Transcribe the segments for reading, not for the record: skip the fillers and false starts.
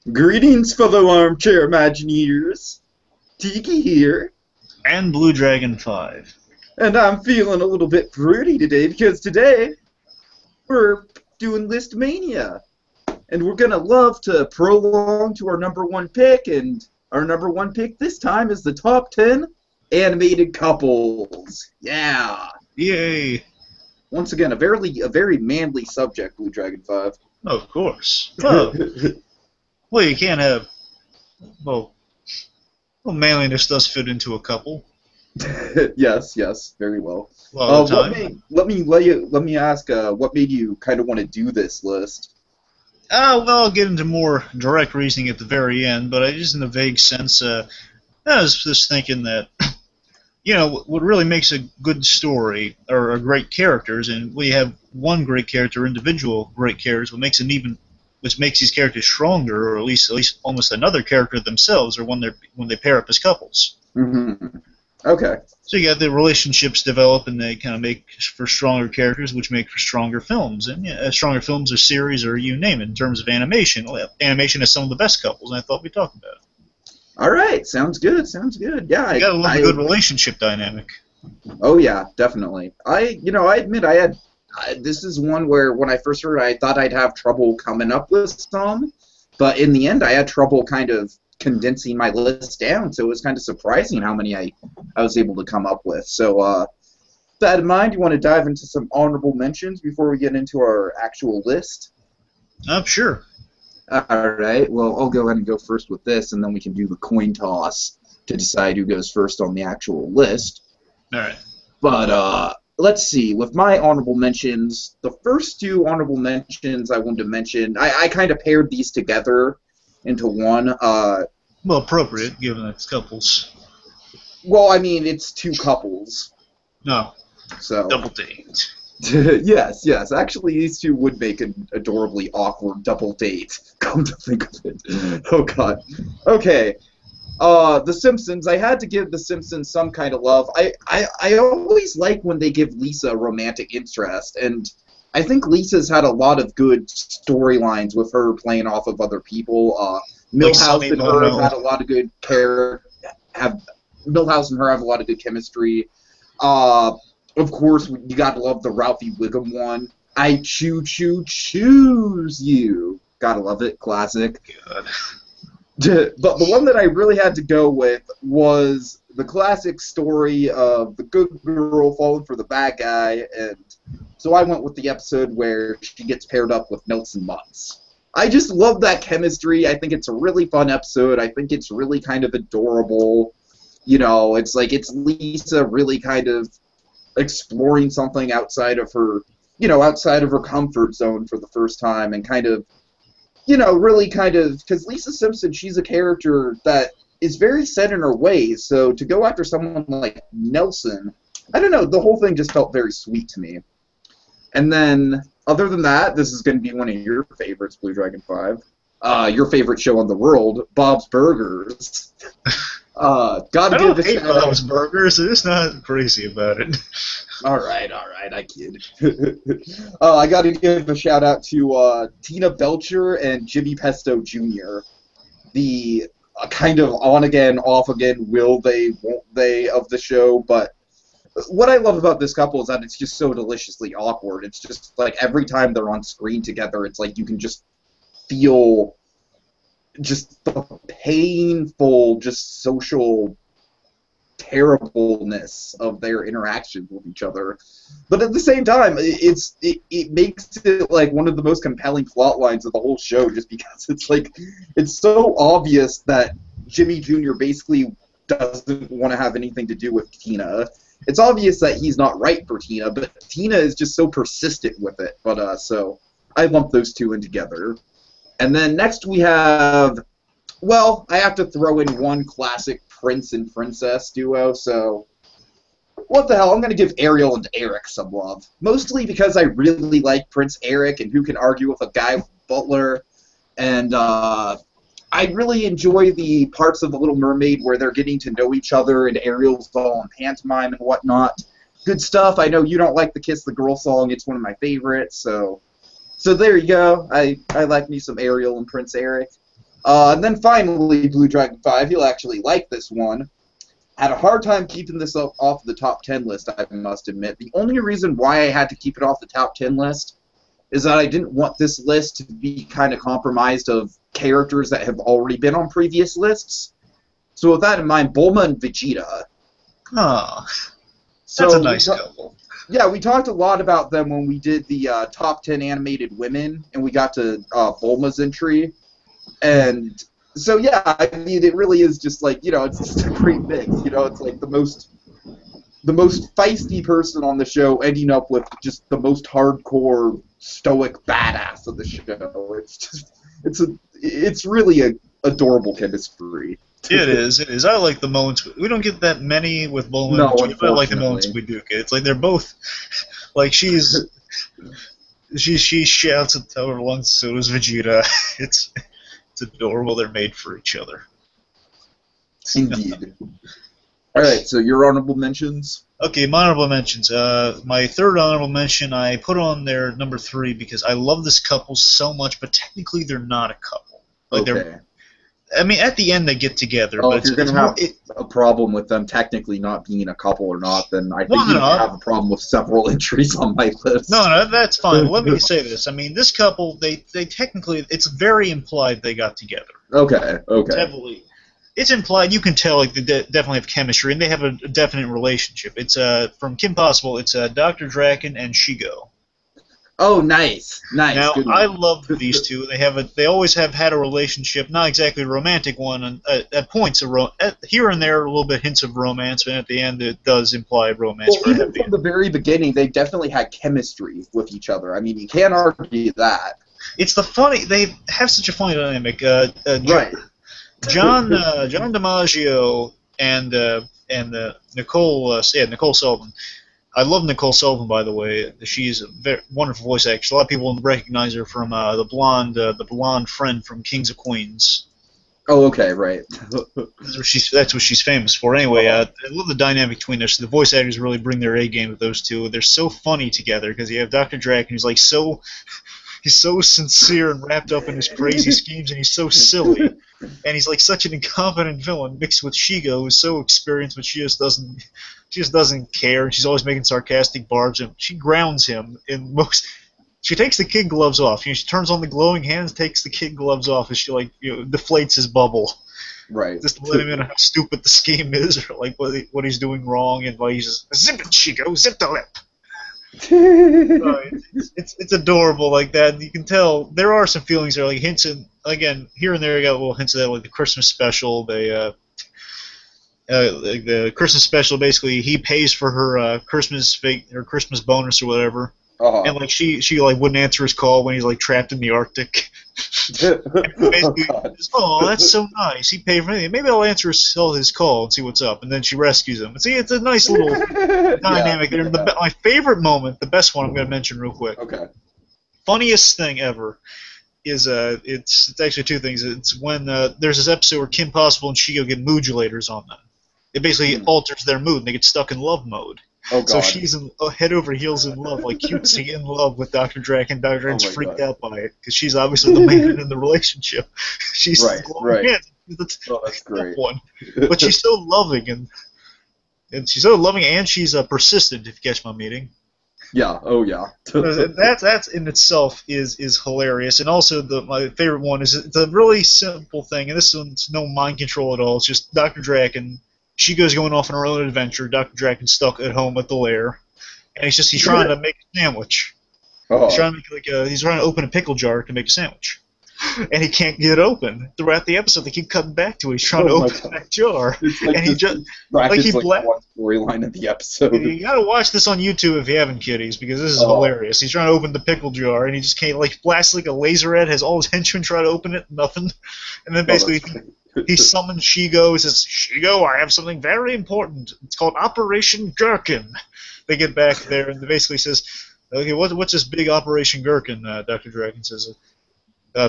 Greetings, fellow armchair Imagineers. Tiki here, And BlueDragonFive. and I'm feeling a little bit fruity today because today we're doing ListMania, and we're gonna love to prolong to our number one pick, and our number one pick this time is the top 10 animated couples. Yeah. Yay! Once again, a very manly subject, Blue Dragon 5. Of course. Well, you can't have. Well, manliness does fit into a couple. Yes, very well. A lot of the time. Let me ask, what made you kind of want to do this list? Well, I'll get into more direct reasoning at the very end, but just in a vague sense, I was just thinking that, what really makes a good story are great characters, and we have one great character, individual great characters, which makes these characters stronger, or at least almost another character themselves, or when they pair up as couples. Mm-hmm. Okay. So you got the relationships develop, and they kind of make for stronger characters, which make for stronger films. And stronger films or series, or you name it, in terms of animation. Well, animation has some of the best couples, and I thought we'd talk about it. All right, sounds good. Yeah, You gotta love a good relationship dynamic. Oh yeah, definitely. I admit this is one where when I first heard it, I thought I'd have trouble coming up with some, but in the end, I had trouble kind of condensing my list down, so it was kind of surprising how many I was able to come up with. So, with that in mind, you want to dive into some honorable mentions before we get into our actual list? Sure. All right, well, I'll go ahead and go first with this, and then we can do the coin toss to decide who goes first on the actual list. All right. But, let's see, with my honorable mentions, the first two honorable mentions I wanted to mention, I kind of paired these together into one. Well, appropriate, given it's couples. Well, I mean, it's two couples. No. So. Double date. Yes. Actually, these two would make an adorably awkward double date, come to think of it. Oh, God. Okay. The Simpsons, I had to give The Simpsons some kind of love. I always like when they give Lisa romantic interest, and I think Lisa's had a lot of good storylines with her playing off of other people. Milhouse and her have had a lot of good Milhouse and her have a lot of good chemistry. Of course, you gotta love the Ralphie Wiggum one. I choose you. Gotta love it. Classic. God. But the one that I really had to go with was the classic story of the good girl falling for the bad guy, and so I went with the episode where she gets paired up with Nelson Muntz. I just love that chemistry. I think it's a really fun episode. I think it's really kind of adorable. It's like it's Lisa really kind of exploring something outside of her comfort zone for the first time, and kind of really kind of, because Lisa Simpson, she's a character that is very set in her ways, so to go after someone like Nelson, I don't know, the whole thing just felt very sweet to me. And then, other than that, this is going to be one of your favorites, Blue Dragon 5. Your favorite show in the world, Bob's Burgers. I don't hate Bob's Burgers, I'm just not crazy about it. All right, I kid. I got to give a shout out to Tina Belcher and Jimmy Pesto Jr. The kind of on again, off again, will they, won't they of the show. But what I love about this couple is that it's just so deliciously awkward. It's just like every time they're on screen together, it's like you can just feel just the painful, just social terribleness of their interactions with each other, but at the same time, it makes it like one of the most compelling plot lines of the whole show, just because it's so obvious that Jimmy Jr. basically doesn't want to have anything to do with Tina. It's obvious that he's not right for Tina, but Tina is just so persistent with it. But so I lumped those two in together. And then next we have, well, I have to throw in one classic Prince and Princess duo, so what the hell, I'm going to give Ariel and Eric some love. Mostly because I really like Prince Eric, and who can argue with a guy with Butler, and I really enjoy the parts of The Little Mermaid where they're getting to know each other, and Ariel's all in pantomime and whatnot. Good stuff. I know you don't like the Kiss the Girl song, it's one of my favorites, so there you go. I like me some Ariel and Prince Eric. And then finally, Blue Dragon 5, you'll actually like this one. Had a hard time keeping this off the top 10 list, I must admit. The only reason why I had to keep it off the top 10 list is that I didn't want this list to be kind of compromised of characters that have already been on previous lists. So with that in mind, Bulma and Vegeta. Oh, So that's a nice couple. Yeah, we talked a lot about them when we did the top 10 animated women, and we got to Bulma's entry. And so, yeah, I mean, it really is just like, it's just a great mix. It's like the most feisty person on the show ending up with just the most hardcore, stoic badass of the show. It's really a adorable chemistry. It is. I like the moments. We don't get that many with Bulma. No, and Vegeta, but I like the unfortunately. moments we do get. It's like they're both, like she shouts at the her lungs. So does Vegeta. It's adorable. They're made for each other. Indeed. All right, so your honorable mentions. Okay, my honorable mentions. My third honorable mention I put on there number 3 because I love this couple so much, but technically they're not a couple. Like Okay. I mean, at the end they get together. Oh, but if you're going to have a problem with them technically not being a couple or not, then I think you have a problem with several entries on my list. No, that's fine. Let me say this. I mean, this couple, they technically, it's very implied they got together. Okay. Heavily. It's implied. You can tell like they definitely have chemistry, and they have a definite relationship. It's from Kim Possible. It's Dr. Draken and Shigo. Oh, nice. Now, Good I one. love these two. They always have had a relationship, not exactly a romantic one, and at points here and there a little bit hints of romance, and at the end it does imply romance. Well, even from the very beginning, they definitely had chemistry with each other. I mean, you can't argue that. It's they have such a funny dynamic. Right. John DiMaggio and Nicole Sullivan. I love Nicole Sullivan, by the way. She's a very wonderful voice actress. A lot of people recognize her from the blonde friend from Kings of Queens. Oh, okay, right. That's what she's famous for. Anyway, I love the dynamic between us. The voice actors really bring their A game with those two. They're so funny together because you have Dr. Draken, who's like he's so sincere and wrapped up in his crazy schemes, and he's so silly. And he's like such an incompetent villain mixed with Shigo, who's so experienced, but she just doesn't care, and she's always making sarcastic barbs, and she grounds him in most. She takes the kid gloves off. She turns on the glowing hands, takes the kid gloves off, and she deflates his bubble. Right. Just to let him in how stupid the scheme is, or like what he's doing wrong, and why he's just zip it, Shigo, zip the lip. It's adorable like that. And you can tell there are some feelings there, like hints, and again here and there you got little hints of that, like the Christmas special. Like the Christmas special, basically he pays for her Christmas bonus or whatever, and like she like wouldn't answer his call when he's like trapped in the Arctic. Basically, oh, that's so nice. He paid for anything. Maybe I'll answer his call and see what's up. And then she rescues him. See, it's a nice little dynamic there. My favorite moment, the best one I'm going to mention real quick. Okay. Funniest thing ever is it's actually two things. It's when there's this episode where Kim Possible and Shigo get modulators on them. It basically alters their mood, and they get stuck in love mode. Oh, God. So she's head over heels in love, like cutesy in love with Dr. Draken. Dr. Draken's freaked out by it because she's obviously the man in the relationship. She's right. That's great. One. But she's so loving and she's so loving, and she's persistent. If you catch my meaning. Yeah. Oh, yeah. That's in itself is hilarious, and also my favorite one is it's a really simple thing, and this one's no mind control at all. It's just Dr. Draken. She goes going off on her own adventure. Dr. Draken's stuck at home at the lair, and he's trying to make a sandwich. He's trying to make he's trying to open a pickle jar to make a sandwich, and he can't get it open. Throughout the episode, they keep cutting back to it. He's trying to open that jar, and he just one storyline of the episode. You gotta watch this on YouTube if you haven't, kiddies, because this is hilarious. He's trying to open the pickle jar, and he just can't. Like blasts like a laser head, has all his henchmen try to open it, nothing, and then basically. He summons Shigo. He says, "Shigo, I have something very important. It's called Operation Gherkin." They get back there, and he basically says, "Okay, what's this big Operation Gherkin?" Dr. Draken says,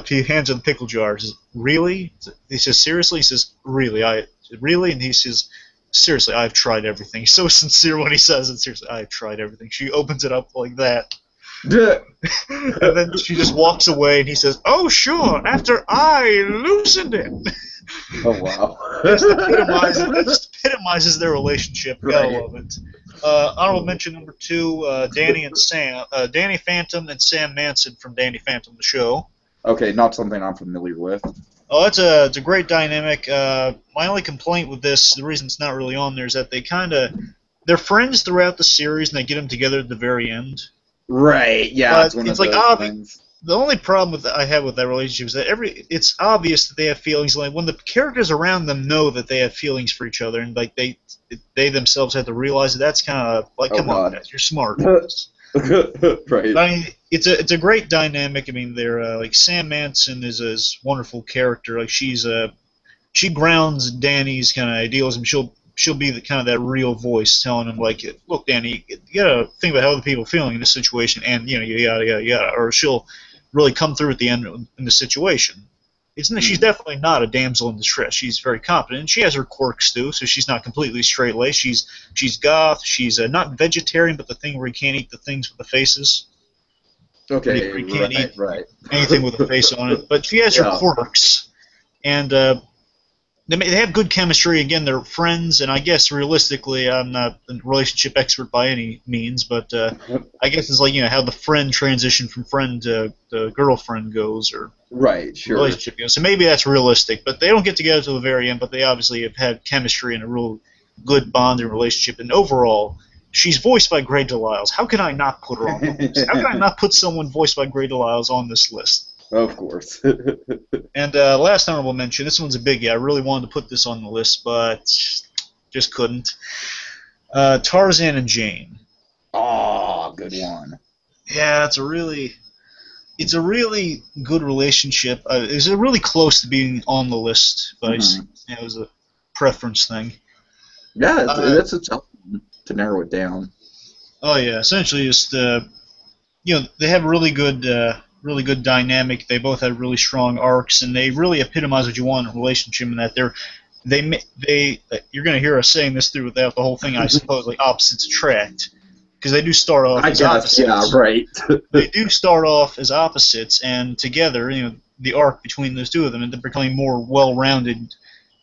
he hands him the pickle jar. He says, "Really?" He says, "Seriously?" He says, "Really?" And he says, "Seriously, I've tried everything." He's so sincere when he says it. Seriously, I've tried everything. She opens it up like that. And then she just walks away, and he says, "Oh, sure, after I loosened it." Oh, wow. It just epitomizes their relationship. Right. Gotta love it. Honorable mention number 2, Danny Phantom and Sam Manson from Danny Phantom, the show. Okay, not something I'm familiar with. Oh, it's a great dynamic. My only complaint with this, the reason it's not really on there, is that they're friends throughout the series, and they get them together at the very end. Right, yeah, But it's one of like those things. the only problem I have with that relationship is that it's obvious that they have feelings. Like when the characters around them know that they have feelings for each other, and like they themselves have to realize that, that's kind of like, come on, guys, you're smart. Right. I mean, it's a great dynamic. I mean, they're like Sam Manson is a wonderful character. Like she grounds Danny's kind of idealism. She'll be the kind of that real voice telling him, like, look, Danny, you gotta think about how other people are feeling in this situation, and you yada yada yada. Or she'll really come through at the end in the situation. She's definitely not a damsel in distress. She's very competent, and she has her quirks too. So she's not completely straight laced. She's goth. She's not vegetarian, but the thing where you can't eat the things with the faces. Okay, you can't eat right. anything with a face on it. But she has her quirks, and they have good chemistry. Again, they're friends, and I guess realistically, I'm not a relationship expert by any means, but I guess it's like, how the friend transition from friend to girlfriend goes, or right, sure. relationship goes. So maybe that's realistic, but they don't get together till the very end. But they obviously have had chemistry and a real good bonding relationship. And overall, she's voiced by Grey DeLisle. How can I not put her on the list? How can I not put someone voiced by Grey DeLisle on this list? Of course. And last honorable mention, this one's a biggie. I really wanted to put this on the list, but just couldn't. Tarzan and Jane. Oh, good one. Yeah, it's a really good relationship. It's really close to being on the list, but it was a preference thing. Yeah, that's a tough one to narrow it down. Oh yeah, essentially just they have really good dynamic. They both have really strong arcs, and they really epitomize what you want in a relationship. In that you're going to hear us saying this throughout the whole thing, I suppose, like opposites attract, because they do start off as opposites. Yeah, right. They do start off as opposites, and together, the arc between those two of them, and they're becoming more well-rounded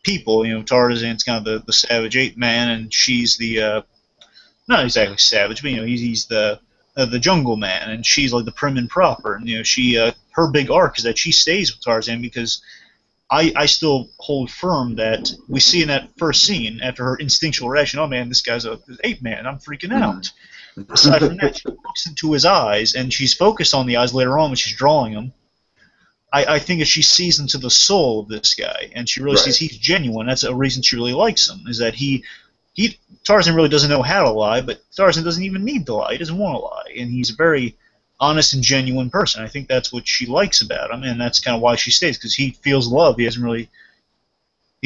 people. Tarzan's kind of the savage ape man, and she's the not exactly savage, but he's the jungle man, and she's like the prim and proper. And her big arc is that she stays with Tarzan, because I still hold firm that we see in that first scene, after her instinctual reaction, oh man, this guy's an ape man, I'm freaking out. Aside from that, she looks into his eyes, and she's focused on the eyes later on when she's drawing them. I think if she sees into the soul of this guy, and she really sees he's genuine, that's a reason she really likes him, is that Tarzan really doesn't know how to lie, but Tarzan doesn't even need to lie. He doesn't want to lie, and he's a very honest and genuine person. I think that's what she likes about him, and that's kind of why she stays, because he feels love. He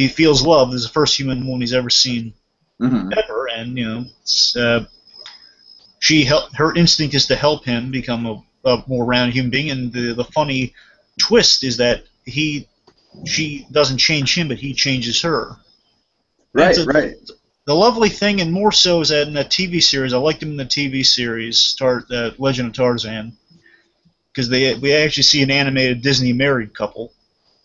feels love. This is the first human woman he's ever seen ever, and her instinct is to help him become a more rounded human being. And the funny twist is that she doesn't change him, but he changes her. Right. The lovely thing, and more so, is that in that TV series, I liked him in the TV series, Legend of Tarzan, because we actually see an animated Disney married couple,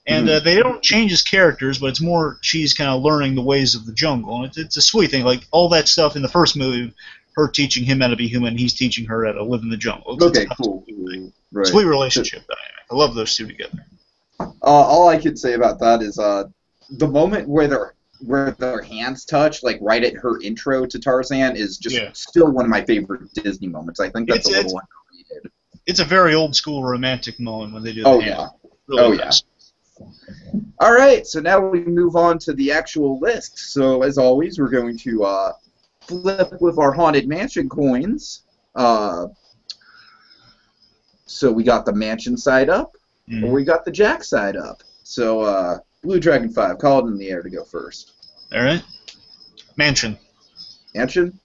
and they don't change his characters, but it's more she's kind of learning the ways of the jungle, and it's a sweet thing. Like all that stuff in the first movie, her teaching him how to be human, he's teaching her how to live in the jungle. It's cool. Right. Sweet relationship dynamic. I love those two together. All I could say about that is the moment where their hands touch, like right at her intro to Tarzan, is just still one of my favorite Disney moments. I think that's a little underrated. It's a very old school romantic moment when they do that. Really nice. All right, so now we move on to the actual list. So as always, we're going to flip with our Haunted Mansion coins. So we got the Mansion side up, or we got the Jack side up. So BlueDragonFive, call it in the air to go first. All right. Mansion. Mansion?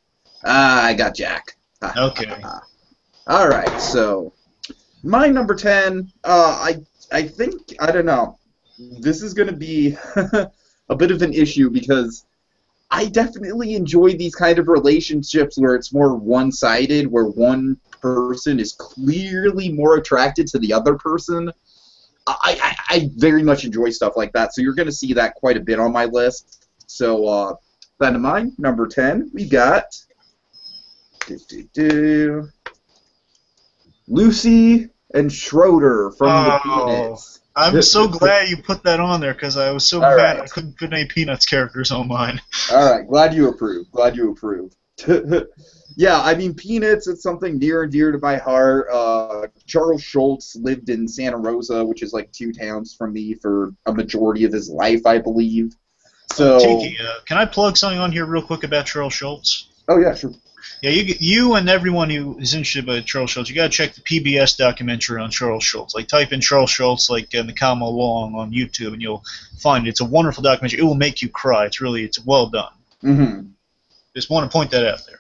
I got Jack. Okay. All right, so my number 10, I don't know. This is going to be a bit of an issue because I definitely enjoy these kind of relationships where it's more one-sided, where one person is clearly more attracted to the other person. I very much enjoy stuff like that, so you're going to see that quite a bit on my list. So, that in mind, number 10, we got Lucy and Schroeder from the Peanuts. I'm so glad you put that on there because I was so mad I couldn't put any Peanuts characters on mine. All right, glad you approve. Glad you approve. Yeah, I mean, Peanuts, it's something near and dear to my heart. Charles Schultz lived in Santa Rosa, which is like 2 towns from me, for a majority of his life, I believe. So, Tiki, can I plug something on here real quick about Charles Schultz? Oh, yeah, sure. Yeah, you and everyone who is interested by Charles Schultz, you got to check the PBS documentary on Charles Schultz. Like, type in Charles Schultz, like in the comma long on YouTube, and you'll find it. It's a wonderful documentary. It will make you cry. It's well done. Mm-hmm. Just want to point that out there.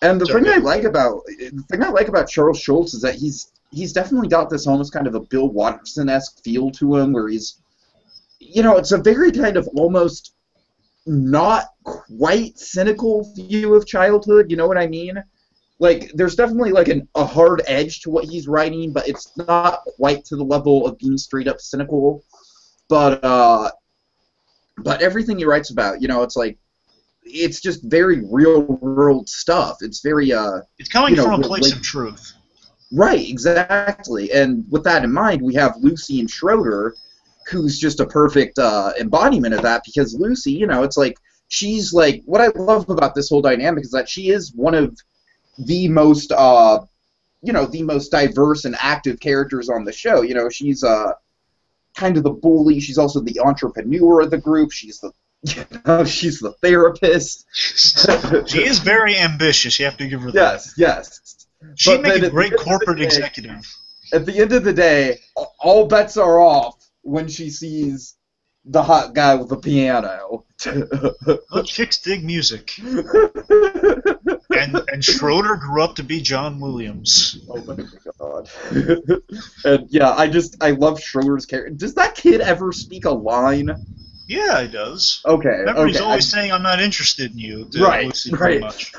And the thing I like about Charles Schultz is that he's definitely got this almost kind of a Bill Watterson-esque feel to him, where he's, it's a very kind of almost not quite cynical view of childhood, you know what I mean? Like, there's definitely like a hard edge to what he's writing, but it's not quite to the level of being straight up cynical. But everything he writes about, it's like, it's just very real world stuff. It's very it's coming from a place of truth. Right, exactly. And with that in mind, we have Lucy and Schroeder, who's just a perfect embodiment of that, because Lucy, it's like, she's like, what I love about this whole dynamic is that she is one of the most, the most diverse and active characters on the show. She's kind of the bully. She's also the entrepreneur of the group. She's the she's the therapist. She is very ambitious. You have to give her that. Yes. She'd make a great corporate executive. At the end of the day, all bets are off when she sees the hot guy with the piano. Well, chicks dig music. and Schroeder grew up to be John Williams. Oh my god. And yeah, I love Schroeder's character. Does that kid ever speak a line? Yeah, he does. Okay. Remember, he's always saying, "I'm not interested in you." Right. Much.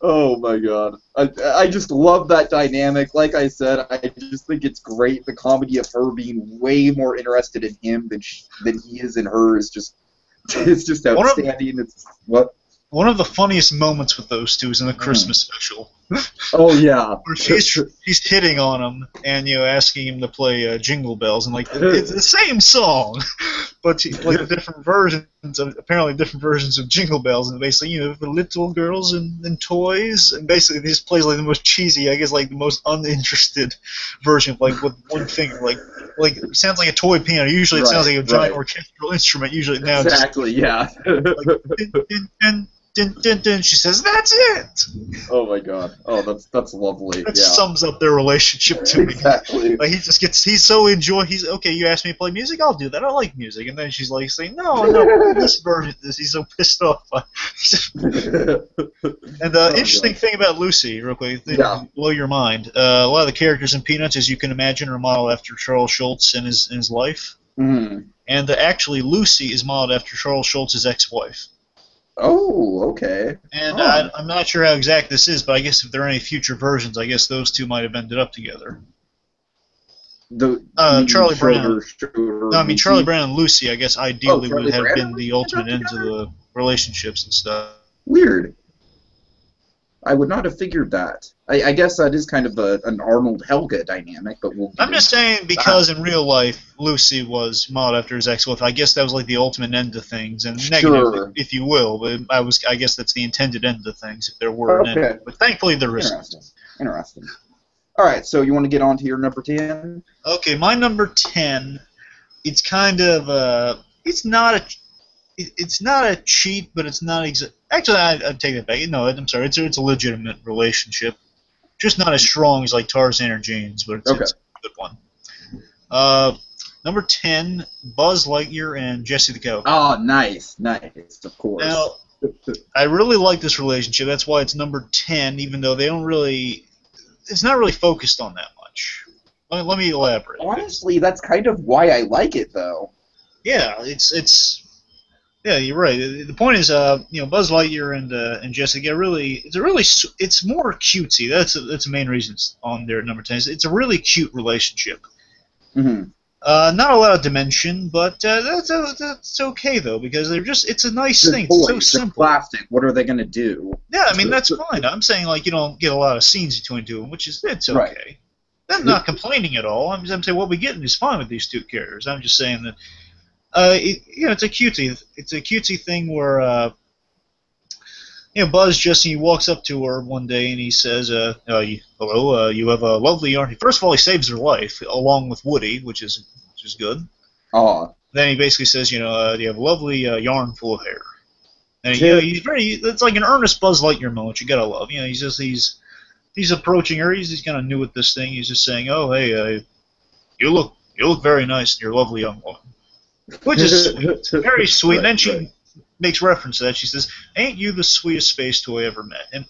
Oh my god. I just love that dynamic. Like I said, I just think it's great. The comedy of her being way more interested in him than he is in her is just outstanding. One of the funniest moments with those two is in the Christmas special. Oh yeah. Where she's hitting on him and asking him to play Jingle Bells, and like it's the same song, but like different versions of Jingle Bells, and basically for little girls and toys, and basically this plays like the most cheesy, I guess like the most uninterested version, like with one finger, like it sounds like a toy piano. Usually it sounds like a giant orchestral instrument. Usually now exactly, yeah. Dun, dun, dun. She says, "That's it." Oh my god! Oh, that's lovely. That sums up their relationship to me. Exactly. Like he's so He's okay. You asked me to play music, I'll do that. I like music, and then she's like saying, "No, this version." He's so pissed off. And interesting thing about Lucy, real quick, blow your mind. A lot of the characters in Peanuts, as you can imagine, are modeled after Charles Schultz in his life. Mm-hmm. And actually, Lucy is modeled after Charles Schultz's ex-wife. Oh, okay. And I'm not sure how exact this is, but I guess if there are any future versions, I guess those two might have ended up together. Charlie Brown. Charlie Brown and Lucy, I guess, ideally would have been the ultimate end to the relationships and stuff. Weird. I would not have figured that. I guess that is kind of an Arnold Helga dynamic, but I'm just saying because in real life Lucy was modeled after his ex-wife. I guess that was like the ultimate end to things, and negative, if you will. But I guess that's the intended end to things, if there were an end. But thankfully there isn't. Interesting. All right, so you want to get on to your number 10? Okay, my number 10. It's kind of it's not a cheat, but it's not actually, I'd take that back. No, I'm sorry. It's a legitimate relationship. Just not as strong as like Tarzan or Jane's, but it's a good one. Number 10, Buzz Lightyear and Jessie the Cow. Oh, nice, of course. Now, I really like this relationship. That's why it's number 10, even though it's not really focused on that much. Let me elaborate. Honestly, that's kind of why I like it, though. Yeah, it's Yeah, you're right. The point is, Buzz Lightyear and Jessica it's more cutesy. That's the main reason it's on there at number 10. It's a really cute relationship. Hmm. Not a lot of dimension, but that's okay though because it's a nice thing. It's so simple. Plastic. What are they gonna do? Yeah, I mean that's fine. I'm saying like you don't get a lot of scenes between two of them, it's okay. Right. I'm not complaining at all. I'm saying what we get is fine with these two characters. I'm just saying that it's a cutesy thing where Buzz just he walks up to her one day and he says, "Hello, you have a lovely yarn." First of all, he saves her life along with Woody, which is good. Aw. Then he basically says, you have a lovely yarn full of hair. And it's like an earnest Buzz Lightyear moment. You gotta love. He's approaching her. He's kind of new at this thing. He's just saying, "Oh, hey, you look very nice in your lovely young woman," which is sweet, very sweet. And then she makes reference to that. She says, "Ain't you the sweetest space toy I ever met?" And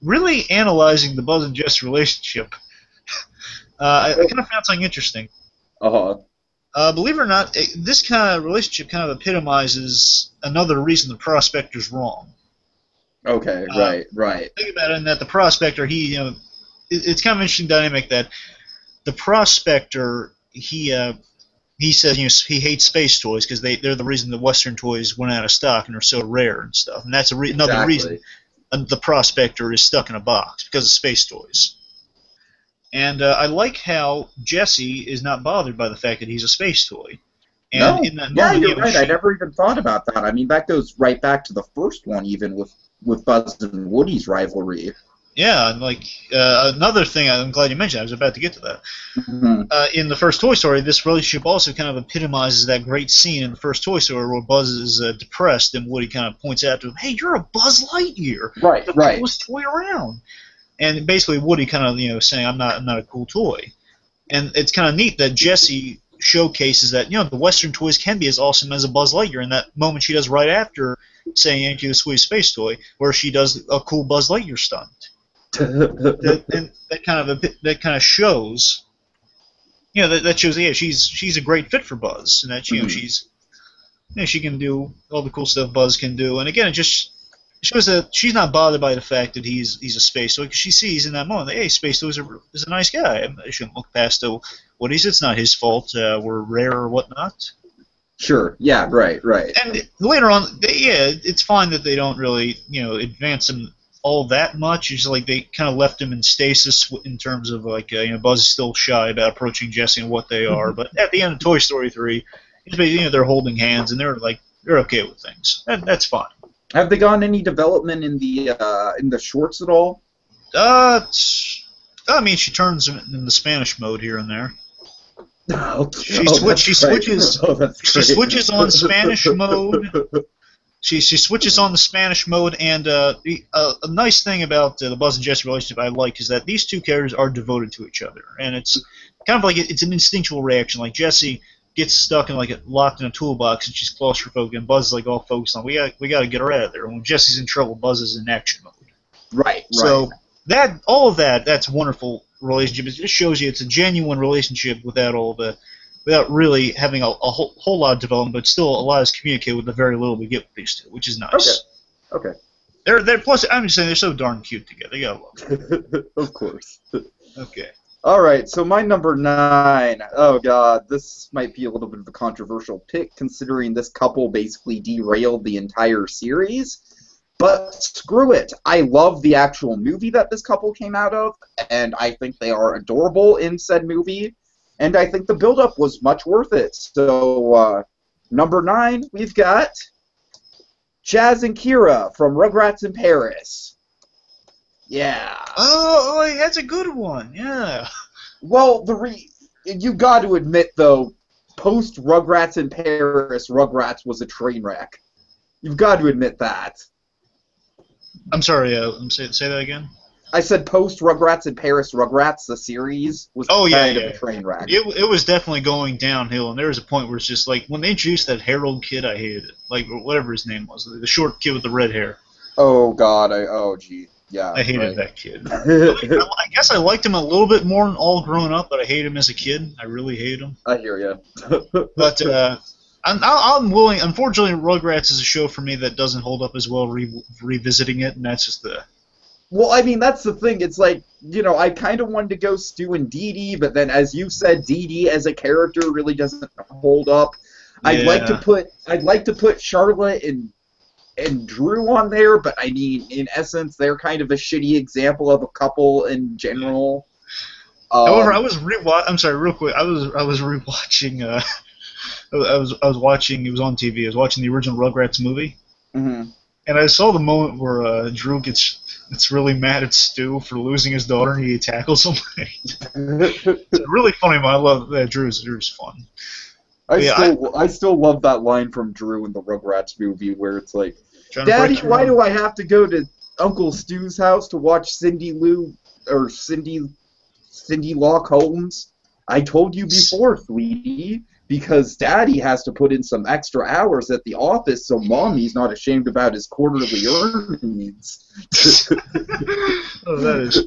really analyzing the Buzz and Jess relationship, I kind of found something interesting. Believe it or not, this kind of relationship kind of epitomizes another reason the Prospector's wrong. Okay, right. Think about it, in that the Prospector, it's kind of an interesting dynamic that the Prospector, he says he hates space toys because they're the reason the Western toys went out of stock and are so rare and stuff, and that's another reason the Prospector is stuck in a box because of space toys. And I like how Jessie is not bothered by the fact that he's a space toy. And in that moment, you're right. I never even thought about that. I mean, that goes right back to the first one, even with Buzz and Woody's rivalry. Yeah, and another thing, I'm glad you mentioned. I was about to get to that. Mm-hmm. In the first Toy Story, this relationship also kind of epitomizes that great scene in the first Toy Story where Buzz is depressed and Woody kind of points out to him, "Hey, you're a Buzz Lightyear, the coolest toy around." And basically, Woody kind of saying, "I'm not a cool toy," and it's kind of neat that Jessie showcases that the Western toys can be as awesome as a Buzz Lightyear. In that moment, she does right after saying "Ain't you the sweetest space toy," where she does a cool Buzz Lightyear stunt. And that kind of shows, that shows, she's a great fit for Buzz, and that she can do all the cool stuff Buzz can do. And again, it just shows that she's not bothered by the fact that he's a space toy, because she sees in that moment that, hey, space toys is a nice guy. I shouldn't look past what it's not his fault. We're rare or whatnot. Sure. Yeah. Right. And later on, it's fine that they don't really advance him all that much. It's like they kind of left him in stasis in terms of Buzz is still shy about approaching Jessie and what they are. But at the end of Toy Story 3, they're holding hands and they're okay with things. That's fine. Have they gotten any development in the shorts at all? I mean, she turns in the Spanish mode here and there. She switches on Spanish mode. She switches on the Spanish mode, and a nice thing about the Buzz and Jessie relationship I like is that these two characters are devoted to each other, and it's kind of like it's an instinctual reaction. Like Jessie gets stuck and locked in a toolbox, and she's claustrophobic, and Buzz is all focused on we got to get her out of there. And when Jessie's in trouble, Buzz is in action mode. Right. So all of that's wonderful relationship. It just shows you it's a genuine relationship without really having a whole lot of development, but still allows us to communicate with the very little we get with these two, which is nice. Okay. They're plus I'm just saying they're so darn cute together. You gotta love them. Of course. Okay. All right, so my number 9. Oh God, this might be a little bit of a controversial pick, considering this couple basically derailed the entire series. But screw it. I love the actual movie that this couple came out of, and I think they are adorable in said movie. And I think the build-up was much worth it. So, number 9, we've got Jazz and Kira from Rugrats in Paris. Yeah. Oh, that's a good one. Yeah. Well, you got to admit, though, post Rugrats in Paris, Rugrats was a train wreck. You've got to admit that. I'm sorry. Say that again. I said post Rugrats in Paris, Rugrats, the series, was kind of a train wreck. It was definitely going downhill, and there was a point where it's just like, when they introduced that Harold kid, I hated it. Like, whatever his name was, the short kid with the red hair. Oh, God. Gee. Yeah. I hated that kid. I guess I liked him a little bit more all grown up, but I hated him as a kid. I really hated him. I hear you. But, I'm willing. Unfortunately, Rugrats is a show for me that doesn't hold up as well revisiting it, and that's just the. Well, I mean, that's the thing. It's like, I kind of wanted to go Stu and Dee Dee, but then, as you said, Dee Dee as a character really doesn't hold up. Yeah. I'd like to put Charlotte and Drew on there, but I mean, in essence, they're kind of a shitty example of a couple in general. However, I'm sorry, real quick. I was rewatching. I was watching. It was on TV. I was watching the original Rugrats movie, Mm-hmm. and I saw the moment where Drew gets really mad at Stu for losing his daughter, and he tackles him. It's a really funny moment. I love that. Drew's fun. I still love that line from Drew in the Rugrats movie where it's like, "Daddy, why do I have to go to Uncle Stu's house to watch Cindy Locke Holmes? I told you before, sweetie, because Daddy has to put in some extra hours at the office so Mommy's not ashamed about his quarterly earnings." Oh, that is.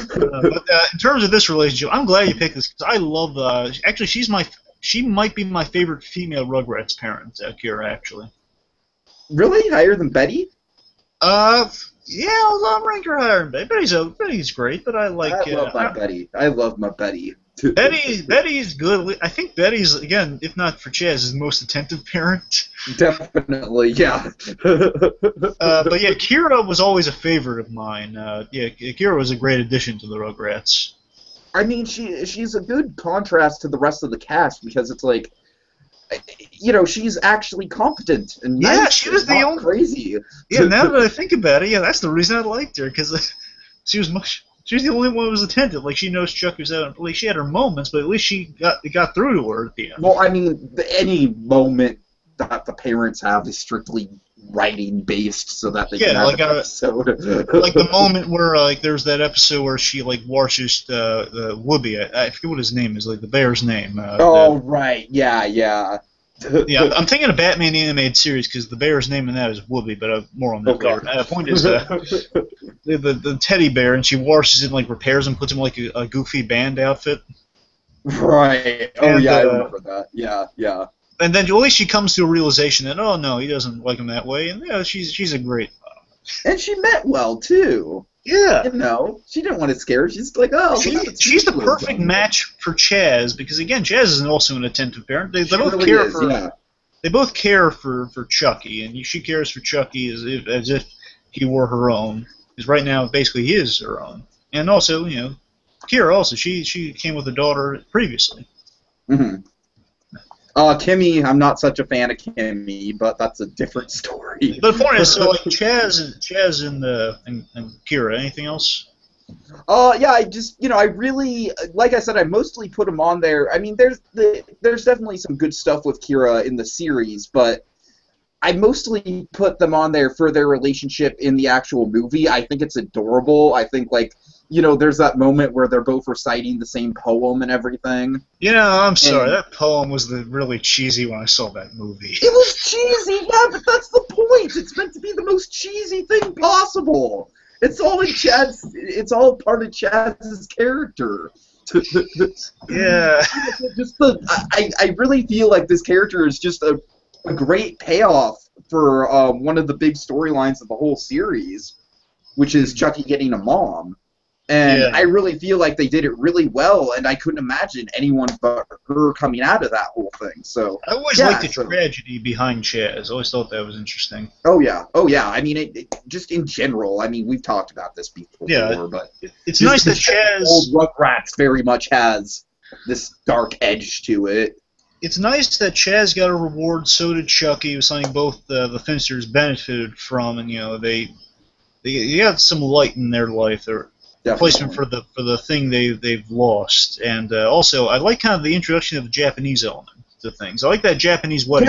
But in terms of this relationship, I'm glad you picked this because I love. Actually, she might be my favorite female Rugrats parent, Kira. Actually. Really? Higher than Betty? Yeah, I'll rank her higher than Betty. Betty's great, but I like. I love my Betty. I love my Betty. Betty's good. I think Betty's, again, if not for Chaz, is the most attentive parent. Definitely, yeah. But yeah, Kira was always a favorite of mine. Kira was a great addition to the Rugrats. I mean, she's a good contrast to the rest of the cast because it's like, she's actually competent and nice. Yeah, she was the only crazy. Yeah, now that I think about it, yeah, that's the reason I liked her because she was the only one who was attentive. Like, she knows Chuck was out. Like, she had her moments, but at least it got through to her at the end. Well, I mean, any moment that the parents have is strictly writing based, so that they can have an episode. Like the moment where there's that episode where she washes the Whoopi. I forget what his name is, like the bear's name. Right, yeah. Yeah, I'm thinking of Batman the Animated Series because the bear's name in that is Whoopi, but more on that later. The point is the teddy bear, and she washes it and repairs him, puts him like a goofy band outfit. Right. Oh, and, I remember that. Yeah. And then at least she comes to a realization that, oh no, he doesn't like him that way, and she's a great. And she meant well too. Yeah. She didn't want to scare her. She's like, oh. She's the perfect match for Chaz because again, Chaz is also an attentive parent. They both care for Chucky, and she cares for Chucky as if he were her own. Because right now, basically, he is her own. And also, Kira also she came with a daughter previously. Mm-hmm. Kimmy, I'm not such a fan of Kimmy, but that's a different story. But the point is, so Chaz and Kira. Anything else? Yeah, I really, like I said, I mostly put them on there. I mean, there's definitely some good stuff with Kira in the series, but I mostly put them on there for their relationship in the actual movie. I think it's adorable. I think, there's that moment where they're both reciting the same poem and everything. I'm sorry. That poem was really cheesy when I saw that movie. It was cheesy, yeah, but that's the point. It's meant to be the most cheesy thing possible. It's all part of Chaz's character. Yeah. I really feel like this character is just a great payoff for one of the big storylines of the whole series, which is Chucky getting a mom. And I really feel like they did it really well, and I couldn't imagine anyone but her coming out of that whole thing. So I always liked the tragedy behind Chaz. I always thought that was interesting. Oh yeah. I mean, it just in general. I mean, we've talked about this before, but it's nice that Chaz old Rugrats very much has this dark edge to it. It's nice that Chaz got a reward. So did Chucky. It was something both the Finsters benefited from, and they got some light in their life. Replacement for the thing they've lost, and also I like kind of the introduction of the Japanese element to things. I like that Japanese wedding.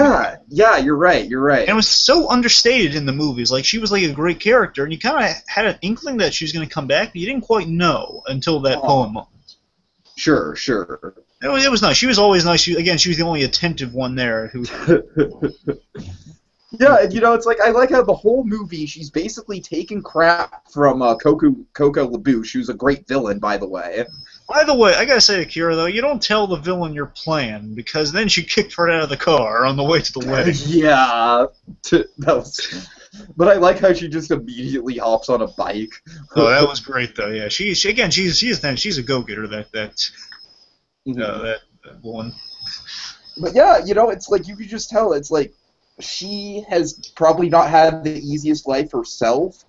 Yeah, you're right. And it was so understated in the movies. Like, she was like a great character, and you kind of had an inkling that she was going to come back, but you didn't quite know until that poem moment. Sure. It was nice. She was always nice. She was the only attentive one there who. Yeah, it's like, I like how the whole movie, she's basically taking crap from Coco LaBouche, who's a great villain, by the way. By the way, I gotta say, Akira, though, you don't tell the villain your plan, because then she kicked her out of the car on the way to the wedding. Yeah, that was. But I like how she just immediately hops on a bike. Oh, that was great, though. Yeah, she's a go-getter. That woman. But yeah, it's like you could just tell. It's like she has probably not had the easiest life herself,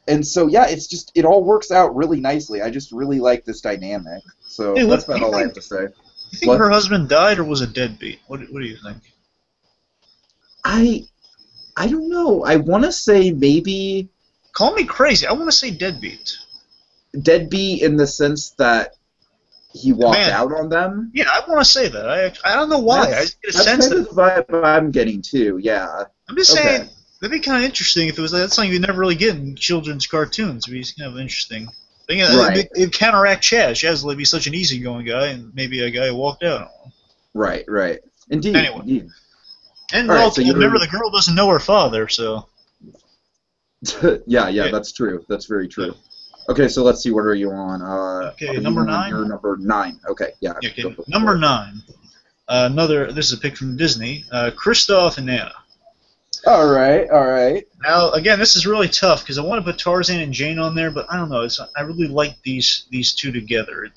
and so yeah, it all works out really nicely. I just really like this dynamic. So Hey, that's about all I have to say. You think her husband died or was a deadbeat? What do you think? I don't know. I want to say maybe... Call me crazy. I want to say deadbeat. Deadbeat in the sense that he walked out on them? Yeah, I want to say that. I don't know why. I just get a sense that's kind of the vibe I'm getting, too, yeah. I'm just saying, that'd be kind of interesting if it was that's something you never really get in children's cartoons. It'd be kind of interesting. Right. It'd counteract Chaz. Chaz would be such an easy-going guy, and maybe a guy who walked out on him. Right. Indeed. Anyway. Indeed. And remember, the girl doesn't know her father, so... yeah, that's true. That's very true. Okay, so let's see, what are you on? Okay, number 9? You're number 9. Okay, yeah. Okay, number 9. This is a pick from Disney. Kristoff and Anna. All right. Now, again, this is really tough, because I want to put Tarzan and Jane on there, but I don't know. I really like these two together.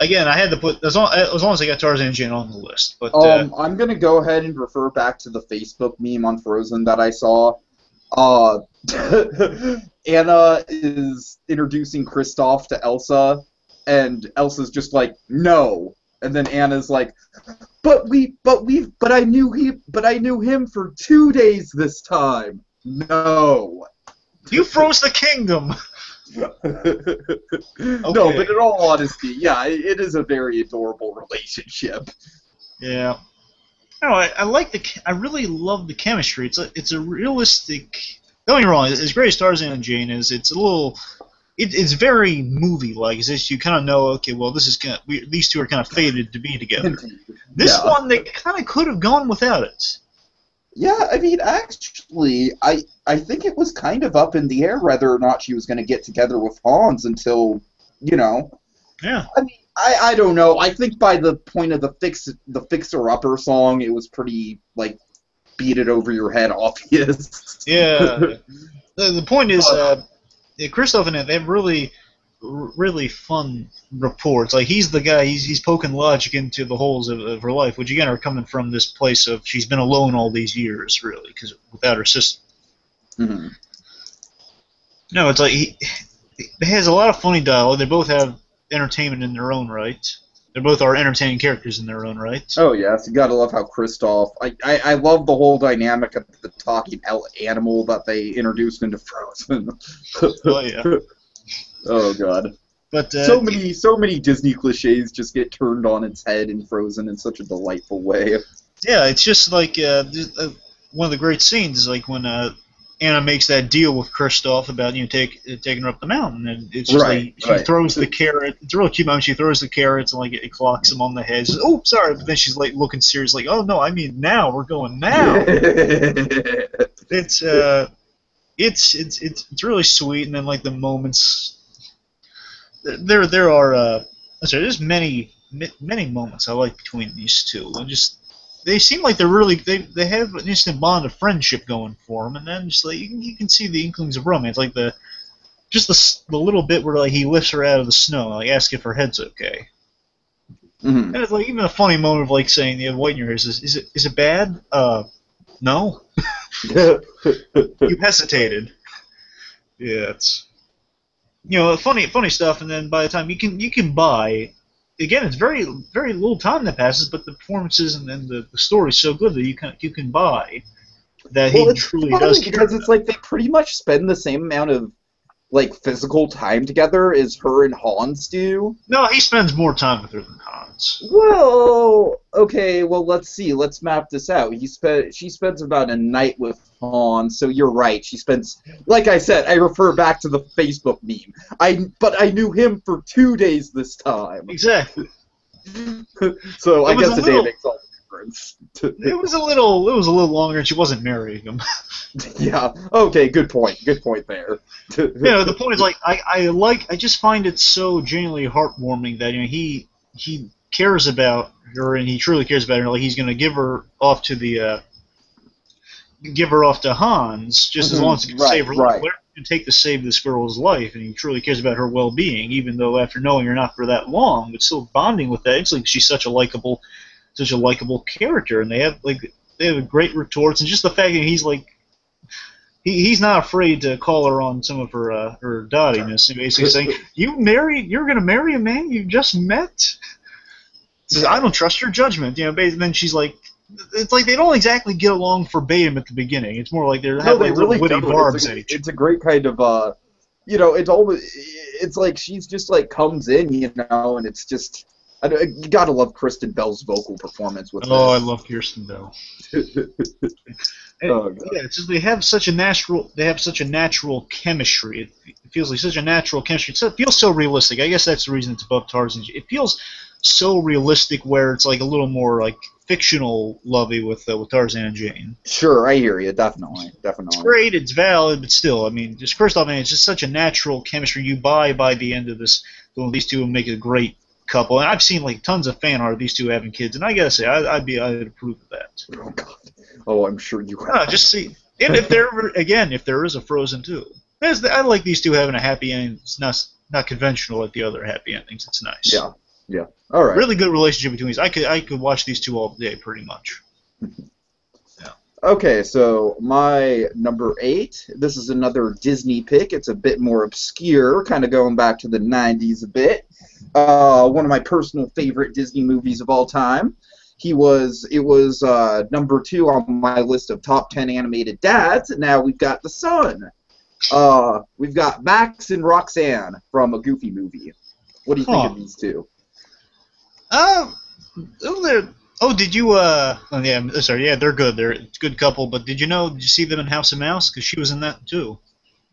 Again, I had to put as long as I got Tarzan and Jane on the list. But I'm gonna go ahead and refer back to the Facebook meme on Frozen that I saw. Anna is introducing Kristoff to Elsa, and Elsa's just like, no, and then Anna's like, but I knew him for 2 days this time. No. You froze the kingdom. No, but in all honesty, yeah, it is a very adorable relationship. Yeah. No, I really love the chemistry. It's a realistic. Don't get me wrong. As great as Tarzan and Jane is, it's very movie-like. You kind of know, okay, well, these two are kind of fated to be together. This one, they kind of could have gone without it. Yeah, I mean, actually, I think it was kind of up in the air whether or not she was going to get together with Hans until, Yeah. I mean, I don't know. I think by the point of the Fixer Upper song, it was pretty, like, beat it over your head obvious. Yeah. The point is, Kristoff and they have really fun reports. Like, he's the guy, he's poking logic into the holes of her life, which again are coming from this place of she's been alone all these years, really, because without her sister. Mm-hmm. No, it's like he has a lot of funny dialogue. They both have entertainment in their own right. They both are entertaining characters in their own right. Oh yes, you gotta love how Kristoff. I love the whole dynamic of the talking animal that they introduced into Frozen. Oh yeah. Oh god. But so many Disney cliches just get turned on its head in Frozen in such a delightful way. Yeah, it's just like one of the great scenes is like when Anna makes that deal with Kristoff about taking her up the mountain, and it's just like she throws the carrot. It's a real cute moment. She throws the carrots and like it clocks him on the head. She says, "Oh, sorry," but then she's like looking serious, like, "Oh no, I mean now. We're going now." It's really sweet, and then like the moments. There's many moments I like between these two, and they seem like they have an instant bond of friendship going for them, and then just like you can see the inklings of romance, like the little bit where like he lifts her out of the snow, like ask if her head's okay, and it's like even a funny moment of like saying, "You have white in your hair." Is it bad? No. You hesitated. Yeah, it's funny stuff, and then by the time you can buy. Again, it's very very little time that passes, but the performances and the story is so good that you can buy that he truly does care. Because it's like they pretty much spend the same amount of like physical time together as her and Hans do. No, he spends more time with her than Hans. Well, okay, let's see. Let's map this out. She spends about a night with Hans, so you're right. She spends, like I said, I refer back to the Facebook meme. But I knew him for 2 days this time. Exactly. So I guess the day makes all the difference. It was a little longer, and she wasn't marrying him. Yeah. Okay. Good point. Good point there. The point is, like, I just find it so genuinely heartwarming that he cares about her, and he truly cares about her. Like, he's going to give her off to Hans, just as long as he can save her life. Whatever it can take to save this girl's life, and he truly cares about her well-being, even though after knowing her not for that long, but still bonding with that. It's like she's such a likable character, and they have great retorts, and just the fact that he's like. He's not afraid to call her on some of her dottiness, and basically saying, you're going to marry a man you just met? Says, I don't trust your judgment. And then she's like, it's like they don't exactly get along verbatim at the beginning. It's more like they're having really witty barbs at each other. It's a great kind of, it's like she's just like comes in, and it's just, you gotta love Kristen Bell's vocal performance with this. I love Kirsten Bell. It's just they have such a natural chemistry. It feels like such a natural chemistry. It feels so realistic. I guess that's the reason it's above Tarzan. It feels so realistic, where it's like a little more like fictional lovey with Tarzan and Jane. Sure, I hear you. Definitely. It's great. It's valid, but still, I mean, just first off, man, it's just such a natural chemistry. You buy by the end of this. These two will make a great couple, and I've seen like tons of fan art of these two having kids, and I gotta say, I'd approve of that. Oh God. Oh, I'm sure you would. Just see, and if there is a Frozen 2, I like these two having a happy ending. It's not conventional like the other happy endings. It's nice. Yeah. All right. Really good relationship between these. I could watch these two all day, pretty much. Yeah. Okay, so my number 8. This is another Disney pick. It's a bit more obscure, kind of going back to the 90s a bit. One of my personal favorite Disney movies of all time. It was number 2 on my list of top 10 animated dads, and now we've got the son. We've got Max and Roxanne from a Goofy movie. What do you think of these two? Did you, sorry, yeah, they're good. They're a good couple, but did you see them in House of Mouse? Because she was in that, too.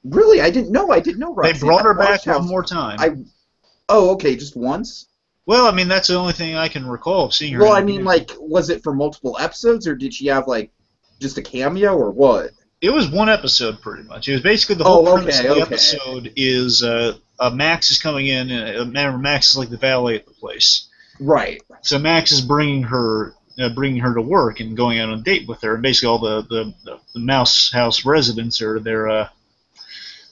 Really? I didn't know Roxanne. They brought her back one more time. Okay, just once? Well, I mean, that's the only thing I can recall of seeing her. Well, I mean, like, was it for multiple episodes, or did she have, like, just a cameo, or what? It was one episode, pretty much. It was basically the whole premise of the episode is Max is coming in, and Max is like the valet at the place. Right. So Max is bringing her to work and going out on a date with her, and basically all the Mouse House residents are there.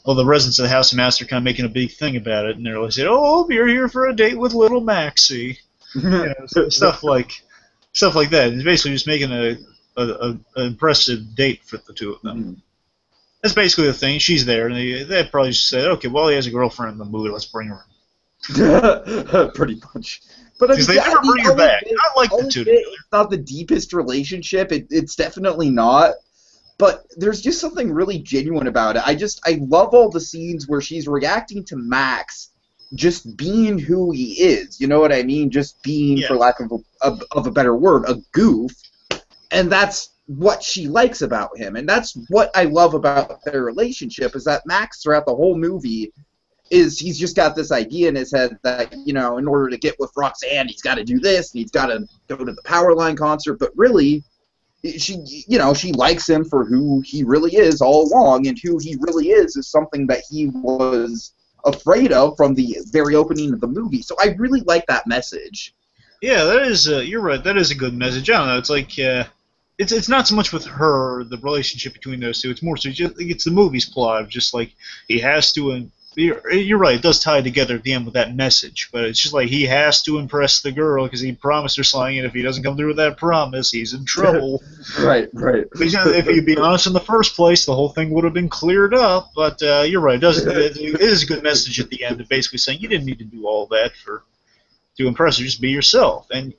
All the residents of the House of Mouse are kind of making a big thing about it, and they're like saying, "Oh, you're here for a date with little Maxie," stuff like that. It's basically just making an impressive date for the two of them. Mm-hmm. That's basically the thing. She's there, and they probably just said, "Okay, well, he has a girlfriend in the movie. Let's bring her in." Pretty much. But I mean, they never bring her back. I like the two. It's not the deepest relationship. It's definitely not. But there's just something really genuine about it. I love all the scenes where she's reacting to Max just being who he is. You know what I mean? Just being, for lack of a better word, a goof. And that's what she likes about him. And that's what I love about their relationship, is that Max, throughout the whole movie, he's just got this idea in his head that, in order to get with Roxanne, he's got to do this, and he's got to go to the Powerline concert. But really, she likes him for who he really is all along, and who he really is something that he was afraid of from the very opening of the movie. So I really like that message. Yeah, that is. You're right. That is a good message. I don't know. It's like it's not so much with her, the relationship between those two. It's more so it's the movie's plot of just like he has to. And you're right. It does tie together at the end with that message, but it's just like he has to impress the girl because he promised her something, and if he doesn't come through with that promise, he's in trouble. Right. If he'd be honest in the first place, the whole thing would have been cleared up. But you're right. It is a good message at the end of basically saying you didn't need to do all that to impress her. Just be yourself. And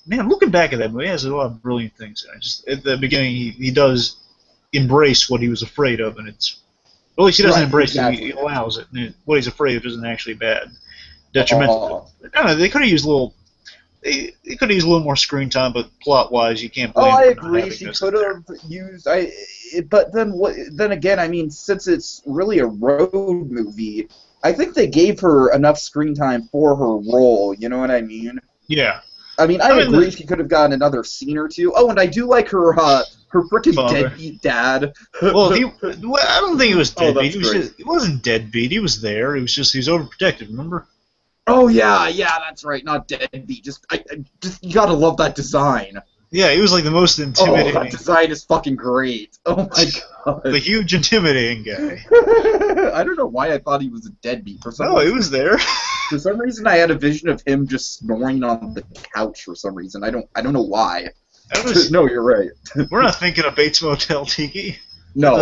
man, looking back at that movie, it has a lot of brilliant things. Just at the beginning, he does embrace what he was afraid of, and it's. Well, at least he doesn't embrace it. He allows it. And what he's afraid of isn't actually bad. Detrimental. I don't know. They could have used a little. They could have used a little more screen time, but plot-wise, you can't blame. I agree. She could have used. But then again, I mean, since it's really a road movie, I think they gave her enough screen time for her role. You know what I mean? Yeah. I mean, I agree she could have gotten another scene or two. Oh, and I do like her frickin' deadbeat dad. Well, I don't think he was deadbeat. He wasn't deadbeat. He was there. He was overprotective. Remember? Oh yeah, that's right. Not deadbeat. Just you gotta love that design. Yeah, he was like the most intimidating. Oh, that design is fucking great. Oh my god. The huge intimidating guy. I don't know why I thought he was a deadbeat. He was there. For some reason, I had a vision of him just snoring on the couch. For some reason, I don't know why. No, you're right. We're not thinking of Bates Motel, Tiki. No.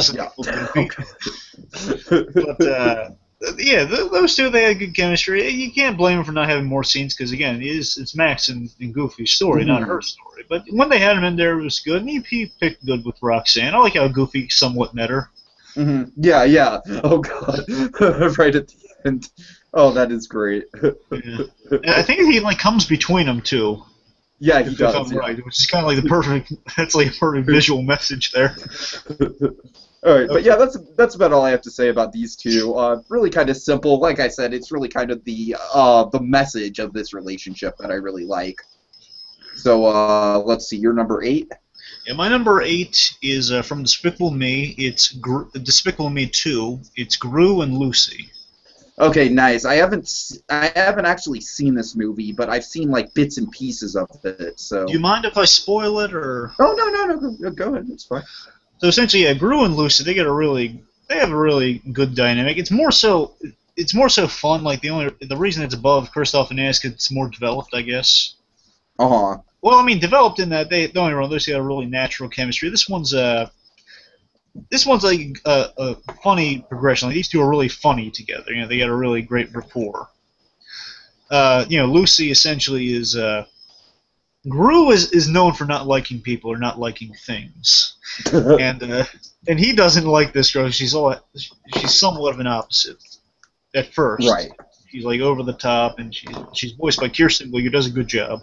But yeah, those two, they had good chemistry. You can't blame them for not having more scenes because, again, it's Max and Goofy's story, not her story. But when they had him in there, it was good. And he picked good with Roxanne. I like how Goofy somewhat met her. Mm-hmm. Yeah. Oh god, right at the end. Oh, that is great. Yeah. I think he comes between them too. Yeah, he does. Right, which is kind of like the perfect. That's like a perfect visual message there. All right, but yeah, that's about all I have to say about these two. Really kind of simple. Like I said, it's really kind of the message of this relationship that I really like. So let's see, your number 8. Yeah, my number 8 is from Despicable Me. It's Despicable Me 2. It's Gru and Lucy. Okay, nice. I haven't actually seen this movie, but I've seen like bits and pieces of it. So. Do you mind if I spoil it, or? Oh no, go ahead. It's fine. So essentially, yeah, Gru and Lucy, they have a really good dynamic. It's more so fun. Like the reason it's above Kristoff and Ask, it's more developed, I guess. Uh-huh. Well, I mean, developed in that they don't get me wrong, Lucy got a really natural chemistry. This one's like a funny progression. Like, these two are really funny together. You know, they got a really great rapport. Lucy essentially is Gru is known for not liking people or not liking things, and he doesn't like this girl. She's somewhat of an opposite at first. Right. She's like over the top, and she's voiced by Kirsten Wiig, who does a good job.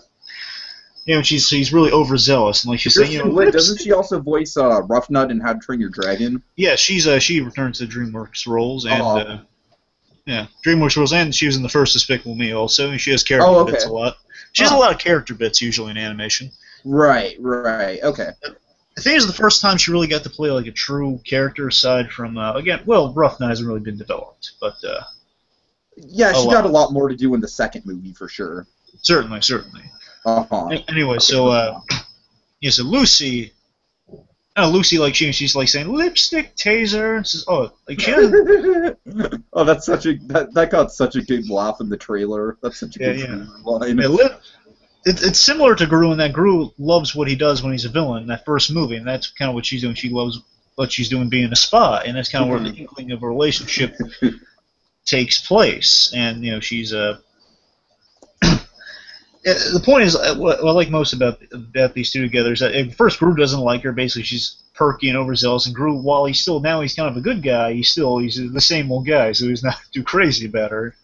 You know, she's really overzealous, and like she's saying, doesn't she also voice Rough Nut in How to Train Your Dragon? Yeah, she returns to DreamWorks roles, and DreamWorks roles, and she was in the first Despicable Me also, and she has character bits a lot. She has a lot of character bits usually in animation. Right, okay. I think it's the first time she really got to play like a true character aside from Rough Nut hasn't really been developed, but yeah, she got a lot more to do in the second movie for sure. Certainly. Anyway, so Lucy, like she's like saying lipstick taser, and says, she doesn't. Oh, that's that got such a good laugh in the trailer. That's such a good line. Yeah, it's similar to Gru in that Gru loves what he does when he's a villain in that first movie, and that's kind of what she's doing. She loves what she's doing being a spy, and that's kind of where the inkling of a relationship takes place. And she's the point is, what I like most about these two together is that at first Gru doesn't like her. Basically, she's perky and overzealous, and Gru, while he's kind of a good guy, he's the same old guy, so he's not too crazy about her.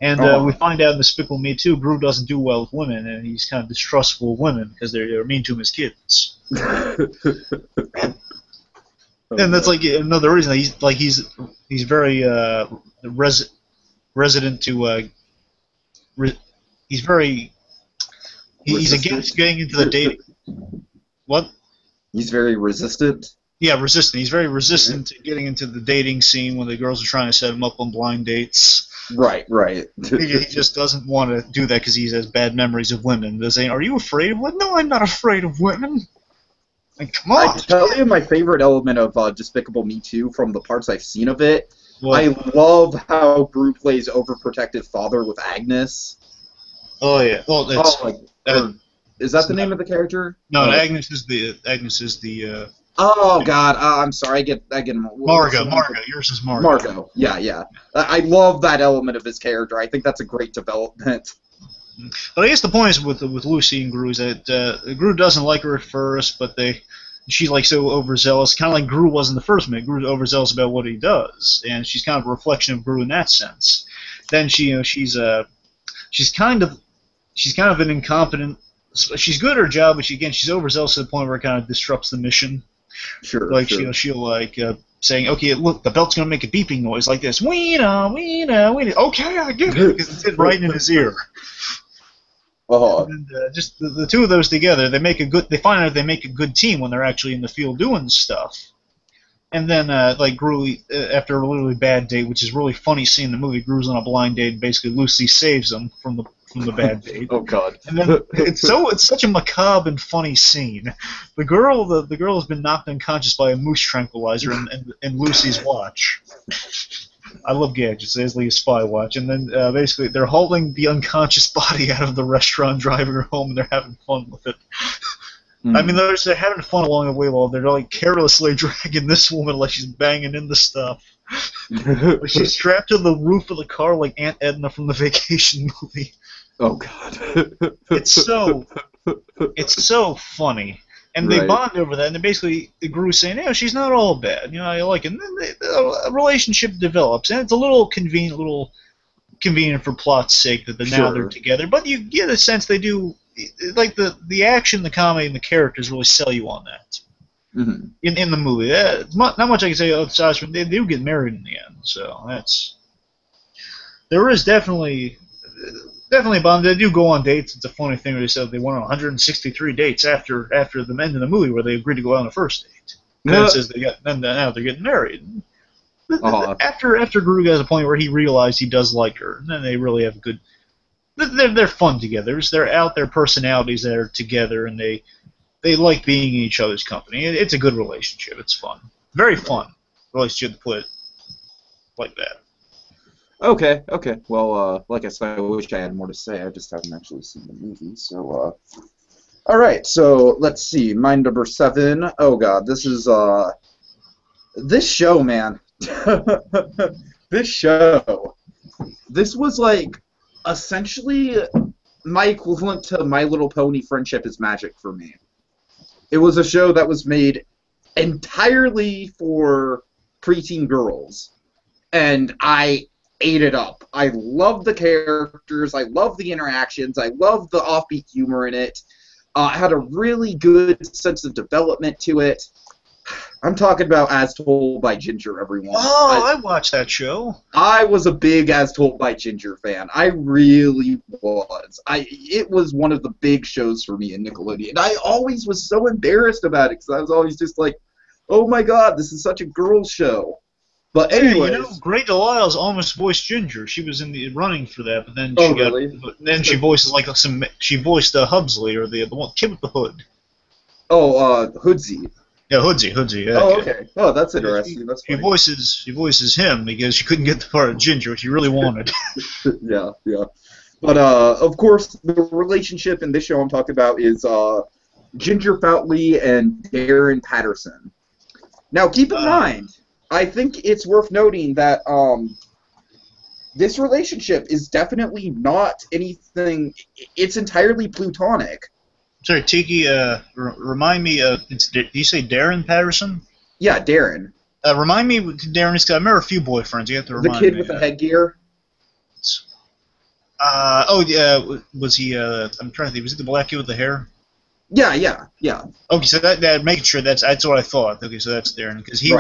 And we find out in Despicable Me too, Gru doesn't do well with women, and he's kind of distrustful of women because they're mean to him as kids. And that's like another reason he's very resident to he's against getting into the dating. What? He's very resistant. Yeah, resistant. He's very resistant to getting into the dating scene when the girls are trying to set him up on blind dates. Right. He just doesn't want to do that because he has bad memories of women. They're saying, "Are you afraid of women?" No, I'm not afraid of women. Like, come on. I tell you, my favorite element of Despicable Me 2 from the parts I've seen of it, what? I love how Gru plays overprotective father with Agnes. Oh yeah. Well, is that the name of the character? No, Agnes is the. Oh God, I'm sorry. I get Margot. Yours is Margot. Margot. Yeah. I love that element of his character. I think that's a great development. But I guess the point is with Lucy and Gru is that Gru doesn't like her at first, but she's like so overzealous, kind of like Gru was in the first movie. Gru's overzealous about what he does, and she's kind of a reflection of Gru in that sense. Then she's kind of an incompetent. She's good at her job, but she's overzealous to the point where it kind of disrupts the mission. Sure. Like she'll like saying, "Okay, look, the belt's gonna make a beeping noise like this. Weena. Okay, I get it," because it's right in his ear. And just the two of those together, they make a good. They find out they make a good team when they're actually in the field doing stuff. And then, like Gru, after a really bad date, which is really funny seeing the movie, Gru's on a blind date, and basically Lucy saves him from the bad date. Oh God! And then it's such a macabre and funny scene. The girl has been knocked unconscious by a moose tranquilizer in Lucy's watch. I love gadgets, as Lee's spy watch, and then basically they're hauling the unconscious body out of the restaurant, driving her home, and they're having fun with it. I mean, they're having fun along the way while they're like carelessly dragging this woman like she's banging into stuff. Like she's strapped to the roof of the car like Aunt Edna from the Vacation movie. Oh God! It's so funny, and they bond over that. And they basically Gru saying, "Yeah, she's not all bad. You know, I like it." And then a relationship develops, and it's a little convenient for plot's sake that now they're together. But you get a sense they do. Like the action, the comedy, and the characters really sell you on that. In the movie, not much I can say. They do get married in the end, so there is definitely a bond. They do go on dates. It's a funny thing where they said they went on 163 dates after the end of the movie where they agreed to go on the first date. And it says now they're getting married. After Gru got to the point where he realized he does like her, and then they really have a good. They're fun together. They're out their personalities that are together, and they like being in each other's company. It's a good relationship. It's fun. Very fun relationship to put it like that. Okay. Well, like I said, I wish I had more to say. I just haven't actually seen the movie. So, all right. So let's see. My number 7. Oh God, this is this show, man. This show. This was like. Essentially, my equivalent to My Little Pony Friendship is Magic for me. It was a show that was made entirely for preteen girls, and I ate it up. I love the characters, I love the interactions, I love the offbeat humor in it. It had a really good sense of development to it. I'm talking about As Told by Ginger, everyone. Oh, I watched that show. I was a big As Told by Ginger fan. I really was. It was one of the big shows for me in Nickelodeon. And I always was so embarrassed about it because I was always just like, oh my God, this is such a girls' show. But anyways, you know, Great Delisle's almost voiced Ginger. She was in the running for that, but then she voices like she voiced Hubsley or the one kid with the hood. Oh, Hoodsy. Yeah, Hoodsy. Yeah, oh, okay. Oh, that's interesting. That's funny. She voices him because she couldn't get the part of Ginger, which she really wanted. yeah. But of course, the relationship in this show I'm talking about is Ginger Foutley and Darren Patterson. Now, keep in mind, I think it's worth noting that this relationship is definitely not anything. It's entirely platonic. Sorry, Tiki, remind me, did you say Darren Patterson? Yeah, Darren. Remind me, Darren, I remember a few boyfriends. You have to remind me. The kid with the headgear? Was he, I'm trying to think, was he the black kid with the hair? Yeah. Okay, so that making sure that's what I thought. Okay, so that's Darren, because he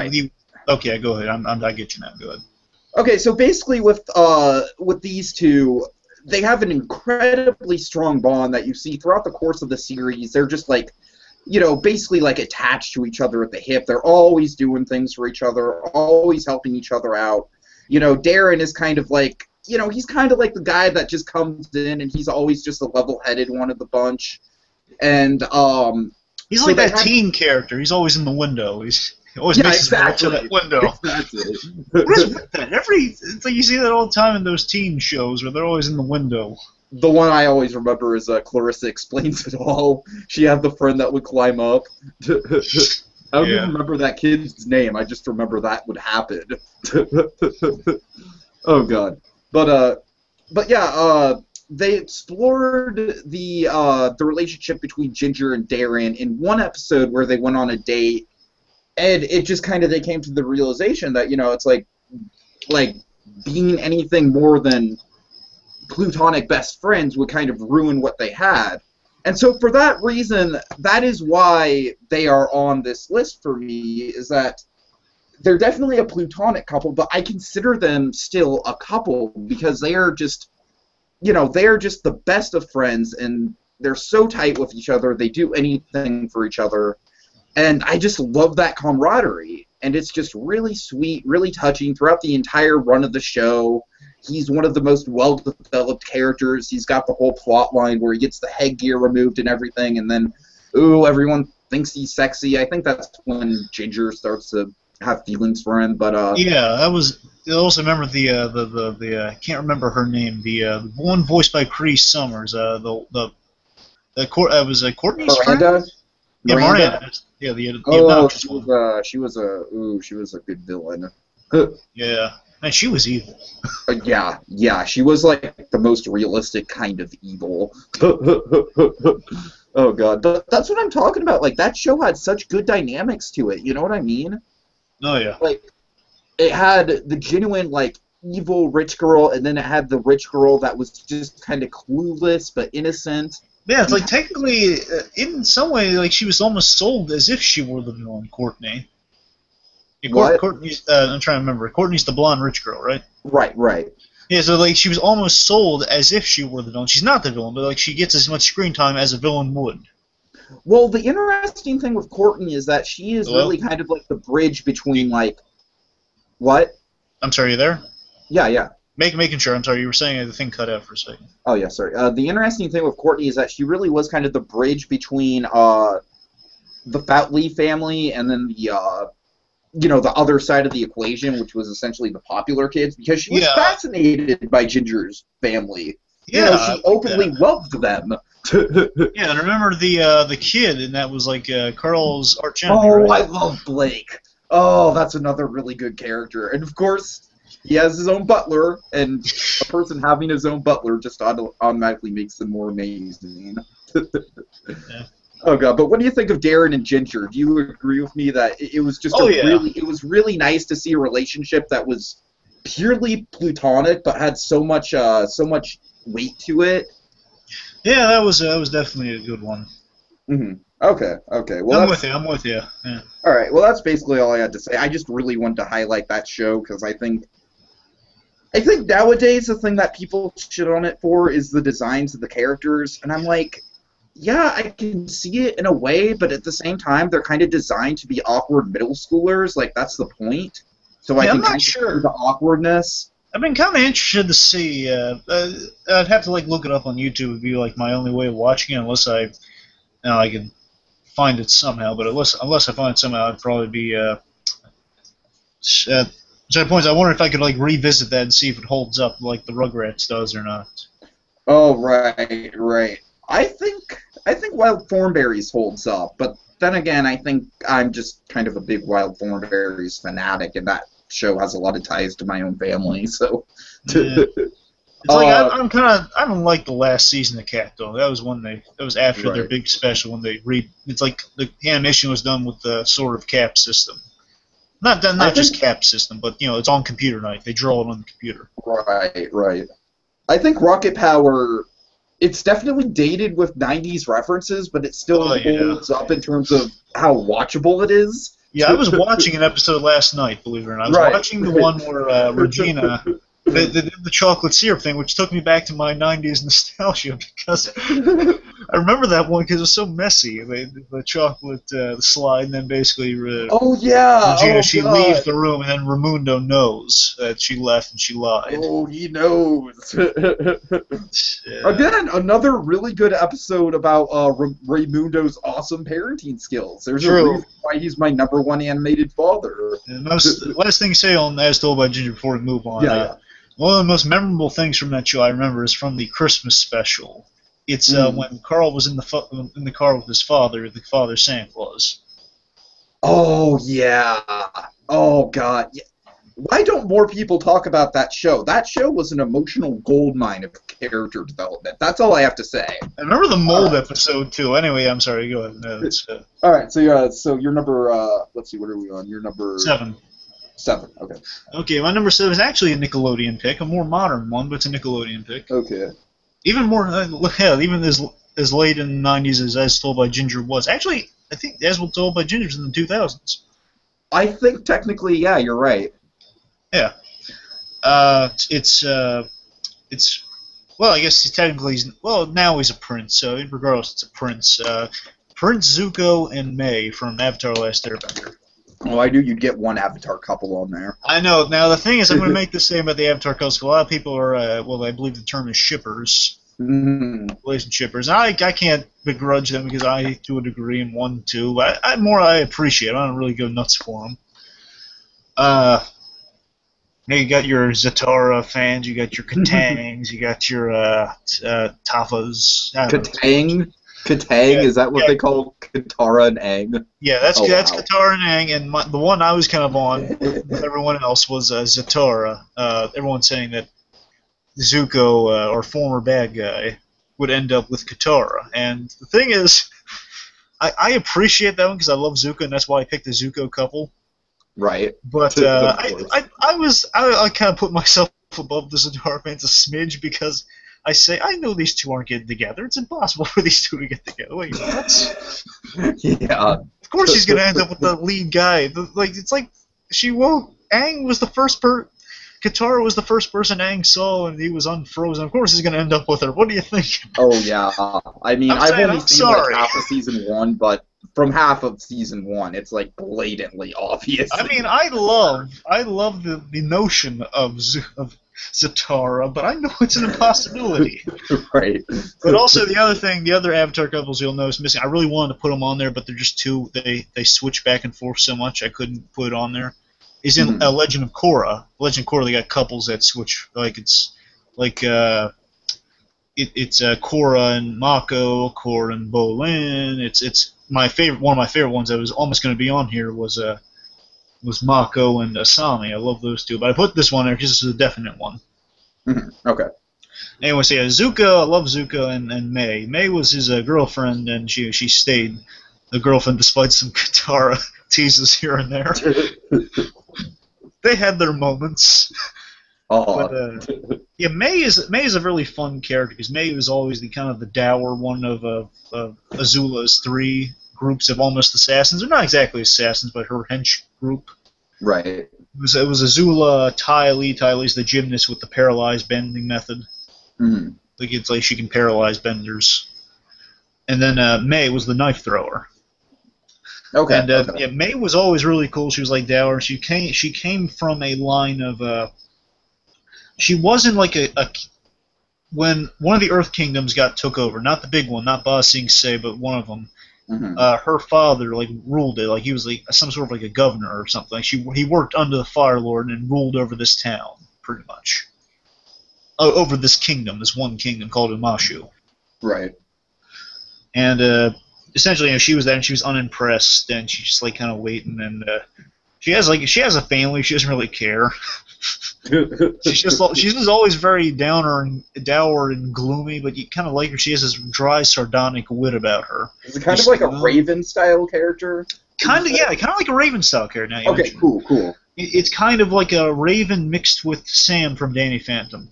okay, go ahead, I get you now, go ahead. Okay, so basically with these two, they have an incredibly strong bond that you see throughout the course of the series. They're just like, basically like attached to each other at the hip. They're always doing things for each other, always helping each other out. Darren is kind of like, he's kind of like the guy that just comes in and he's always just a level-headed one of the bunch. And he's like that teen character. He's always in the window. He always makes his way to that window. Exactly. What is with that? It's like you see that all the time in those teen shows where they're always in the window. The one I always remember is Clarissa Explains It All. She had the friend that would climb up. I don't even remember that kid's name. I just remember that would happen. Oh God. But yeah. They explored the relationship between Ginger and Darren in one episode where they went on a date. And it just kind of, they came to the realization that, it's like being anything more than platonic best friends would kind of ruin what they had. And so for that reason, that is why they are on this list for me, is that they're definitely a platonic couple, but I consider them still a couple because they are just they're just the best of friends, and they're so tight with each other. They do anything for each other. And I just love that camaraderie. And it's just really sweet, really touching throughout the entire run of the show. He's one of the most well-developed characters. He's got the whole plot line where he gets the headgear removed and everything, and then, everyone thinks he's sexy. I think that's when Ginger starts to have feelings for him. But yeah, that was. I also remember the I can't remember her name. The one voiced by Cree Summers. It was Courtney's friend. Yeah, Miranda. Yeah, the obnoxious one. She was a good villain. Yeah, and she was evil. Yeah, she was like the most realistic kind of evil. Oh god, that's what I'm talking about. Like, that show had such good dynamics to it. You know what I mean? Oh yeah. Like, it had the genuine like evil rich girl, and then it had the rich girl that was just kind of clueless but innocent. Yeah, it's like technically, in some way, like she was almost sold as if she were the villain, Courtney. Yeah, What? Courtney's, I'm trying to remember. Courtney's the blonde rich girl, right? Right. Yeah, so like she was almost sold as if she were the villain. She's not the villain, but like she gets as much screen time as a villain would. Well, the interesting thing with Courtney is that she is really kind of like the bridge between like, what? I'm sorry, you there? Yeah. Making sure. I'm sorry, you were saying the thing cut out for a second. Oh yeah, sorry. The interesting thing with Courtney is that she really was kind of the bridge between the Foutley family and then the other side of the equation, which was essentially the popular kids, because she was fascinated by Ginger's family. Yeah, she openly loved them. Yeah, and remember the kid, and that was like Carl's arch enemy. Oh, right? I love Blake. Oh, that's another really good character, and of course. He has his own butler, and a person having his own butler just automatically makes them more amazing. Yeah. Oh god! But what do you think of Darren and Ginger? Do you agree with me that it was just it was really nice to see a relationship that was purely platonic, but had so much weight to it? Yeah, that was definitely a good one. Mm-hmm. Okay. Well, I'm with you. Yeah. All right. Well, that's basically all I had to say. I just really wanted to highlight that show because I think nowadays the thing that people shit on it for is the designs of the characters, and I'm like, yeah, I can see it in a way, but at the same time, they're kind of designed to be awkward middle schoolers. Like, that's the point. So I can kind of see the awkwardness. I've been kind of interested to see. I'd have to like look it up on YouTube. Would be like my only way of watching it, unless I can find it somehow. But unless I find it somehow, I'd probably be. Certain points, I wonder if I could like revisit that and see if it holds up like the Rugrats does or not. Oh right. I think Wild Thornberrys holds up, but then again, I think I'm just kind of a big Wild Thornberrys fanatic, and that show has a lot of ties to my own family. So, yeah. It's like I don't like the last season of Cat though. That was after their big special when they It's like the animation was done with the sort of Cap system. Not just Cap system, but it's on computer night. They draw it on the computer. Right. I think Rocket Power, it's definitely dated with 90s references, but it still holds up in terms of how watchable it is. Yeah, I was watching an episode last night, believe it or not. I was watching the one where Regina the chocolate syrup thing, which took me back to my 90s nostalgia because I remember that one because it was so messy. The chocolate slide, and then basically Regina, she leaves the room, and then Raimundo knows that she left and she lied. Oh, he knows. Again, another really good episode about Raimundo's awesome parenting skills. There's a reason why he's my #1 animated father. And last thing to say on As Told by Ginger before we move on. One of the most memorable things from that show I remember is from the Christmas special. It's when Carl was in the car with his father, the father Santa Claus. Oh yeah. Oh god. Yeah. Why don't more people talk about that show? That show was an emotional goldmine of character development. That's all I have to say. I remember the mold episode too. Anyway, I'm sorry. Go ahead. No, all right. So you're number. Let's see. What are we on? You're number 7. 7. Okay. Okay. My number 7 is actually a Nickelodeon pick, a more modern one, but it's a Nickelodeon pick. Okay. Even more. Hell, even as late in the 90s as Told by Ginger was. Actually, I think As Told by Ginger is in the 2000s. I think technically, yeah, you're right. Yeah. It's Well, I guess technically now he's a prince, so regardless, it's a prince. Prince Zuko and May from Avatar: Last Airbender. Oh, I knew you'd get one Avatar couple on there. I know. Now the thing is, I'm going to make the same about the Avatar couples. A lot of people are, I believe the term is shippers, relationshippers. I can't begrudge them because I, to a degree, am one too. I appreciate it. I don't really go nuts for them. You got your Zatara fans, you got your Katangs, you got your Tafas. Katang? Katang? Yeah, is that what they call Katara and Aang? Yeah, that's wow. Katara and Aang, and the one I was kind of on with everyone else was Zatara. Everyone's saying that Zuko, or former bad guy, would end up with Katara. And the thing is, I appreciate that one because I love Zuko, and that's why I picked the Zuko couple. Right. But I kind of put myself above the Zatara fans a smidge because I know these two aren't getting together. It's impossible for these two to get together. Wait, what? Yeah. Of course she's going to end up with the lead guy. It's like she won't. Aang was the first Katara was the first person Aang saw, and he was unfrozen. Of course he's going to end up with her. What do you think? Oh, yeah. I mean, I've only seen like half of Season 1, but from half of Season 1, it's like blatantly obvious. I mean, I love the notion of Zatara, but I know it's an impossibility. Right. But also the other Avatar couples you'll notice missing. I really wanted to put them on there, but they're just too. They switch back and forth so much I couldn't put it on there. Is in Legend of Korra. Legend of Korra, they got couples that switch. It's Korra and Mako, Korra and Bolin. It's my favorite. One of my favorite ones that was almost going to be on here was Mako and Asami. I love those two, but I put this one there because this is a definite one. Okay. Anyway, so yeah, Zuko. I love Zuko and May. May was his girlfriend, and she stayed the girlfriend despite some Katara teases here and there. They had their moments. But, yeah, May is a really fun character because May was always the kind of the dour one of Azula's three groups of almost assassins. They're not exactly assassins, but her hench group. Right. It was Azula, Ty Lee. Ty Lee's the gymnast with the paralyzed bending method. It's like she can paralyze benders. And then May was the knife thrower. Okay. And yeah, May was always really cool. She was like dour. She came from a line of. She wasn't like when one of the Earth Kingdoms took over, not the big one, not Ba Sing Se, but one of them. Her father ruled it, like he was like some sort of like a governor or something. He worked under the Fire Lord and ruled over this town pretty much. Over this kingdom, this one kingdom called Umashu. Right. And essentially, she was there and she was unimpressed, and she's just kind of waiting. And she has a family. She doesn't really care. She's just always very dour and gloomy, but you kind of like her. She has this dry, sardonic wit about her. Is it kind of like a Raven style character? Kind of like a Raven style character. Now okay, cool. It's kind of like a Raven mixed with Sam from Danny Phantom.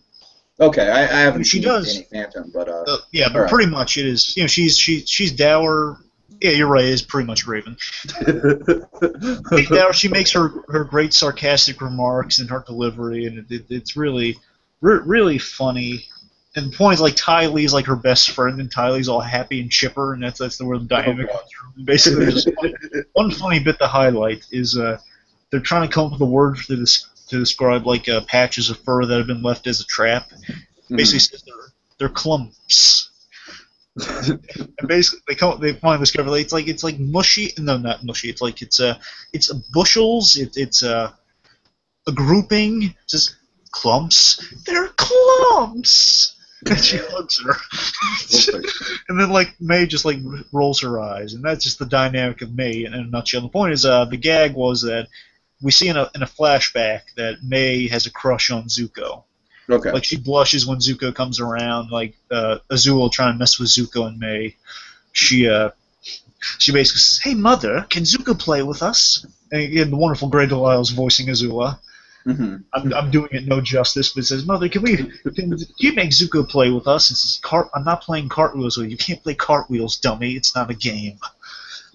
Okay, I haven't seen Danny Phantom, but yeah, but pretty much it is. She's dour. Yeah, you're right. It is pretty much Raven. She makes her great sarcastic remarks in her delivery, and it's really, really funny. And the point is, like, Ty Lee's like her best friend, and Ty Lee's all happy and chipper, and that's where the dynamic comes from. Basically, just one funny bit to highlight is they're trying to come up with a word to describe like patches of fur that have been left as a trap. Basically, says they're clumps. And basically, they finally discover it's like mushy. No, not mushy. It's like it's bushels. It's a grouping. Just clumps. They're clumps. And she hugs her. And then like May just like rolls her eyes, and that's just the dynamic of May in a nutshell. The point is, the gag was that we see in a flashback that May has a crush on Zuko. Okay. Like, she blushes when Zuko comes around. Like, Azula trying to mess with Zuko and May. She basically says, "Hey, Mother, can Zuko play with us?" And again, the wonderful Grey Delisle's voicing Azula. I'm doing it no justice, but it says, "Mother, can you make Zuko play with us?" And says, "I'm not playing cartwheels with you. You can't play cartwheels, dummy. It's not a game."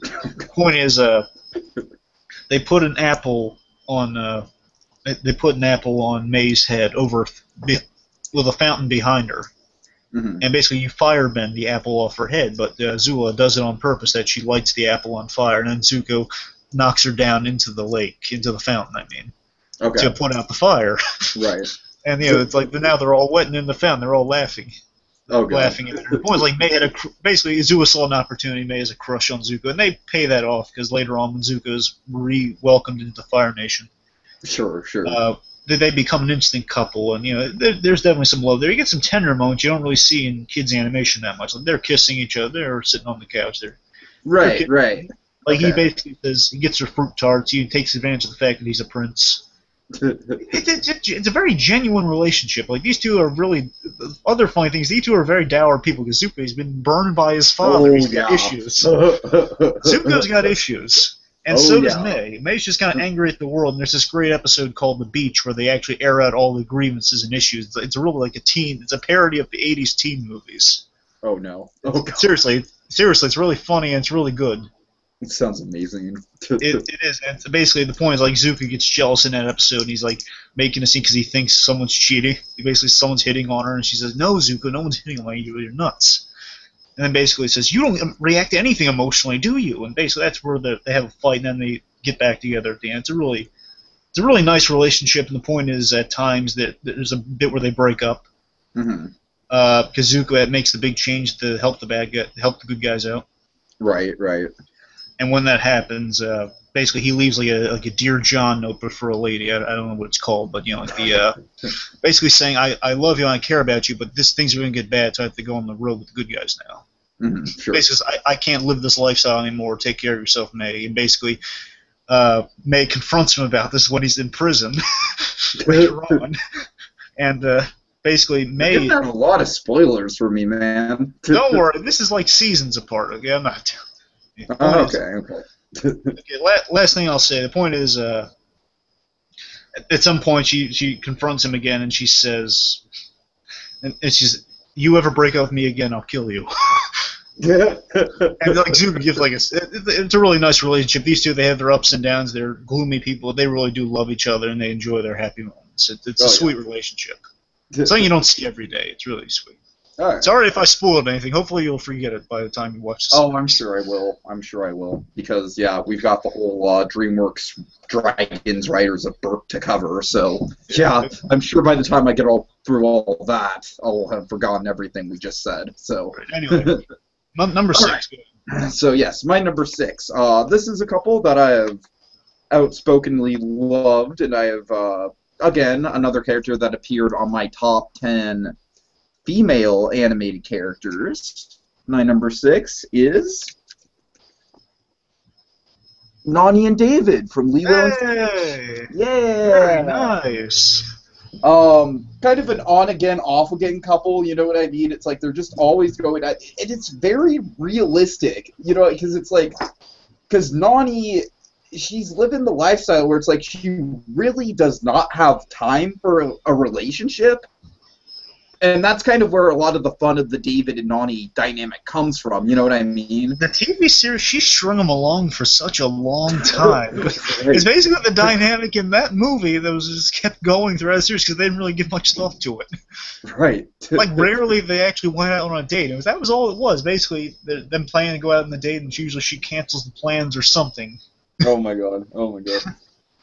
The point is, they put an apple on May's head with a fountain behind her. And basically you firebend the apple off her head, but Zula does it on purpose, that she lights the apple on fire, and then Zuko knocks her down into the lake, into the fountain, I mean, to put out the fire. Right. And, it's like, now they're all wet and in the fountain, they're all laughing. Laughing at her. The point is, like, May had basically, Zula saw an opportunity, May has a crush on Zuko, and they pay that off, because later on when Zuko is re-welcomed into the Fire Nation, Sure. they become an instant couple, and there's definitely some love there. You get some tender moments you don't really see in kids' animation that much. Like, they're kissing each other, they're sitting on the couch, right. Like he basically says he gets her fruit tarts. He takes advantage of the fact that he's a prince. It's a very genuine relationship. Like, these two are really. Other funny things, these two are very dour people, because Zuko's been burned by his father. He's got issues. Zuko's got issues. And so does May. May's just kind of angry at the world, and there's this great episode called The Beach where they actually air out all the grievances and issues. It's really like it's a parody of the 80s teen movies. Oh, no. Oh, God. Seriously, it's really funny, and it's really good. It sounds amazing. It is. And basically, the point is, like, Zuko gets jealous in that episode, and he's, like, making a scene because he thinks someone's cheating. Basically, someone's hitting on her, and she says, "No, Zuko, no one's hitting on you. You're nuts." And then basically says, "You don't react to anything emotionally, do you?" And basically that's where they have a fight, and then they get back together at the end. It's a really nice relationship, and the point is at times that there's a bit where they break up. Because Zuko makes the big change to help the good guys out. Right. And when that happens, basically he leaves like a Dear John notebook for a lady. I don't know what it's called, but basically saying, I love you and I care about you, but things are going to get bad, so I have to go on the road with the good guys now. Sure. Basically, I can't live this lifestyle anymore. Take care of yourself, May. And basically, May confronts him about this when he's in prison later on. And basically, May. You're giving out a lot of spoilers for me, man. Don't worry, this is like seasons apart. Okay, I'm not. Okay. Last thing I'll say. The point is, at some point she confronts him again, and she says, and she's, "You ever break up with me again, I'll kill you." And like Zuko gives it's a really nice relationship. These two, they have their ups and downs. They're gloomy people. They really do love each other, and they enjoy their happy moments. It's a sweet relationship. It's something you don't see every day. It's really sweet. All right. Sorry if I spoiled anything. Hopefully you'll forget it by the time you watch this. Oh, I'm sure I will. Because, we've got the whole DreamWorks Dragons Riders of Berk to cover. So, I'm sure by the time I get through all that, I'll have forgotten everything we just said. So, right. Anyway, number 6. Right. So, yes, my number 6. This is a couple that I have outspokenly loved, and I have, again, another character that appeared on my top 10 female animated characters. My number 6 is Nani and David from Lilo and Stitch. Yeah, very nice. Kind of an on-again, off-again couple, you know what I mean? It's like they're just always going at, and it's very realistic, because it's like, because Nani, she's living the lifestyle where it's like she really does not have time for a relationship. And that's kind of where a lot of the fun of the David and Nani dynamic comes from, you know what I mean? The TV series, she strung them along for such a long time. It's basically the dynamic in that movie that was just kept going throughout the series because they didn't really give much thought to it. Right. Like, rarely they actually went out on a date. That was all it was. Basically, them planning to go out on the date, and usually she cancels the plans or something. Oh, my God.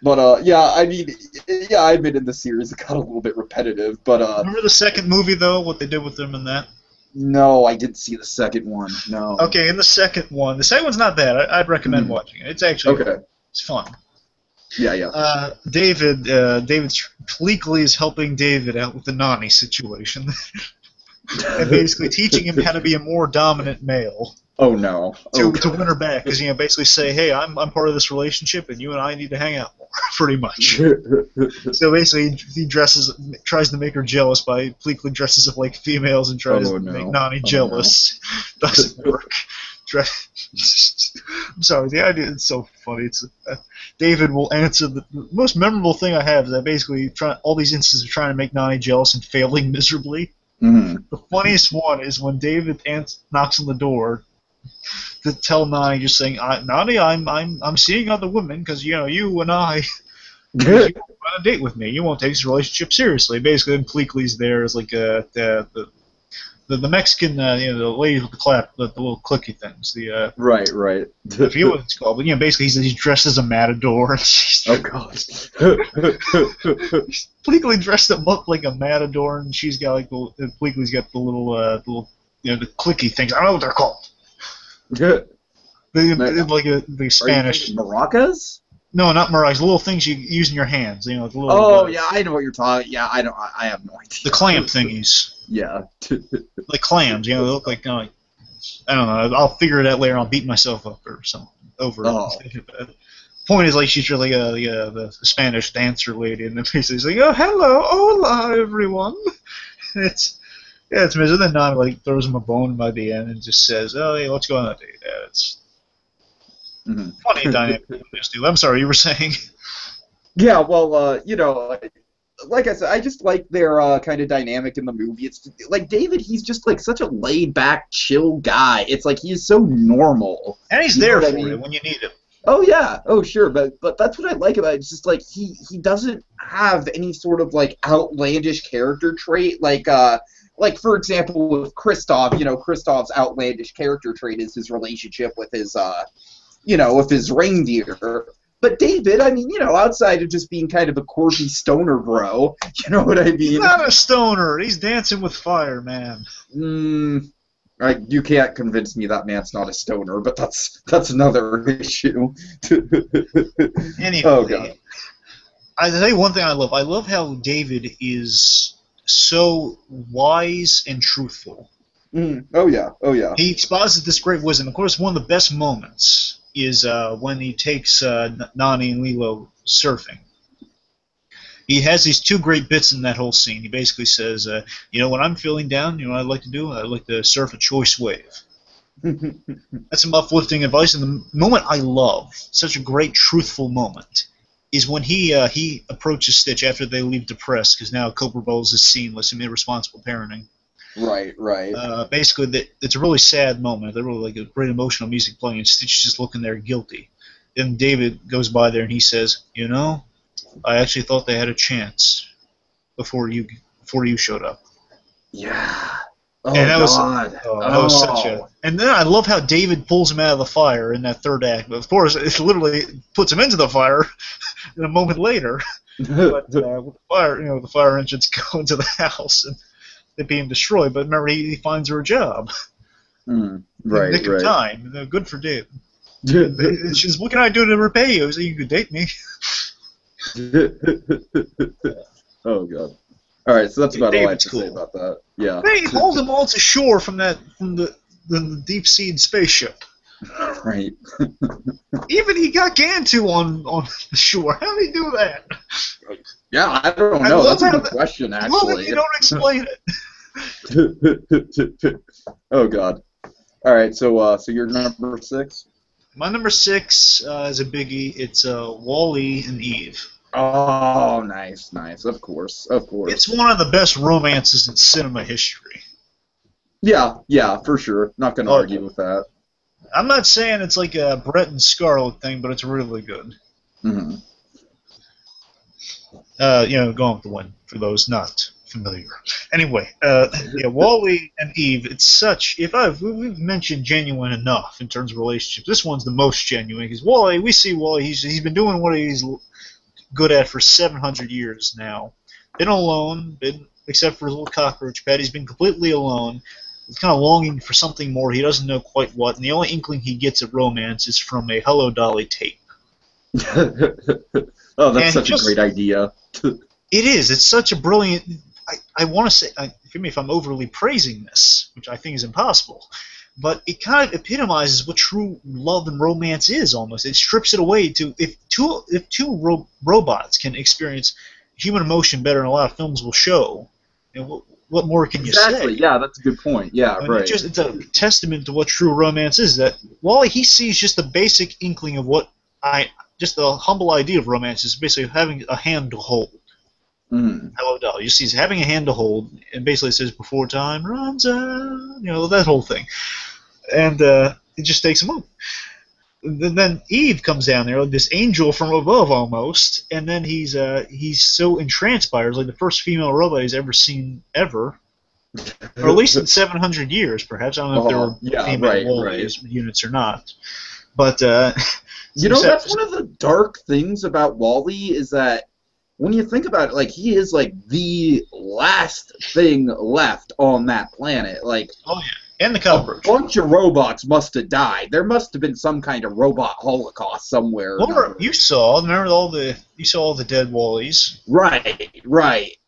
But, I admit in the series it got a little bit repetitive, but, Remember the second movie, though, what they did with them in that? No, I didn't see the second one, no. Okay, in the second one's not bad. I'd recommend watching it. It's actually it's fun. Yeah. David Pleakley is helping David out with the Nani situation. And basically teaching him how to be a more dominant male. Oh no! To win her back, because basically say, hey, I'm part of this relationship, and you and I need to hang out more, pretty much. So basically, he tries to make her jealous by Pleakley dresses up like females and tries to make Nani jealous. No. Doesn't work. I'm sorry, the idea is so funny. It's David will answer the most memorable thing I have is that basically all these instances of trying to make Nani jealous and failing miserably. Mm-hmm. The funniest one is when David knocks on the door to tell Nani, just saying, "Nani, I'm seeing other women because you and I you won't go on a date with me. You won't take this relationship seriously." Basically, then Pleakley's there as like the the Mexican, the lady with the clap, the little clicky things. The Right. I forget what it's called, but basically he's dressed as a matador, and she's Oh God. Bleakley dressed him up like a matador, and she's got like Bleakley's got the little the clicky things. I don't know what they're called. Good. The Spanish maracas. No, not maracas. The little things you use in your hands. The little. Oh yeah, I know what you're talking. Yeah, I don't. I have no idea. The clamp thingies. Yeah. Like clams. They look like I don't know. I'll figure it out later. I'll beat myself up or something over it. Point is, like, she's really the Spanish dancer lady, and then basically she's like, "Oh, hello, hola, everyone." It's amazing. And then Nana throws him a bone by the end and just says, "Oh, hey, let's go on a date." Yeah, it's funny dynamic. I'm sorry, you were saying. Yeah, well, like I said, I just like their kind of dynamic in the movie. It's like David, he's just like such a laid-back, chill guy. It's like he's so normal, and he's there for you when you need him. Oh yeah, oh sure, but that's what I like about it. It's just like he doesn't have any sort of like outlandish character trait, like for example with Kristoff. Kristoff's outlandish character trait is his relationship with his with his reindeer. But David, outside of just being kind of a quirky stoner bro, you know what I mean? He's not a stoner. He's dancing with fire, man. You can't convince me that man's not a stoner, but that's another issue. Anyway, oh God. I tell you one thing I love. I love how David is so wise and truthful. Oh yeah. He exposits this great wisdom. Of course, one of the best moments is when he takes Nani and Lilo surfing. He has these two great bits in that whole scene. He basically says, when I'm feeling down, what I'd like to do? I'd like to surf a choice wave. That's some uplifting advice. And the moment I love, such a great, truthful moment, is when he approaches Stitch after they leave depressed, because now Cobra Bowls is seen with some irresponsible parenting. Right. Basically, it's a really sad moment. They're really like a great emotional music playing, and Stitch is just looking there guilty. Then David goes by there and he says, I actually thought they had a chance before you showed up. Yeah. Oh, and that God. Was such a. And then I love how David pulls him out of the fire in that third act. But of course, it literally puts him into the fire a moment later. But with the fire, the fire engines go into the house and they're being destroyed. But remember, he finds her a job. Right. In the nick of time. Good for David. She says, "What can I do to repay you?" I said, "You could date me." Oh God! All right, so that's about all I have to say about that. Yeah. They hauled them all to shore from the deep sea spaceship. Right. Even he got Gantu on the shore. How did he do that? Yeah, I don't know. That's a good question, actually. I love it. You don't explain it. Oh God! All right, so you're number 6. My number 6 is a biggie. It's Wall-E and Eve. Oh, nice. Of course. It's one of the best romances in cinema history. Yeah, for sure. Not going to argue with that. I'm not saying it's like a Brett and Scarlett thing, but it's really good. Mm-hmm. Going with the win for those not familiar. Anyway, Wall-E and Eve. It's such. We've mentioned genuine enough in terms of relationships. This one's the most genuine because Wall-E. We see Wall-E. He's been doing what he's good at for 700 years now. Been alone, except for his little cockroach pet. He's been completely alone. He's kind of longing for something more. He doesn't know quite what, and the only inkling he gets of romance is from a Hello Dolly tape. Oh, that's such a great idea. It is. It's such a brilliant. I want to say, forgive me if I'm overly praising this, which I think is impossible, but it kind of epitomizes what true love and romance is. Almost, it strips it away to if two robots can experience human emotion better than a lot of films will show. What more can you say? Exactly. Yeah, that's a good point. Yeah, right. It's a testament to what true romance is. That Wally, he sees just the basic inkling of just the humble idea of romance is basically having a hand to hold. Hello, Dolly. You see, he's having a hand to hold, and basically it says, "Before time runs out," that whole thing. And it just takes him up. Then Eve comes down there, like this angel from above almost, and then he's so entranced by her. It's like the first female robot he's ever seen ever. Or at least in 700 years, perhaps. I don't know if there were female Wall-E right. units or not. But, that's one of the dark things about Wall-E is that when you think about it, like, he is, like, the last thing left on that planet. Like, oh, yeah. And the cockroach. A bunch of robots must have died. There must have been some kind of robot holocaust somewhere. Well, you saw all the dead Wall-Es. Right.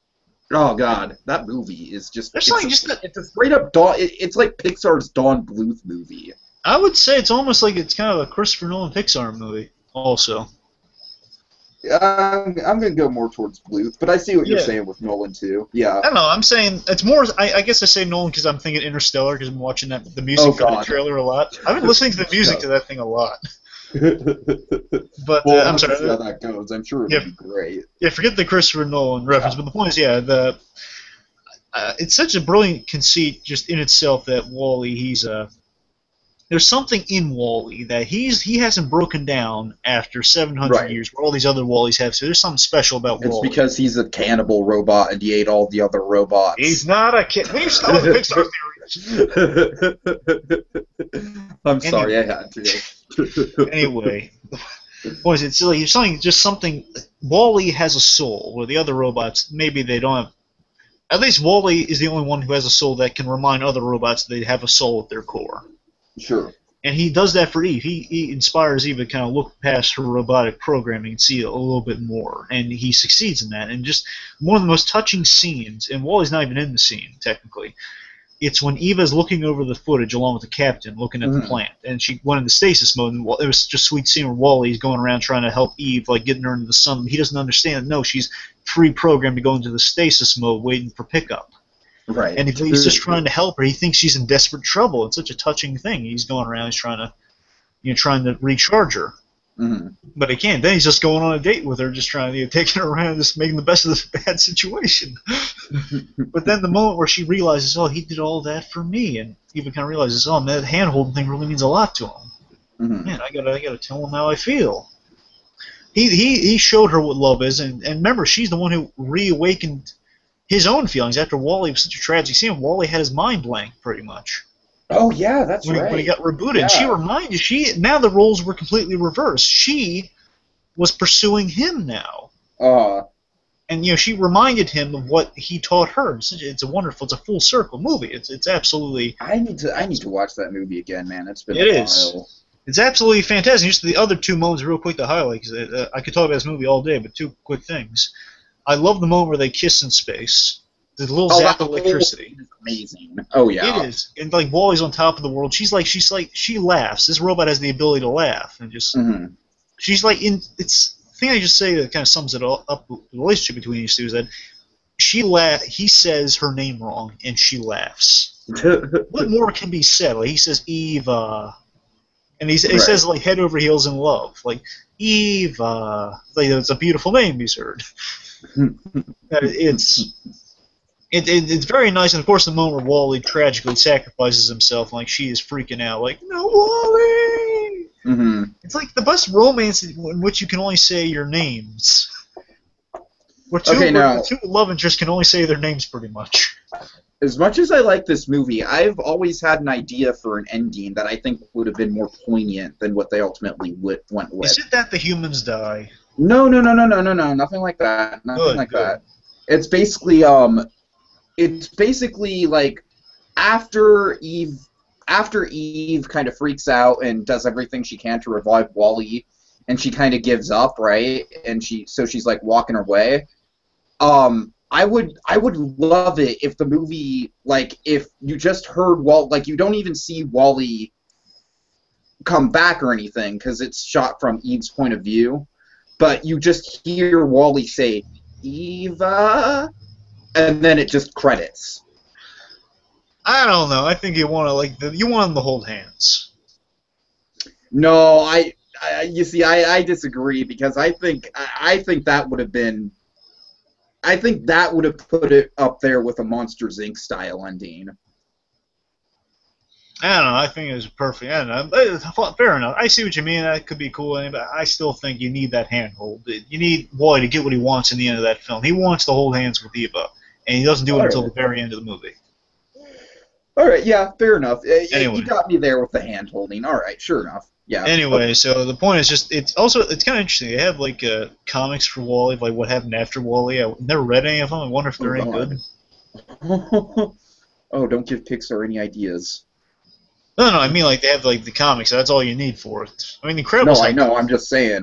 Oh God, that movie is just. It's a straight up Dawn. It's like Pixar's Dawn Bluth movie. I would say it's almost like it's kind of a Christopher Nolan Pixar movie, also. I'm gonna go more towards Bluth, but I see what you're saying with Nolan too. Yeah. I don't know. I'm saying it's more. I guess I say Nolan because I'm thinking Interstellar because I'm watching the music for the trailer a lot. I've been listening to the music to that thing a lot. But I'm sorry. See how that goes. I'm sure it'll be great. Yeah, forget the Christopher Nolan reference, but the point is, it's such a brilliant conceit just in itself that Wall-E, there's something in Wall-E that he hasn't broken down after 700 years, where all these other Wall-Es have. So there's something special about Wall-E. It's because he's a cannibal robot and he ate all the other robots. He's not a kid. Will you stop the Pixar theories? I'm sorry, I had to. Anyway, what is it? So something. Wall-E has a soul, where the other robots maybe they don't have. At least Wall-E is the only one who has a soul that can remind other robots they have a soul at their core. Sure. And he does that for Eve. He inspires Eve to kind of look past her robotic programming and see a little bit more. And he succeeds in that. And just one of the most touching scenes, and Wally's not even in the scene, technically, it's when Eva's looking over the footage along with the captain, looking at the plant. And she went into stasis mode, and it was just a sweet scene where Wally's going around trying to help Eve, like getting her into the sun. He doesn't understand. No, she's pre-programmed to go into the stasis mode waiting for pickup. Right. And he's just trying to help her. He thinks she's in desperate trouble. It's such a touching thing. He's going around. He's trying to recharge her. Mm-hmm. But he can't. Then he's just going on a date with her, just trying to taking her around, just making the best of this bad situation. But then the moment where she realizes, oh, he did all that for me, and even kind of realizes, oh, man, that hand-holding thing really means a lot to him. Mm-hmm. Man, I gotta tell him how I feel. He showed her what love is, and remember, she's the one who reawakened his own feelings after Wall-E was such a tragic scene. Wall-E had his mind blank, pretty much. Oh yeah, that's right. When he got rebooted, she reminded now the roles were completely reversed. She was pursuing him now, and she reminded him of what he taught her. It's a full circle movie. It's absolutely. I need to watch that movie again, man. It's been a while. It's absolutely fantastic. Just the other two moments, real quick to highlight, because I could talk about this movie all day, but two quick things. I love the moment where they kiss in space. The little zap of electricity. Is amazing. Oh yeah. It is. And like Wally's on top of the world. She laughs. This robot has the ability to laugh and just she's like it's the thing I just say that kind of sums it all up. The relationship between these two is that he says her name wrong and she laughs. What more can be said? Like he says Eva, and he says like head over heels in love. Like Eva, like it's a beautiful name he's heard. It's very nice, and of course the moment where Wall-E tragically sacrifices himself, like she is freaking out, like no Wall-E. Mm-hmm. It's like the best romance in which you can only say your names. Where two love interests can only say their names pretty much. As much as I like this movie, I've always had an idea for an ending that I think would have been more poignant than what they ultimately went with. Is it that the humans die? No, nothing like that. Nothing like that. It's basically like after Eve kind of freaks out and does everything she can to revive Wall-E, and she kind of gives up, right? And she's like walking her way. I would love it if the movie, like, if you just heard you don't even see Wall-E come back or anything because it's shot from Eve's point of view, but you just hear Wall-E say Eva, and then it just credits. I don't know. I think you want them to hold hands. No, I disagree because I think that would have been. I think that would have put it up there with a Monsters Inc. style ending. I don't know. I think it was perfect. I don't know. Fair enough. I see what you mean. That could be cool, but I still think you need that handhold. You need Wally to get what he wants in the end of that film. He wants to hold hands with Eva, and he doesn't do it until the very end of the movie. All right, yeah, fair enough. Anyway. You got me there with the hand holding. All right, sure enough. Yeah. Anyway, so the point is just it's kind of interesting. They have like comics for Wally, like what happened after Wally. I've never read any of them. I wonder if they're any good. Oh, don't give Pixar any ideas. No, I mean like they have like the comics. That's all you need for it. I mean, the Incredibles. No, I know. I'm just saying.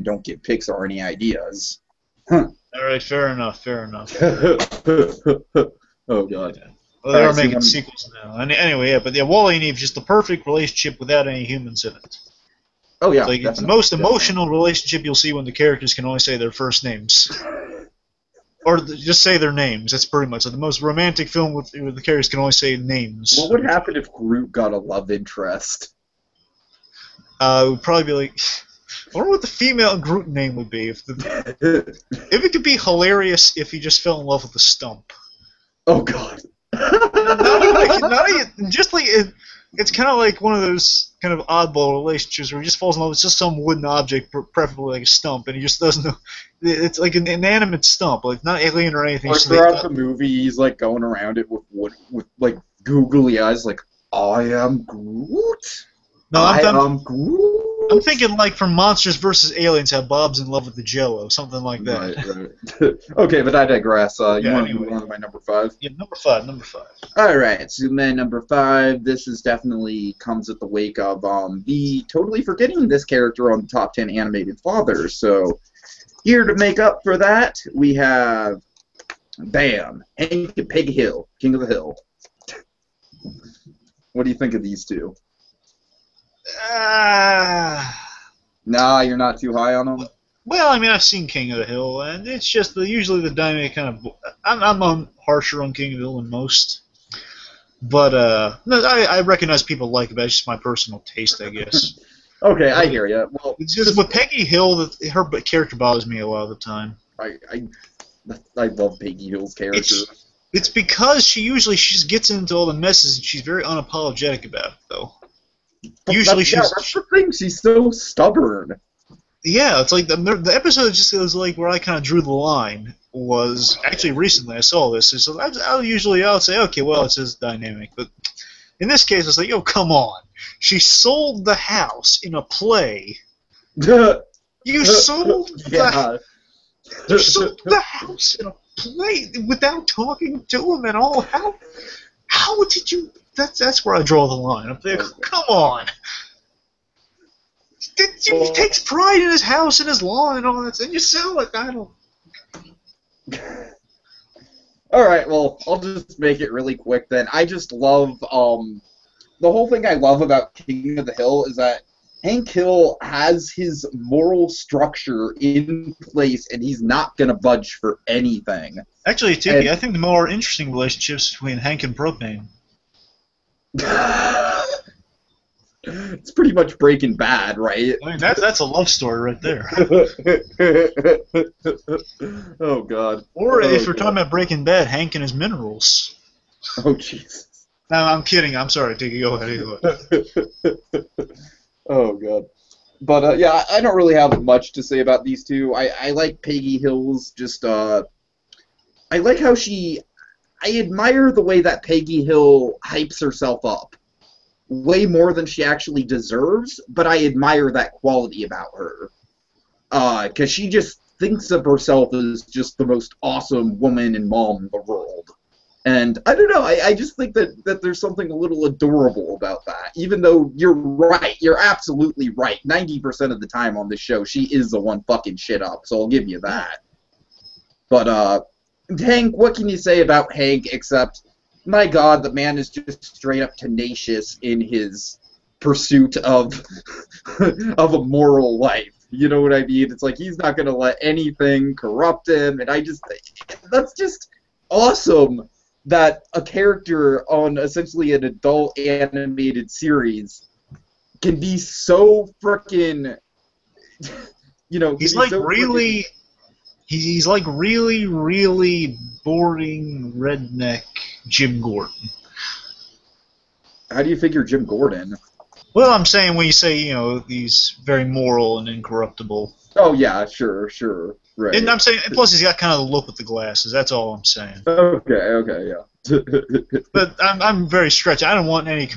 Don't give Pixar any ideas. All right, fair enough. Oh God. Yeah. Well, they are making sequels now. Anyway, yeah, but yeah, Wally and Eve just the perfect relationship without any humans in it. Oh yeah. Like it's the most emotional relationship you'll see when the characters can only say their first names. Or just say their names. That's pretty much the most romantic film where the characters can only say names. What would happen if Groot got a love interest? It would probably be like... I wonder what the female Groot name would be. If it could be hilarious if he just fell in love with the stump. Oh God. It's kind of like one of those kind of oddball relationships where he just falls in love with just some wooden object, preferably like a stump, and he just doesn't know. It's like an inanimate stump, like not alien or anything. Or throughout the movie, he's like going around it with like googly eyes, like I am Groot. No, I'm Groot. I'm thinking like from Monsters vs. Aliens, how Bob's in love with the Jello, something like that. Right. Okay, but I digress. You want to anyway. move on to my number 5? Yeah, number five. All right, so my number 5. This is definitely comes at the wake of the totally forgetting this character on the top 10 animated fathers. So here to make up for that, we have bam, Hank Pig Hill, King of the Hill. What do you think of these two? Nah, you're not too high on them? Well, I mean, I've seen King of the Hill, and it's just usually the dynamic kind of... I'm harsher on King of the Hill than most. But, no, I recognize people like it, but it's just my personal taste, I guess. Okay, I hear you. Well, it's just with Peggy Hill, her character bothers me a lot of the time. I love Peggy Hill's character. It's because she just gets into all the messes, and she's very unapologetic about it, though. Usually that's the thing. She's so stubborn. Yeah, it's like the episode just was like where I kind of drew the line was actually recently I saw this. So I'll say, okay, well, it's his dynamic, but in this case, it's like, oh, come on, she sold the house in a play. You sold you sold the house in a play without talking to him at all. How did you? That's where I draw the line. I'm like, come on. He takes pride in his house and his lawn and all that, and you sell it. I don't. All right, well, I'll just make it really quick then. I just love the whole thing I love about King of the Hill is that Hank Hill has his moral structure in place, and he's not gonna budge for anything. Actually, Tiki, I think the more interesting relationships between Hank and Propane. It's pretty much Breaking Bad, right? I mean, that's a love story right there. Oh God. Or if we're talking about Breaking Bad, Hank and his minerals. Oh Jesus. No, I'm kidding. I'm sorry, Tiki. Go ahead. Oh God. But yeah, I don't really have much to say about these two. I like Peggy Hill's just I like how I admire the way that Peggy Hill hypes herself up. Way more than she actually deserves, but I admire that quality about her. Because she just thinks of herself as just the most awesome woman and mom in the world. And I don't know, I just think that there's something a little adorable about that. Even though you're right, you're absolutely right. 90% of the time on this show, she is the one fucking shit up, so I'll give you that. But, Hank, what can you say about Hank except, my God, the man is just straight up tenacious in his pursuit of a moral life. You know what I mean? It's like he's not going to let anything corrupt him, and that's just awesome that a character on essentially an adult animated series can be so frickin', he's like so really... He's like really, really boring redneck Jim Gordon. How do you figure Jim Gordon? Well, I'm saying when you say, he's very moral and incorruptible. Oh, yeah, sure, right. And I'm saying, plus he's got kind of the look with the glasses, that's all I'm saying. Okay, yeah. But I'm very stretched. I don't want any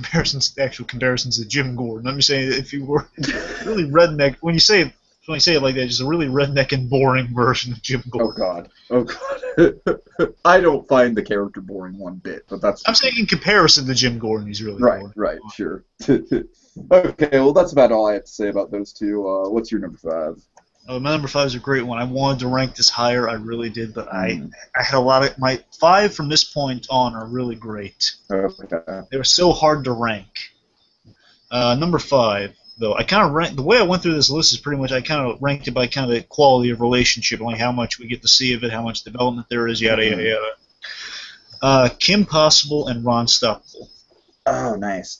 actual comparisons to Jim Gordon. I'm just saying if you were really redneck, when you say it like that, just a really redneck and boring version of Jim Gordon. Oh God. I don't find the character boring one bit, but that's. I'm saying in comparison to Jim Gordon, he's really boring. Right, sure. Okay, well that's about all I have to say about those two. What's your number 5? Oh, my number 5 is a great one. I wanted to rank this higher, I really did, but I had a lot of my 5 from this point on are really great. Okay. They were so hard to rank. Number 5, though, I kind of ranked the way I went through this list is pretty much I kind of ranked it by kind of the quality of relationship, like how much we get to see of it, how much development there is, yada yada yada. Kim Possible and Ron Stoppable. Oh, nice.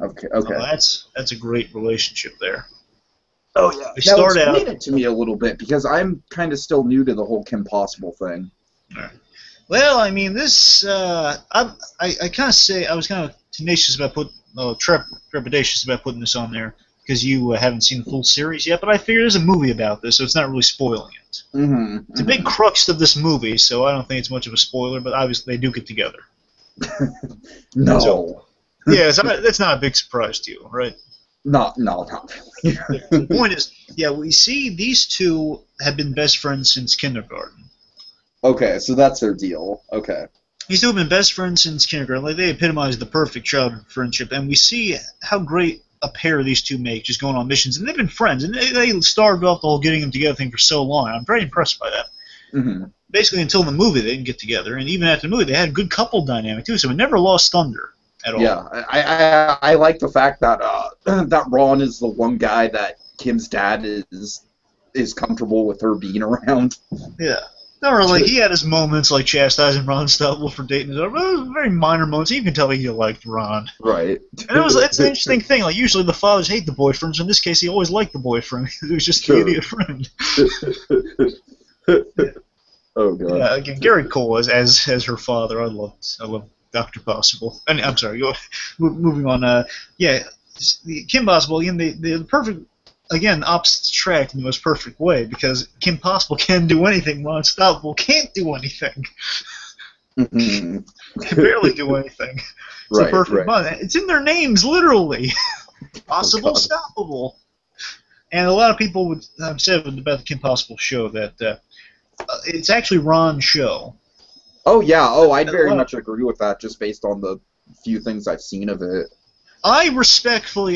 Okay. That's a great relationship there. Oh yeah. They start out. Explain it to me a little bit because I'm kind of still new to the whole Kim Possible thing. All right. Well, I mean, this I kind of say I was kind of tenacious about trepidatious about putting this on there because you haven't seen the full series yet. But I figure there's a movie about this, so it's not really spoiling it. It's a big crux of this movie, so I don't think it's much of a spoiler. But obviously, they do get together. No. So, yeah, that's not a big surprise to you, right? No, not really. The point is, yeah, we see these two have been best friends since kindergarten. Okay, so that's their deal. Okay. These two have been best friends since kindergarten. Like, they epitomize the perfect childhood friendship, and we see how great a pair these two make, just going on missions. And they've been friends, and they starved off the whole getting them together thing for so long. I'm very impressed by that. Basically, until the movie, they didn't get together, and even after the movie, they had a good couple dynamic too. So it never lost thunder. At all. Yeah, I like the fact that that Ron is the one guy that Kim's dad is comfortable with her being around. Yeah. No, like he had his moments like chastising Ron Stubble for dating his own. It was very minor moments. You can tell he liked Ron. Right. And it's an interesting thing. Like usually the fathers hate the boyfriends. In this case, he always liked the boyfriend. He was just the idiot friend. Oh god. Yeah, again, Gary Cole as her father. I love Dr. Possible. And I'm sorry. Moving on. Yeah, Kim Possible. Again, the perfect. Again, opposites attract in the most perfect way because Kim Possible can do anything. Ron Stoppable can't do anything. Can barely do anything. It's a perfect bond. It's in their names, literally. Possible, Stoppable. And a lot of people would have said about the Kim Possible show that it's actually Ron's show. Oh yeah. Oh, I'd very much agree with that, just based on the few things I've seen of it. I'll respectfully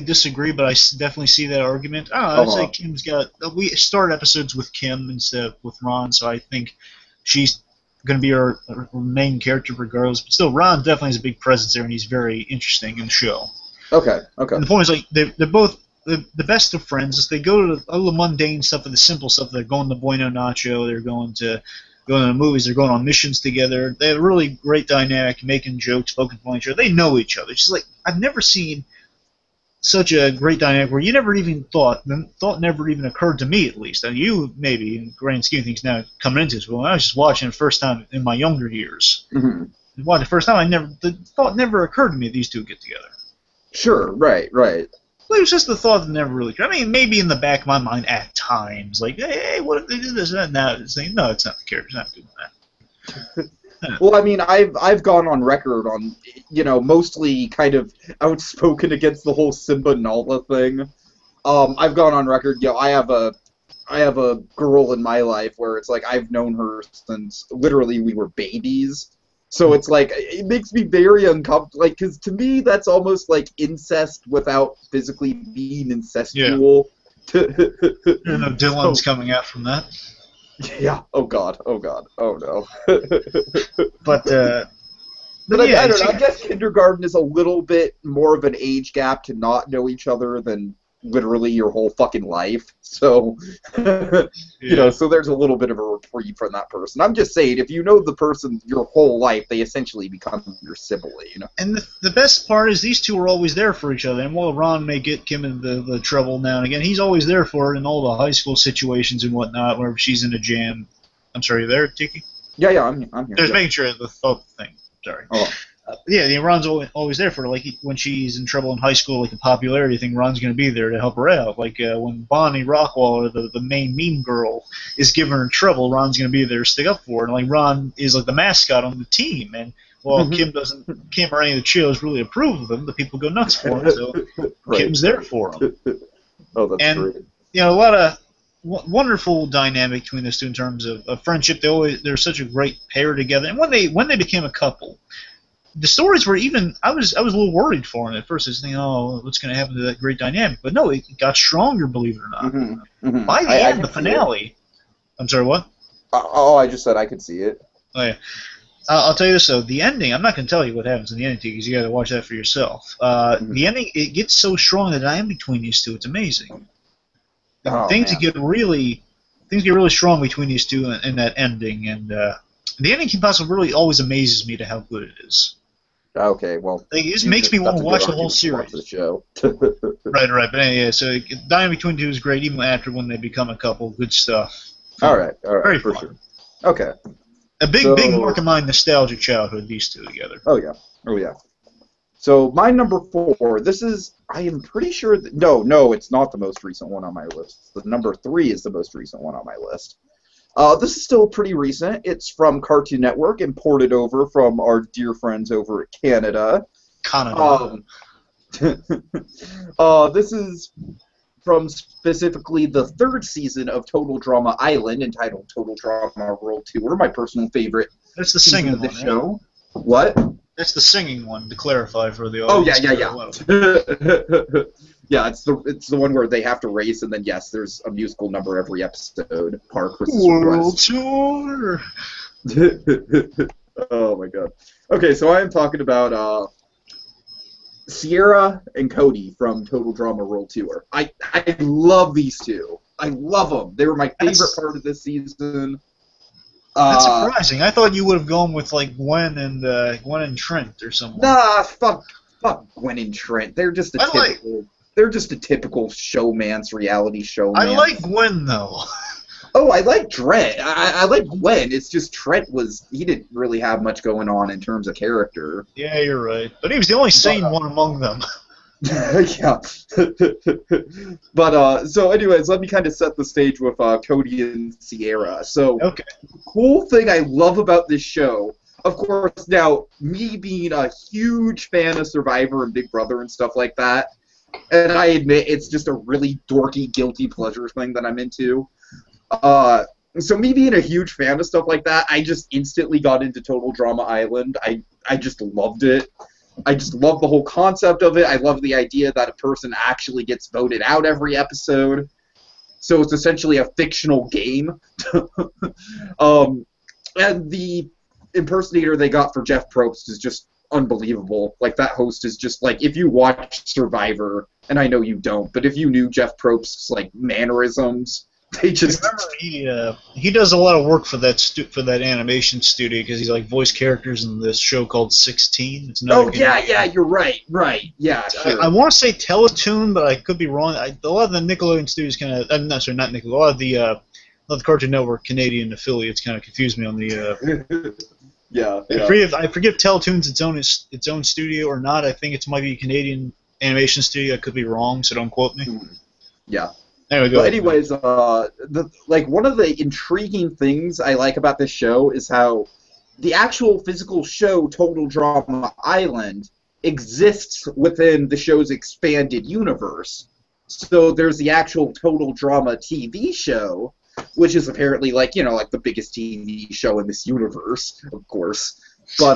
disagree, but I definitely see that argument. I'd say Kim's got. We start episodes with Kim instead of with Ron, so I think she's going to be our main character regardless. But still, Ron definitely has a big presence there, and he's very interesting in the show. Okay. And the point is, like, they're both the best of friends. They go to all the mundane stuff and the simple stuff. They're going to Bueno Nacho. They're going to the movies. They're going on missions together. They have a really great dynamic, making jokes, poking fun at each other. They know each other. It's just like I've never seen such a great dynamic where you never even thought never even occurred to me, at least. And you maybe in the grand scheme of things now coming into this. Well, when I was just watching it the first time in my younger years. Watching the first time, the thought never occurred to me that these two get together. Sure. Right. Well, it was just the thought that never really occurred. I mean, maybe in the back of my mind at times, like, hey, what if they did this and that? Now it's saying, no, it's not the character. It's not doing that. Well, I mean, I've gone on record on, mostly kind of outspoken against the whole Simba Nala thing. I've gone on record, I have a girl in my life where it's like I've known her since literally we were babies. So it's like, it makes me very uncomfortable, like, because to me that's almost like incest without physically being incestual. Yeah. Dylan's coming out from that. Yeah. Oh god. Oh no. But yeah, I don't know. I guess kindergarten is a little bit more of an age gap to not know each other than literally your whole fucking life. So, so there's a little bit of a reprieve from that person. I'm just saying, if you know the person your whole life, they essentially become your sibling, And the best part is these two are always there for each other. And while Ron may get Kim into the trouble now and again, he's always there for her in all the high school situations and whatnot, whenever she's in a jam. I'm sorry, you there, Tiki? Yeah, I'm here. Just making sure the thought thing. Sorry. Yeah, Ron's always there for her. Like when she's in trouble in high school, like the popularity thing, Ron's going to be there to help her out. Like when Bonnie Rockwaller, the main meme girl, is giving her trouble, Ron's going to be there to stick up for her. And like Ron is like the mascot on the team, and while Kim or any of the Cheetos really approve of him, the people go nuts for him. So Right. Kim's there for him. Oh, that's And great. a lot of wonderful dynamic between those two in terms of friendship. They're such a great pair together. And when they became a couple, the stories were even. I was a little worried for him at first. I was thinking, oh, what's going to happen to that great dynamic? But no, it got stronger. Believe it or not. By the end, the finale. I'm sorry, what? I just said I could see it. Oh yeah. I'll tell you this though, the ending. I'm not going to tell you what happens in the ending because you got to watch that for yourself. The ending, it gets so strong that I am between these two. It's amazing. Things get really strong between these two in that ending, and the ending can possibly really always amazes me to how good it is. Okay, well, it just makes me want to watch the whole series. The show. Right. But anyway, so dying between two is great, even after when they become a couple. Good stuff. All right, very for fun. sure. Okay. A big mark of my nostalgic childhood. These two together. Oh yeah. So my number 4. This is. I am pretty sure. No, it's not the most recent one on my list. The number 3 is the most recent one on my list. This is still pretty recent. It's from Cartoon Network, imported over from our dear friends over at Canada. This is from specifically the 3rd season of Total Drama Island, entitled Total Drama World Tour, my personal favorite. That's the singing of the one, show. Right? What? That's the singing one, to clarify for the audience. Oh, yeah. Yeah, it's the one where they have to race, and then, yes, there's a musical number every episode. Park World Tour! Oh, my God. Okay, so I am talking about Sierra and Cody from Total Drama World Tour. I love these two. I love them. They were my favorite part of this season. That's surprising. I thought you would have gone with like Gwen and Trent or something. Nah, fuck Gwen and Trent. They're just a typical showman's reality showman. I like Gwen though. Oh, I like Trent. I like Gwen. It's just he didn't really have much going on in terms of character. Yeah, you're right. But he was the only sane one among them. Yeah. But so anyways, let me kind of set the stage with Cody and Sierra. So okay. The cool thing I love about this show, of course, now me being a huge fan of Survivor and Big Brother and stuff like that, and I admit it's just a really dorky, guilty pleasure thing that I'm into. So me being a huge fan of stuff like that, I just instantly got into Total Drama Island. I just loved it. I just love the whole concept of it. I love the idea that a person actually gets voted out every episode. So it's essentially a fictional game. And the impersonator they got for Jeff Probst is just unbelievable. Like, that host is just, like, if you watch Survivor, and I know you don't, but if you knew Jeff Probst's, like, mannerisms, they just... Remember, he does a lot of work for that animation studio because he's like voice characters in this show called 16. It's you're right, yeah, sure. I want to say Teletoon, but I could be wrong. A lot of the Nickelodeon studios kind of, not Nickelodeon, a lot of the Cartoon Network Canadian affiliates kind of confuse me on the. Yeah. I forget if Teletoon's its own studio or not. I think it might be a Canadian animation studio. I could be wrong, so don't quote me. Yeah. Anyway, go ahead. Anyways, one of the intriguing things I like about this show is how the actual physical show Total Drama Island exists within the show's expanded universe. So there's the actual Total Drama TV show, which is apparently like the biggest TV show in this universe, of course. But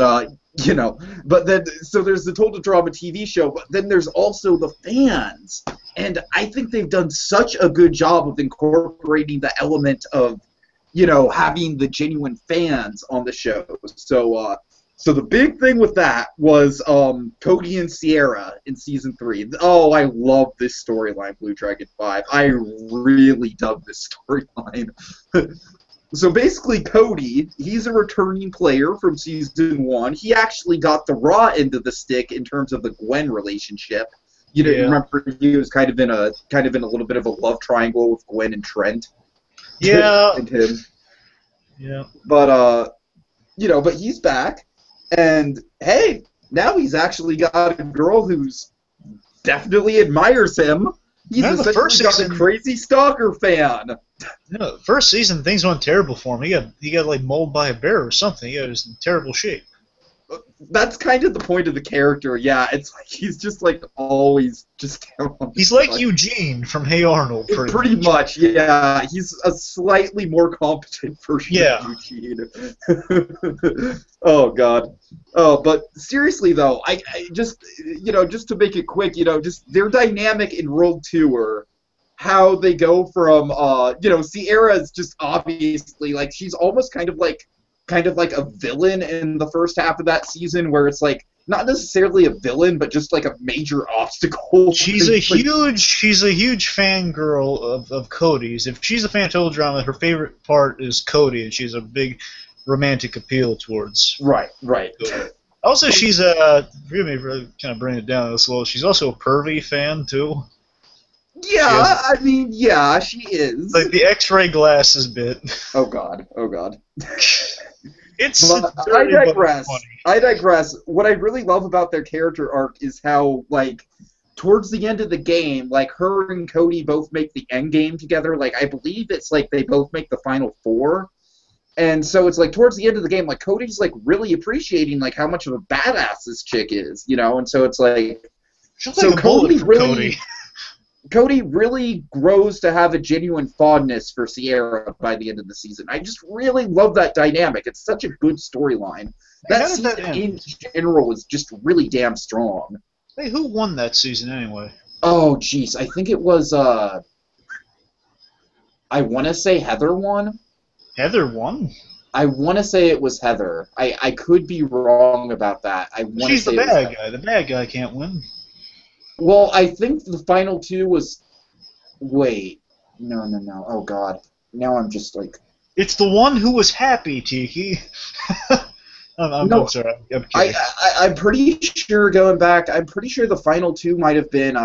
but then so there's the Total Drama TV show, but then there's also the fans. And I think they've done such a good job of incorporating the element of, having the genuine fans on the show. So the big thing with that was Cody and Sierra in season 3. Oh, I love this storyline, BlueDragonFive. I really dug this storyline. So basically, Cody, he's a returning player from season 1. He actually got the raw end of the stick in terms of the Gwen relationship. Remember he was kind of in a little bit of a love triangle with Gwen and Trent. Yeah. And him. Yeah. But but he's back, and hey, now he's actually got a girl who's definitely admires him. He's Remember the first essentially got season, a crazy stalker fan. no, first season things went terrible for him. He got like mauled by a bear or something. He was in terrible shape. That's kind of the point of the character, yeah. It's like he's just like always just down on He's the like side. Eugene from Hey Arnold, Pretty much, yeah. He's a slightly more competent version Yeah. of Eugene. Oh god. Oh, but seriously though, I just just to make it quick, just their dynamic in World Tour, how they go from Sierra is just obviously like she's almost kind of like a villain in the first half of that season, where it's like not necessarily a villain, but just like a major obstacle. She's a huge fangirl of Cody's. If she's a fan of Total Drama, her favorite part is Cody, and she's a big romantic appeal towards. Right. Cody. Also, she's forgive me for kind of bringing it down this little. She's also a pervy fan too. Yeah, I mean, yeah, she is. Like the X-ray glasses bit. Oh god. It's But I dirty, but digress. funny. What I really love about their character arc is how, like, towards the end of the game, like, her and Cody both make the end game together. Like, I believe it's like they both make the final four. And so it's like towards the end of the game, like, Cody's like really appreciating like how much of a badass this chick is, And so it's like, She'll take a bullet for Cody. Cody really grows to have a genuine fondness for Sierra by the end of the season. I just really love that dynamic. It's such a good storyline. That season in general was just really damn strong. Hey, who won that season anyway? Oh, jeez. I think it was, I want to say Heather won. Heather won? I want to say it was Heather. I could be wrong about that. She's the bad guy. The bad guy can't win. Well, I think the final two was... Wait. No. Oh, God. Now I'm just, like... It's the one who was happy, Tiki. I'm sorry. I'm kidding. I'm pretty sure, going back, I'm pretty sure the final two might have been...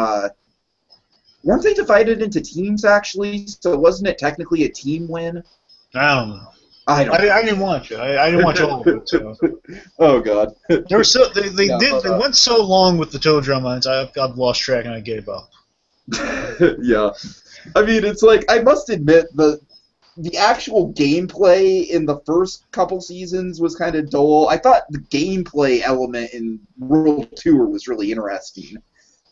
weren't they divided into teams, actually? So wasn't it technically a team win? I don't know. I didn't watch it. I didn't watch all of it. So. Oh God. They went so long with the toe drum lines. I've lost track and I gave up. Yeah, I mean it's like I must admit the actual gameplay in the first couple seasons was kind of dull. I thought the gameplay element in World Tour was really interesting.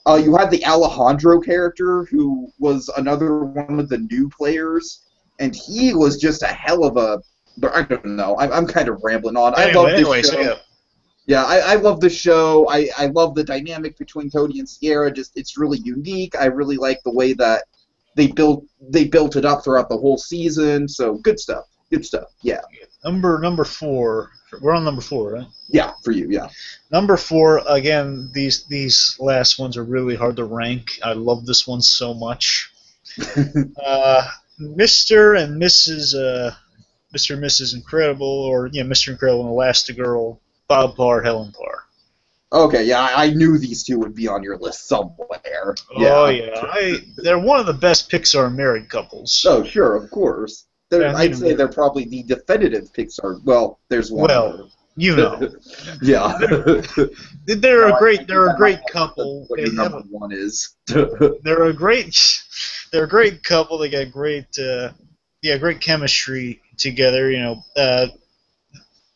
You had the Alejandro character, who was another one of the new players, and he was just a hell of a... I don't know. I'm kind of rambling on. I love this show. Yeah, I love the show. I love the dynamic between Cody and Sierra. Just it's really unique. I really like the way that they built it up throughout the whole season. So good stuff. Good stuff. Yeah. Number 4. We're on number 4, right? Yeah, for you. Yeah. Number 4. Again, these last ones are really hard to rank. I love this one so much. Mr. and Mrs. Incredible, or Mr. Incredible and Elastigirl, Bob Parr, Helen Parr. Okay, yeah, I knew these two would be on your list somewhere. Oh yeah, they're one of the best Pixar married couples. Oh sure, of course. I'd say they're probably the definitive Pixar. Well, there's one. Well, you know. Yeah. They're a great couple. What your number one is. They're a great couple. They got great chemistry together.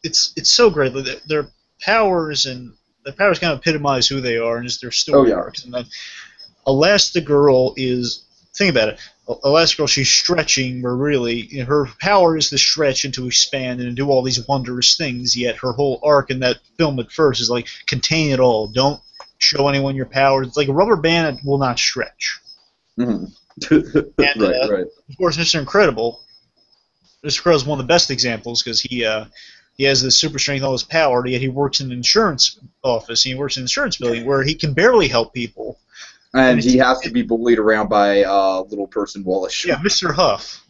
It's so great. Their powers kind of epitomize who they are and just their story arcs. And then Elastigirl is, think about it. Elastigirl, she's stretching, where really her power is to stretch and to expand and to do all these wondrous things. Yet her whole arc in that film at first is like, contain it all. Don't show anyone your powers. It's like a rubber band that will not stretch. Mm-hmm. And, right. Of course, Mr. Incredible. Mr. Incredible is one of the best examples because he has this super strength, all this power, yet he works in an insurance office. He works in an insurance building where he can barely help people. And he has to be bullied around by little person Wallace. Yeah, Mr. Huff.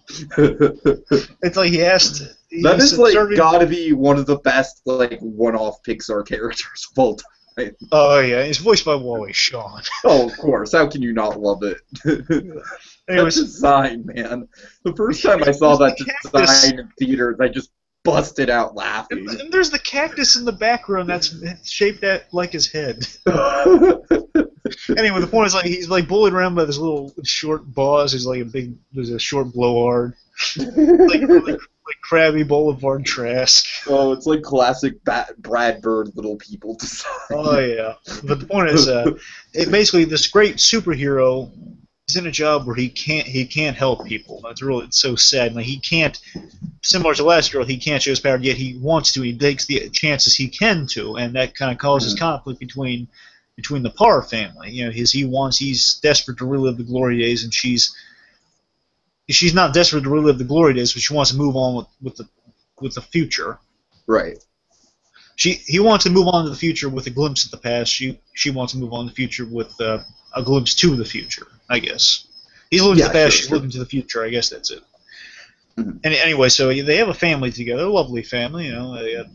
It's like he has to. That is gotta be one of the best one-off Pixar characters of all time. Oh yeah, it's voiced by Wally Shawn. Oh, of course. How can you not love it? That design, man. The first time I saw that design in theaters, I just busted out laughing. And there's the cactus in the background that's shaped like his head. Anyway, the point is like he's like bullied around by this little short boss who's like there's a short blowhard, like Krabby Boulevard Trask. Oh, it's like classic Brad Bird little people design. Oh yeah, but the point is, basically this great superhero is in a job where he can't help people. It's so sad. Like he can't, similar to last girl, he can't show his power, yet he wants to. He takes the chances he can to, and that kind of causes conflict between the Parr family. You know, he's desperate to relive the glory days, and she's not desperate to relive the glory days, but she wants to move on with the future. Right. He wants to move on to the future with a glimpse at the past. She wants to move on to the future with a glimpse to the future, I guess. He's looking to the past, she's looking to the future. I guess that's it. Mm-hmm. And anyway, so they have a family together, a lovely family. You know, they got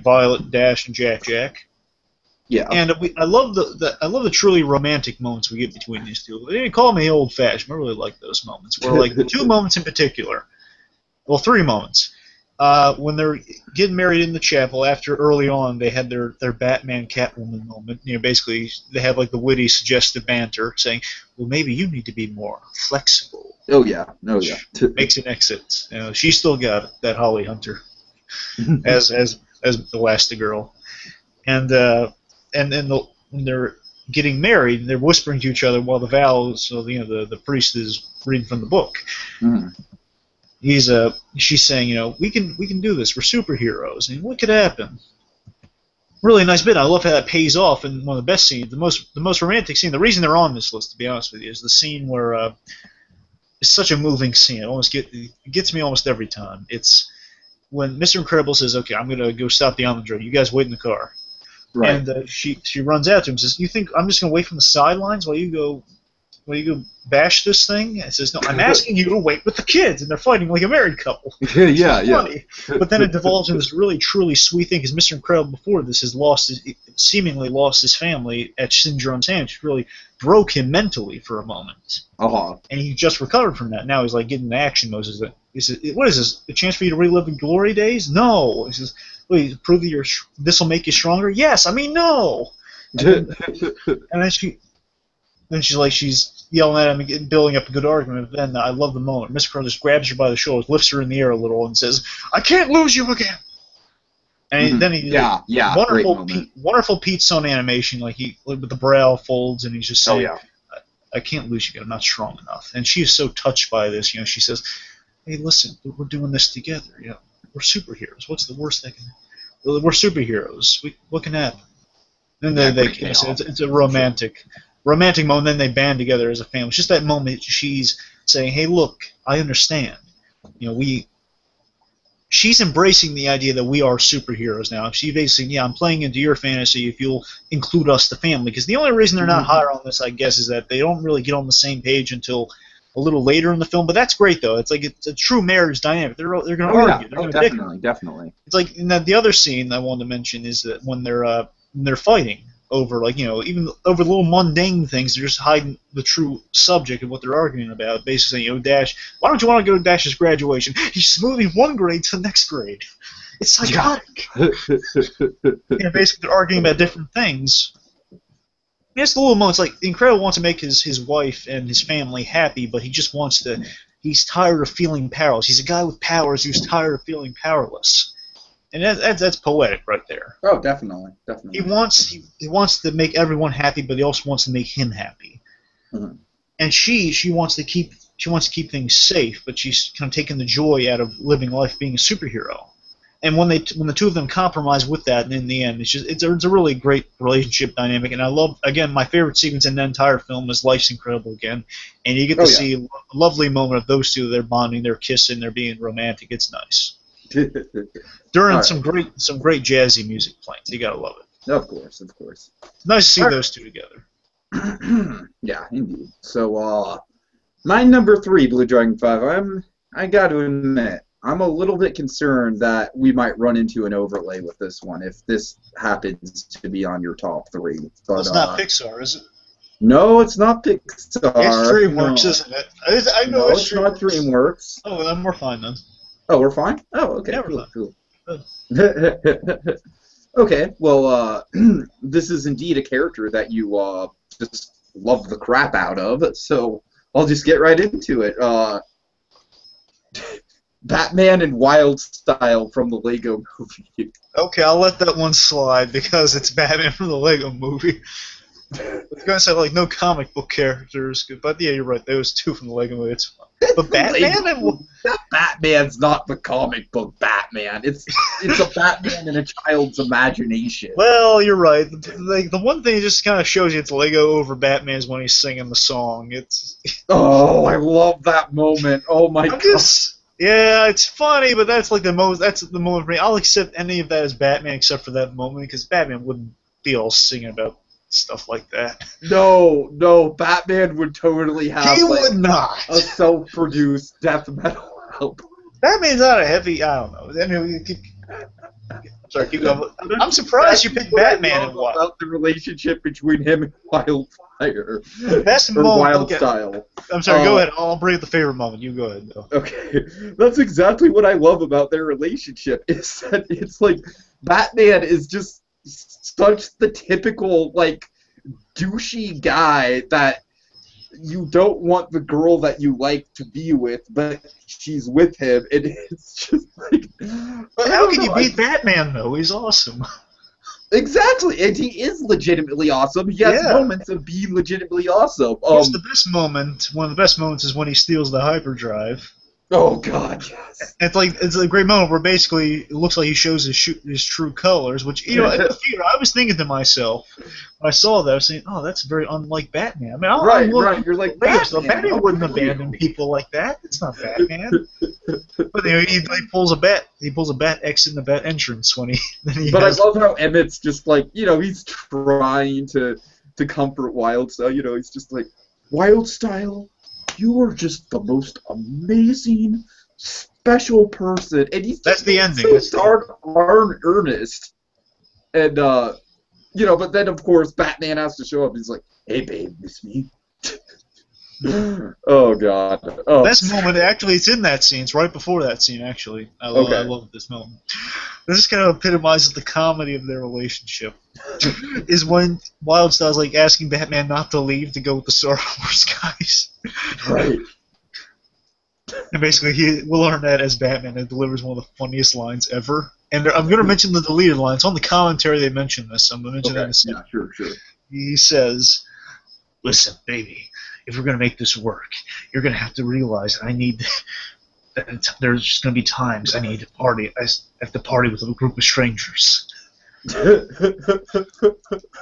Violet, Dash, and Jack. Yeah. And I love the truly romantic moments we get between these two. They call me old-fashioned. I really like those moments. Where like the two moments in particular, well, three moments. When they're getting married in the chapel, after early on they had their Batman Catwoman moment. You know, basically they have like the witty, suggestive banter, saying, "Well, maybe you need to be more flexible." Oh yeah, Makes an exit. You know, she's still got that Holly Hunter as Elastigirl, and then when they're getting married, they're whispering to each other while the vows. So the priest is reading from the book. Mm. She's saying, we can do this. We're superheroes. And what could happen? Really nice bit. I love how that pays off in one of the best scenes, the most romantic scene. The reason they're on this list, to be honest with you, is the scene where it's such a moving scene. It gets me almost every time. It's when Mr. Incredible says, "Okay, I'm gonna go stop the almond trade. You guys wait in the car." Right. And she runs out to him and says, "You think I'm just gonna wait from the sidelines while you go bash this thing?" And says, "No, I'm asking you to wait with the kids," and they're fighting like a married couple. Yeah. But then it devolves into this really, truly sweet thing, because Mr. Incredible before this has seemingly lost his family at Syndrome Sandwich, really broke him mentally for a moment. Uh-huh. And he just recovered from that. Now he's like getting in action mode. What is this? A chance for you to relive the glory days? No. He says, "Wait, prove that this will make you stronger?" Yes. I mean, no. And then she's yelling at him and building up a good argument. But then I love the moment. Mr. Crow just grabs her by the shoulders, lifts her in the air a little, and says, "I can't lose you again." And then he wonderful Pete Son animation, like with the brow folds, and he's just saying, I can't lose you again. I'm not strong enough." And she is so touched by this. She says, "Hey, listen, we're doing this together. We're superheroes. What's the worst that can? We're superheroes. What can happen?" And then they kiss. It's a romantic moment. Then they band together as a family. It's just that moment she's saying, "Hey, look, I understand. She's embracing the idea that we are superheroes now. She basically, I'm playing into your fantasy if you'll include us, the family." Because the only reason they're not higher on this, I guess, is that they don't really get on the same page until a little later in the film. But that's great, though. It's like it's a true marriage dynamic. They're going to argue. They're going to definitely. It's like the other scene I wanted to mention is that when they're fighting over even over little mundane things, they're just hiding the true subject of what they're arguing about. Basically, Dash, why don't you want to go to Dash's graduation? He's moving one grade to the next grade. It's psychotic. Basically, they're arguing about different things. It's the little moments, like Incredible wants to make his wife and his family happy, but he just wants to. He's tired of feeling powerless. He's a guy with powers who's tired of feeling powerless. And that's poetic right there. Oh, definitely. He wants to make everyone happy, but he also wants to make him happy. Mm-hmm. And she wants to keep things safe, but she's kind of taking the joy out of living life being a superhero. And when the two of them compromise with that, and in the end, it's a really great relationship dynamic. And I love, again, my favorite sequence in the entire film is Life's Incredible again, and you get to see a lovely moment of those two. They're bonding, they're kissing, they're being romantic. It's nice. During some great jazzy music playing. You gotta love it. Of course. It's nice to see those two together. Yeah, indeed. So, my number 3, Blue Dragon 5. I got to admit, I'm a little bit concerned that we might run into an overlay with this one if this happens to be on your top 3. But it's not Pixar, is it? No, it's not Pixar. It's DreamWorks, isn't it? I know it's not DreamWorks. Oh, well, then we're fine then. Oh, we're fine? Oh, okay. Yeah, cool. Okay, well, this is indeed a character that you just love the crap out of, so I'll just get right into it. Batman in Wild Style from the Lego Movie. Okay, I'll let that one slide because it's Batman from the Lego Movie. I was gonna say like no comic book characters, but yeah, you're right. There was two from the Lego Movie. It's fine. But Batman and That Batman's not the comic book Batman. It's a Batman in a child's imagination. well, you're right. The one thing that just kind of shows you it's Lego over Batman is when he's singing the song. It's Oh, I love that moment. Oh my god. Yeah, it's funny, but that's like the most. That's the moment for me. I'll accept any of that as Batman except for that moment because Batman wouldn't be all singing about stuff like that. No, Batman would totally have He like, would not. a self-produced death metal album. Batman's not a heavy. I don't know. Anyway, sorry, keep going. I'm surprised you picked Batman and what? About the relationship between him and Wildfire. Best or moment. Wild Okay. Style. I'm sorry. Go ahead. I'll bring up the favorite moment. You go ahead, though. Okay, that's exactly what I love about their relationship. Is that it's like Batman is just such the typical like douchey guy that you don't want the girl that you like to be with, but she's with him, and it's just like. But how can you beat Batman though? He's awesome. Exactly, and he is legitimately awesome. He has moments of being legitimately awesome. Yes, the best moment. One of the best moments is when he steals the hyperdrive. Oh God, yes. It's a great moment where basically it looks like he shows his true colors. Which in the theater, I was thinking to myself when I saw that, I was saying, "Oh, that's very unlike Batman." I mean, right. You're like Batman wouldn't abandon people like that. It's not Batman. But he pulls a bat. He pulls a bat X in the bat entrance when he. But I love how Emmett's just like he's trying to comfort Wildstyle. He's just like Wildstyle. You are just the most amazing, special person, and that's the ending. So darn earnest, and but then of course Batman has to show up. He's like, "Hey, babe, miss me?" Oh God! Oh. Best moment actually, it's in that scene. It's right before that scene. Actually, I love this moment. This kind of epitomizes the comedy of their relationship. Is when Wildstyle's like asking Batman not to leave to go with the Star Wars guys. Right. And basically, we'll learn that as Batman, and delivers one of the funniest lines ever. And I'm going to mention the deleted lines. On the commentary, they mention this. I'm going to mention that in a second. Yeah, sure. He says, "Listen, baby, if we're going to make this work, you're going to have to realize that there's going to be times I need to party. I have to party with a group of strangers. A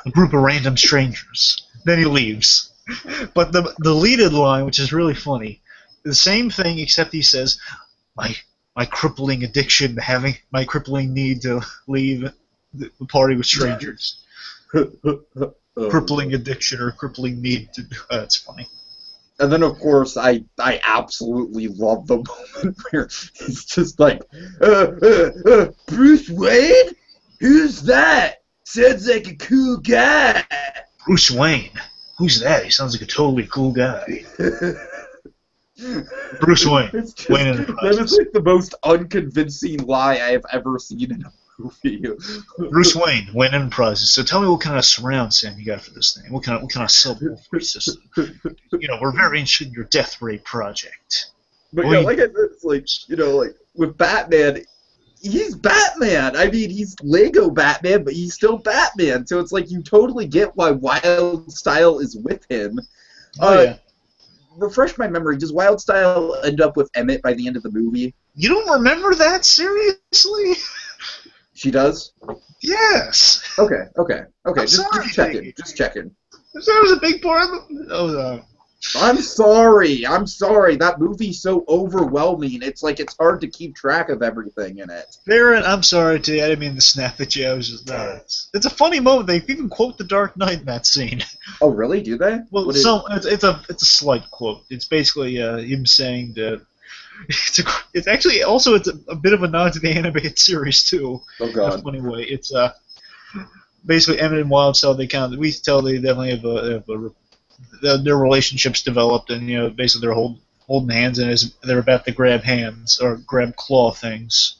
group of random strangers." Then he leaves. But the deleted line, which is really funny, the same thing except he says, my crippling addiction, my crippling need to leave the party with strangers. Crippling addiction or crippling need to. That's funny. And then, of course, I absolutely love the moment where he's just like, Bruce Wayne? Who's that? Sounds like a cool guy. Bruce Wayne? Who's that? He sounds like a totally cool guy. Bruce Wayne. Wayne Enterprises. That is like the most unconvincing lie I have ever seen in a movie. Bruce Wayne, Wayne Enterprises. So tell me what kind of surround sound you got for this thing. What kind of subwoofer system? We're very interested in your death ray project. But like I said, it's like like with Batman, he's Batman. I mean, he's Lego Batman, but he's still Batman. So it's like you totally get why Wildstyle is with him. Yeah. Refresh my memory. Does Wildstyle end up with Emmett by the end of the movie? You don't remember that? Seriously? She does? Yes. Okay. Just checking. That was a big part of it. I'm sorry. That movie's so overwhelming. It's like it's hard to keep track of everything in it. Baron, I'm sorry to you. I didn't mean to snap at you. I was just it's a funny moment. They even quote The Dark Knight in that scene. Oh, really? Do they? Well, it's a slight quote. It's basically him saying that it's actually also it's a bit of a nod to the animated series too. Oh God. In a funny way. It's basically Emmett and Wildstyle. They definitely have their relationships developed, and basically their whole holding hands, and as they're about to grab hands or grab claw things,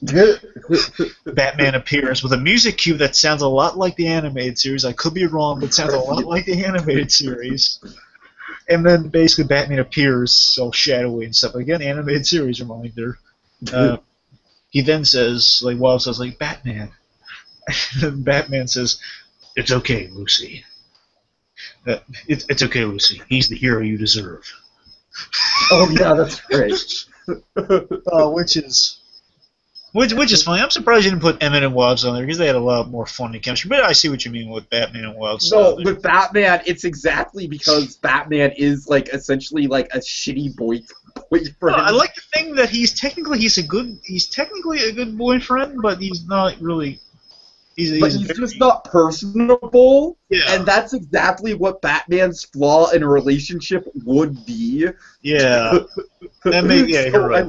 Batman appears with a music cue that sounds a lot like the animated series. I could be wrong, but it sounds a lot like the animated series. And then basically Batman appears all shadowy and stuff. Again, animated series reminder. He then says, like, Wild says, like, Batman. And then Batman says, "It's okay, Lucy. It's okay, Lucy. He's the hero you deserve." Oh yeah, that's great. Which is funny. I'm surprised you didn't put Emmett and Wilds on there because they had a lot more funny chemistry. But I see what you mean with Batman and Wilds. No, with Batman, it's exactly because Batman is like essentially like a shitty boyfriend. No, I like the thing that he's technically a good boyfriend, but he's not really. He's just not personable. Yeah. And that's exactly what Batman's flaw in a relationship would be. Yeah. You're right.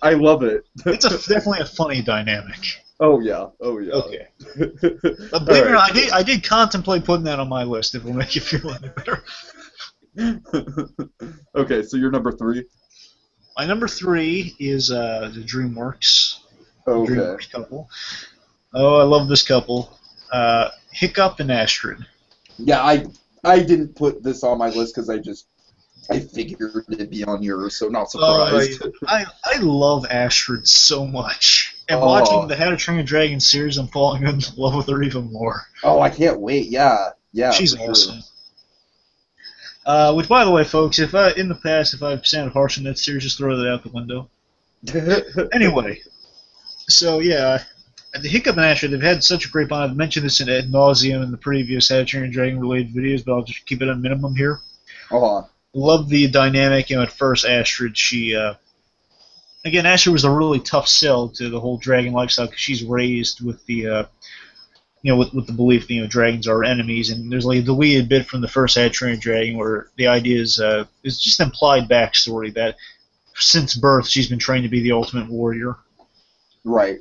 I love it. It's definitely a funny dynamic. Oh yeah. Okay. But believe it or not, I did contemplate putting that on my list if it'll make you feel any better. Okay, so you're number 3? My number 3 is the DreamWorks. Okay. DreamWorks couple. Oh, I love this couple. Hiccup and Astrid. Yeah, I didn't put this on my list because I figured it'd be on yours, so not surprised. I love Astrid so much. And watching the How to Train Your Dragon series, I'm falling in love with her even more. Oh, I can't wait. Yeah. She's awesome. Which, by the way, folks, in the past, if I've sounded harsh in that series, just throw that out the window. Anyway, so yeah, the Hiccup and Astrid, they've had such a great bond. I've mentioned this ad nauseum in the previous How to Train Your Dragon related videos, but I'll just keep it at a minimum here. Love the dynamic. At first, Astrid, Astrid was a really tough sell to the whole dragon lifestyle because she's raised with the, with the belief that dragons are enemies, and there's like a deleted bit from the first How to Train Your Dragon where the idea is it's just implied backstory that since birth she's been trained to be the ultimate warrior. Right.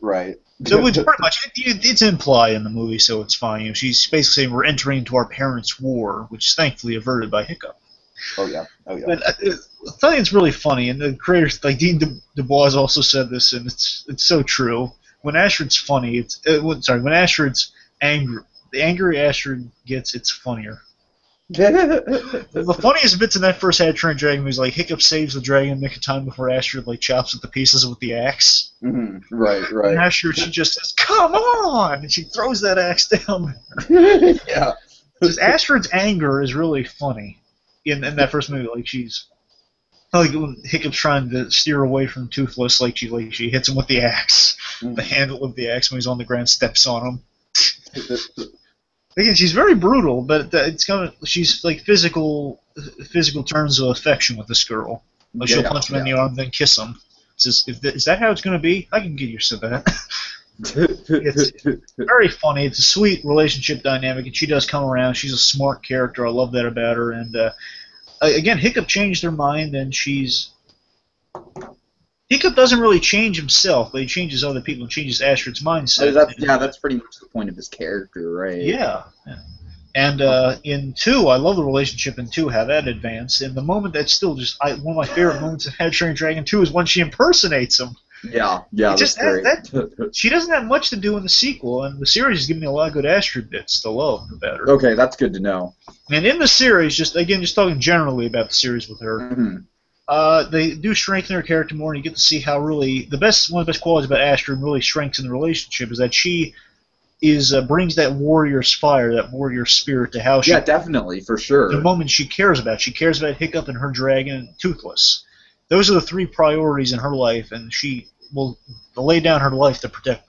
So it's pretty much it's implied in the movie, so it's fine. She's basically saying we're entering into our parents' war, which is thankfully averted by Hiccup. Oh yeah. But I think it's really funny, and the creators, like Dean DuBois, also said this, and it's so true. When Astrid's funny, when Astrid's angry, the angry Astrid gets, it's funnier. The funniest bits in that first How to Train Your Dragon was like Hiccup saves the dragon in the nick of time before Astrid like chops it to pieces with the axe. Mm-hmm. Right. And Astrid, she just says, "Come on!" and she throws that axe down. Yeah. Just Astrid's anger is really funny in that first movie. Like she's like when Hiccup's trying to steer away from Toothless, like she hits him with the axe, the handle of the axe when he's on the ground, steps on him. Again, she's very brutal, but she's like physical terms of affection with this girl. Like she'll punch him in the arm, then kiss him. Is that how it's going to be? I can get used to that. It's very funny. It's a sweet relationship dynamic, and she does come around. She's a smart character. I love that about her. And again, Hiccup changed her mind, and Hiccup doesn't really change himself, but he changes other people and changes Astrid's mindset. That's pretty much the point of his character, right? Yeah. And in 2, I love the relationship in 2, how that advanced. And the moment that's still just one of my favorite moments of How to Train Your Dragon 2 is when she impersonates him. Yeah, that's great. She doesn't have much to do in the sequel, and the series is giving me a lot of good Astrid bits to love about her. Okay, that's good to know. And in the series, just talking generally about the series with her, they do strengthen her character more, and you get to see how really one of the best qualities about Astrid and really strengthens the relationship is that she brings that warrior's fire, that warrior spirit to how she. Yeah, definitely, for sure. The moment she cares about Hiccup and her dragon and Toothless. Those are the 3 priorities in her life, and she will lay down her life to protect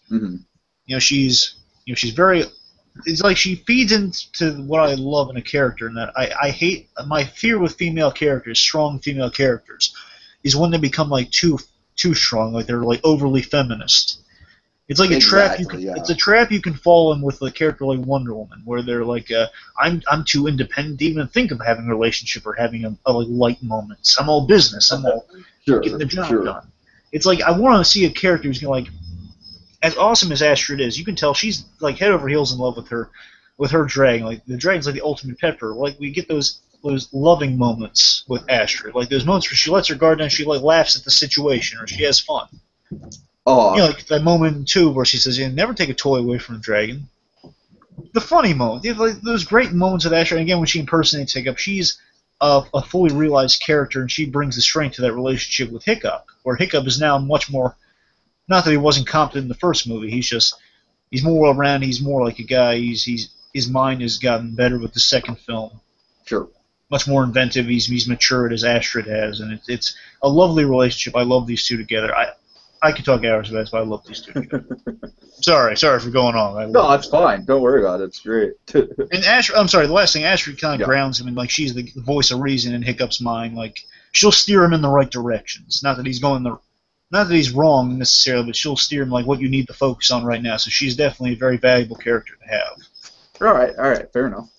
them. Mm-hmm. She's very. It's like she feeds into what I love in a character, and that I hate. My fear with female characters, strong female characters, is when they become like too strong, like they're like overly feminist. It's like a trap. It's a trap you can fall in with a character like Wonder Woman, where they're like, I'm too independent to even think of having a relationship or having a light moments. I'm all business. I'm all getting the job done. It's like I want to see a character who's gonna as awesome as Astrid is. You can tell she's like head over heels in love with her dragon. Like the dragon's like the ultimate pet for her. Like we get those those loving moments with Astrid, like those moments where she lets her guard down, she like laughs at the situation, or she has fun. Oh, Like that moment in 2 where she says, never take a toy away from a dragon. The funny moment. Like, those great moments with Astrid, and again, when she impersonates Hiccup, she's a fully realized character, and she brings the strength to that relationship with Hiccup, where Hiccup is now much more, not that he wasn't competent in the first movie, he's more well-rounded, he's more like a guy, his mind has gotten better with the second film. Sure. Much more inventive, he's matured as Astrid has, and it's a lovely relationship. I love these two together. I could talk hours about this, but I love these two together. Sorry for going on. No, it's fine. Don't worry about it. It's great. And Astrid, I'm sorry, the last thing, Astrid kind of grounds him, and like she's the voice of reason in Hiccup's mind. Like she'll steer him in the right directions. Not that he's wrong necessarily, but she'll steer him like what you need to focus on right now. So she's definitely a very valuable character to have. All right, fair enough.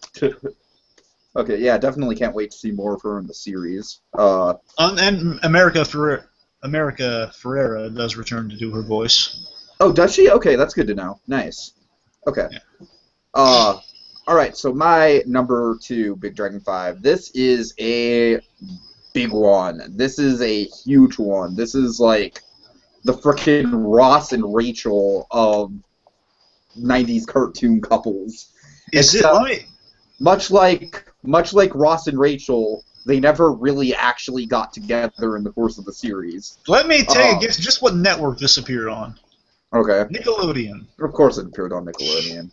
Okay, yeah, definitely can't wait to see more of her in the series. And America Ferrera does return to do her voice. Oh, does she? Okay, that's good to know. Nice. Okay. Yeah. All right, so my number 2, Big Dragon 5. This is a big one. This is a huge one. This is like the frickin' Ross and Rachel of 90s cartoon couples. Much like Ross and Rachel, they never really actually got together in the course of the series. Let me tell you, guess just what network this appeared on. Okay. Nickelodeon. Of course it appeared on Nickelodeon.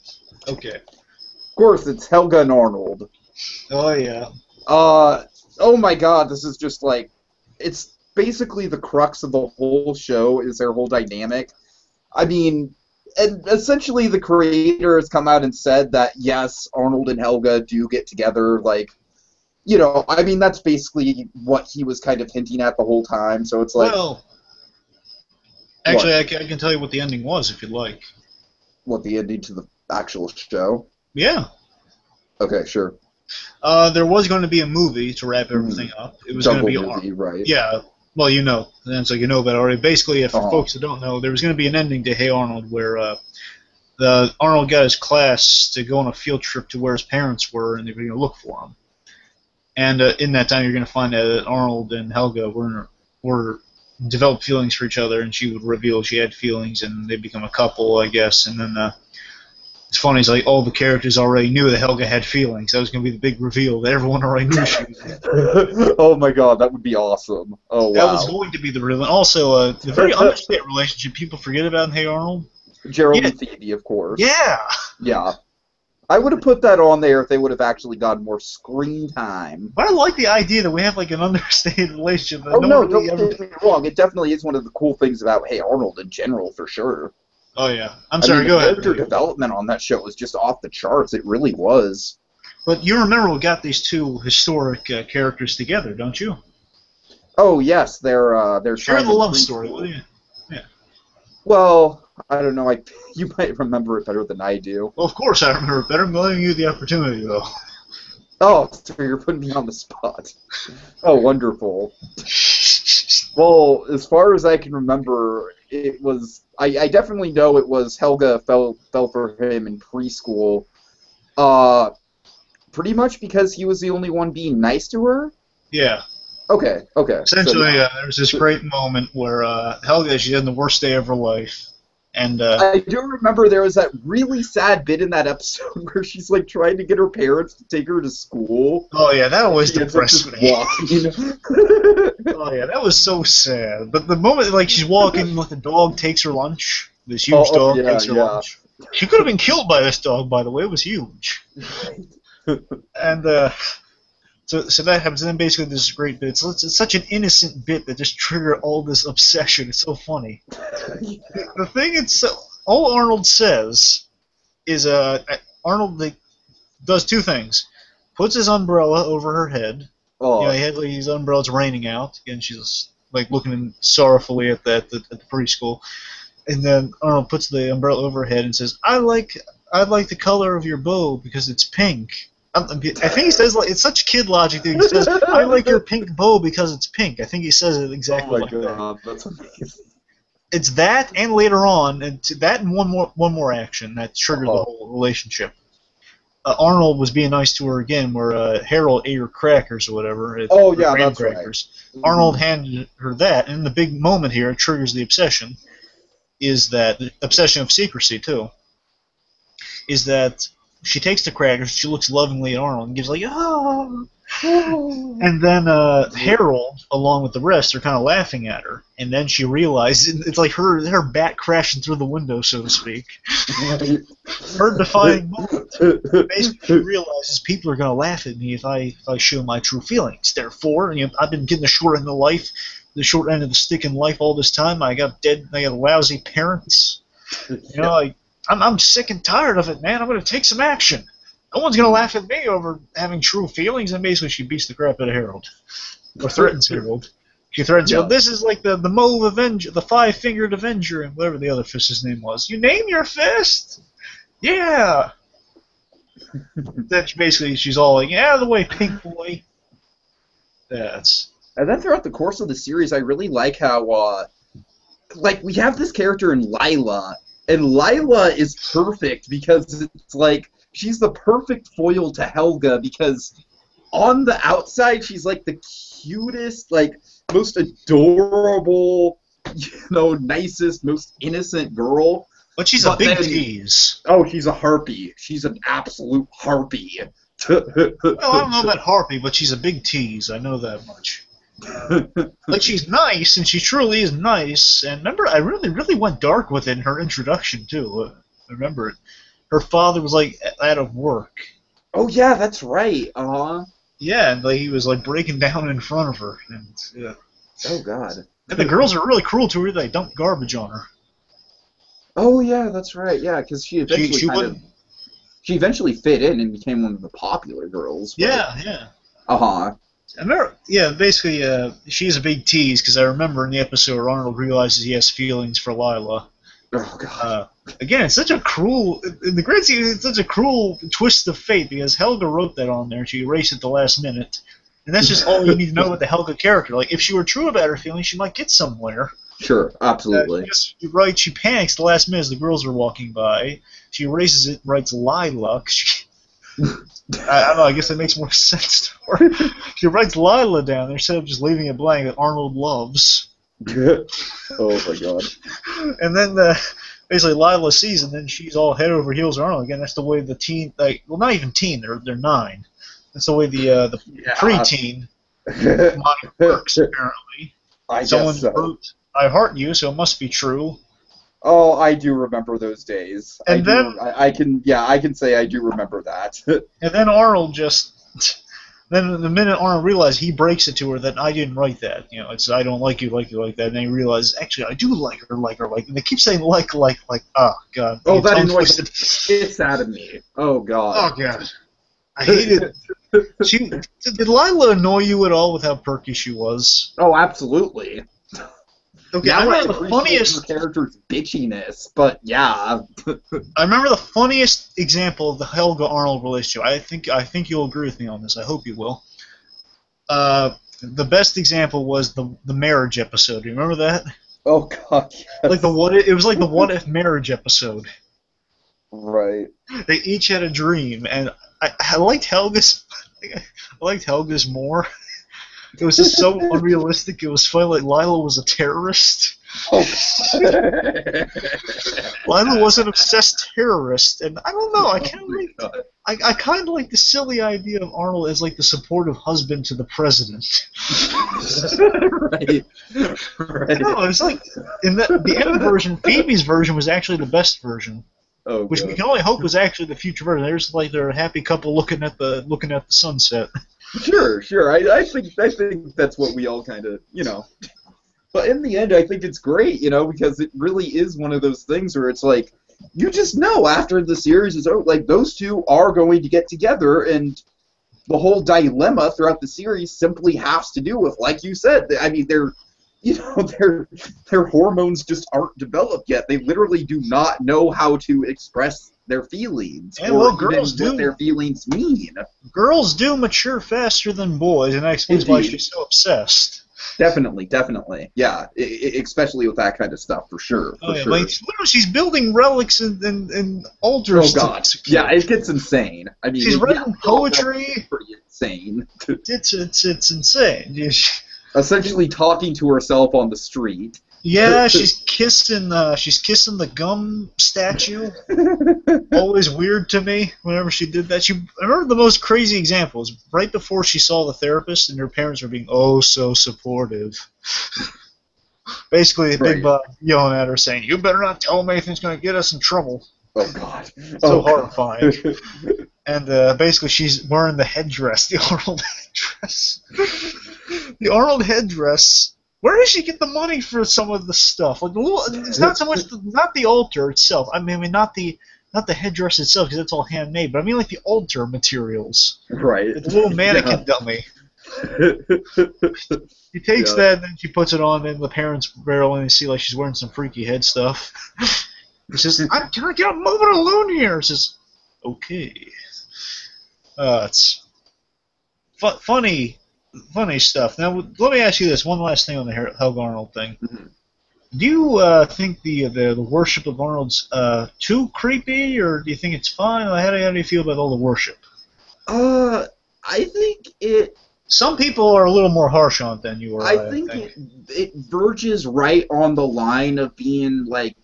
Okay. Of course, it's Helga and Arnold. Oh, yeah. Oh my god, this is just like... It's basically the crux of the whole show, is their whole dynamic. I mean... And essentially, the creator has come out and said that, yes, Arnold and Helga do get together, like, you know, I mean, that's basically what he was kind of hinting at the whole time, so it's like... Well, actually, I can tell you what the ending was, if you'd like. What, the ending to the actual show? Yeah. Okay, sure. There was going to be a movie to wrap everything up. It was going to be movie, right? Yeah. Well, you know. So you know about it already. Basically, for folks that don't know, there was going to be an ending to Hey Arnold where Arnold got his class to go on a field trip to where his parents were, and they were going to look for him. And in that time, you're going to find out that Arnold and Helga were developed feelings for each other, and she would reveal she had feelings, and they become a couple, I guess. And then it's funny, it's like all the characters already knew that Helga had feelings. That was going to be the big reveal that everyone already knew she had. Oh my god, that would be awesome. Oh wow. That was going to be the reveal. And also, the very understated relationship people forget about in Hey Arnold. Gerald and Phoebe, of course. Yeah. Yeah. I would have put that on there if they would have actually gotten more screen time. But I like the idea that we have like an understated relationship. That Don't get me wrong. It definitely is one of the cool things about Hey Arnold in general, for sure. Oh, yeah. I'm sorry, go ahead. Character development on that show was just off the charts. It really was. But you remember we got these two historic characters together, don't you? Oh, yes. They're Share the love story, will you? Yeah. Well, I don't know. You might remember it better than I do. Well, of course I remember it better. I'm giving you the opportunity, though. Oh, so you're putting me on the spot. Oh, wonderful. Well, as far as I can remember, it was... I definitely know it was Helga fell for him in preschool. Pretty much because he was the only one being nice to her? Yeah. Okay. Essentially, there's this great moment where Helga, she's in the worst day of her life. And I do remember there was that really sad bit in that episode where she's like trying to get her parents to take her to school. Oh yeah, that always depressed me. Walking. Oh yeah, that was so sad. But the moment like she's walking, like the dog takes her lunch. This huge dog takes her lunch. She could have been killed by this dog, by the way. It was huge. And so that happens, and then basically this great bit. It's such an innocent bit that just triggered all this obsession. It's so funny. The thing all Arnold says is Arnold does two things. Puts his umbrella over her head. Oh. You know, he had like, his umbrella's raining out. Again, she's like looking sorrowfully at the preschool. And then Arnold puts the umbrella over her head and says, I like the color of your bow because it's pink. I think he says, like, it's such kid logic that he says, I like your pink bow because it's pink. I think he says it exactly like that. Oh my god, that's amazing. It's that, and later on, and that and one more action that triggered the whole relationship. Arnold was being nice to her again, where Harold ate her crackers or whatever. Oh, Her yeah, graham that's right. crackers. Mhm. Arnold handed her that, and the big moment here triggers the obsession. Is that the obsession of secrecy too? Is that she takes the crackers, she looks lovingly at Arnold and gives like, oh. And then Harold, along with the rest, are kind of laughing at her. And then she realizes it's like her bat crashing through the window, so to speak. Her defining moment. Basically, she realizes people are going to laugh at me if I show my true feelings. Therefore, I've been getting the short end of life, the short end of the stick in life all this time. I got lousy parents. I'm sick and tired of it, man. I'm going to take some action. No one's going to laugh at me over having true feelings. And basically, she beats the crap out of Harold. Or threatens Harold. She threatens Harold. This is like the Mauve Avenger, the Five-Fingered Avenger, and whatever the other fist's name was. You name your fist? Yeah! Then she's all like, out of the way, pink boy. That's... And then throughout the course of the series, I really like how, we have this character in Lila, and Lila is perfect because it's like, she's the perfect foil to Helga because on the outside, she's like the cutest, like, most adorable, nicest, most innocent girl. But she's a big tease. Oh, she's a harpy. She's an absolute harpy. Well, I don't know about harpy, but she's a big tease. I know that much. Like, she's nice, and she truly is nice. And remember, I really went dark with it in her introduction, too. I remember it. Her father was, like, out of work. Oh, yeah, that's right. Yeah, and he was, like, breaking down in front of her. And, yeah. Oh, God. And the girls are really cruel to her. They dump garbage on her. Oh, yeah, that's right. Yeah, because she eventually fit in and became one of the popular girls. Right? Yeah. Uh-huh. I remember, basically, she's a big tease, because I remember in the episode where Arnold realizes he has feelings for Lila. Oh, God. Again, it's such a cruel, in the grand scheme, it's such a cruel twist of fate, because Helga wrote that on there, and she erased it at the last minute. And that's just all you need to know about the Helga character. Like, if she were true about her feelings, she might get somewhere. Sure, absolutely. She panics the last minute as the girls are walking by. She erases it, writes Lila. I don't know, I guess that makes more sense to her. She writes Lila down there instead of just leaving it blank that Arnold loves. Oh, my God. And then basically Lila sees, and then she's all head over heels for Arnold again. That's the way the teen, not even teen, they're 9. That's the way the preteen mind works, apparently. I guess so. Wrote, I heart you, so it must be true. Oh, I do remember those days. And I can say I do remember that. And then Arnold then the minute Arnold realized, he breaks it to her that I didn't write that. It's I don't like you like that. And then he realizes, actually, I do like her. And they keep saying like. Oh, God. Oh, that annoys the piss out of me. Oh, God. Oh, God. I hate it. Did Lila annoy you at all with how perky she was? Oh, absolutely. Okay, I remember the funniest character's bitchiness, but yeah. I remember the funniest example of the Helga Arnold relationship. I think you'll agree with me on this. I hope you will. The best example was the marriage episode. Do you remember that? Oh, God. Yes. It was like the what if marriage episode. Right. They each had a dream, and I liked Helga's. I liked Helga's more. It was just so unrealistic. It was funny. Like Lila was a terrorist. Oh. Lila was an obsessed terrorist, and I don't know. I kind of like the silly idea of Arnold as like the supportive husband to the president. Right. No, it's like in the end version. Phoebe's version was actually the best version. Oh, which God. we can only hope was actually the future version. There's like they're a happy couple looking at the sunset. Sure. I think that's what we all kind of, But in the end, I think it's great, because it really is one of those things where it's like, you just know after the series is over, like, those two are going to get together, and the whole dilemma throughout the series simply has to do with, like you said, I mean, their hormones just aren't developed yet. They literally do not know how to express their feelings, girls do. What their feelings mean. Girls do mature faster than boys, and that explains why she's so obsessed. Definitely, definitely. Yeah, especially with that kind of stuff, for sure. Oh, For yeah, sure. like she's building relics and altars. Oh god. Yeah, it gets insane. I mean, She's writing poetry. It's pretty insane. It's insane. Essentially talking to herself on the street. Yeah, she's kissing the gum statue. Always weird to me whenever she did that. I remember the most crazy example was right before she saw the therapist and her parents were being oh so supportive. Basically, Big Bob yelling at her saying, "You better not tell me anything's going to get us in trouble." Oh god. So horrifying. And basically she's wearing the headdress, the Arnold headdress. The Arnold headdress. Where does she get the money for some of the stuff? Like it's not so much not the altar itself. I mean not the headdress itself because it's all handmade, but I mean like the altar materials. Right. The little mannequin dummy. She takes that and then she puts it on, and the parents barrel in and see like she's wearing some freaky head stuff. He says, "Can I get a moment alone here?" He says, "Okay." It's funny stuff. Now, let me ask you this: one last thing on the Helga Arnold thing. Mm-hmm. Do you think the worship of Arnold's too creepy, or do you think it's fine? How do you feel about all the worship? I think it. Some people are a little more harsh on it than you are. I think. It verges right on the line of being like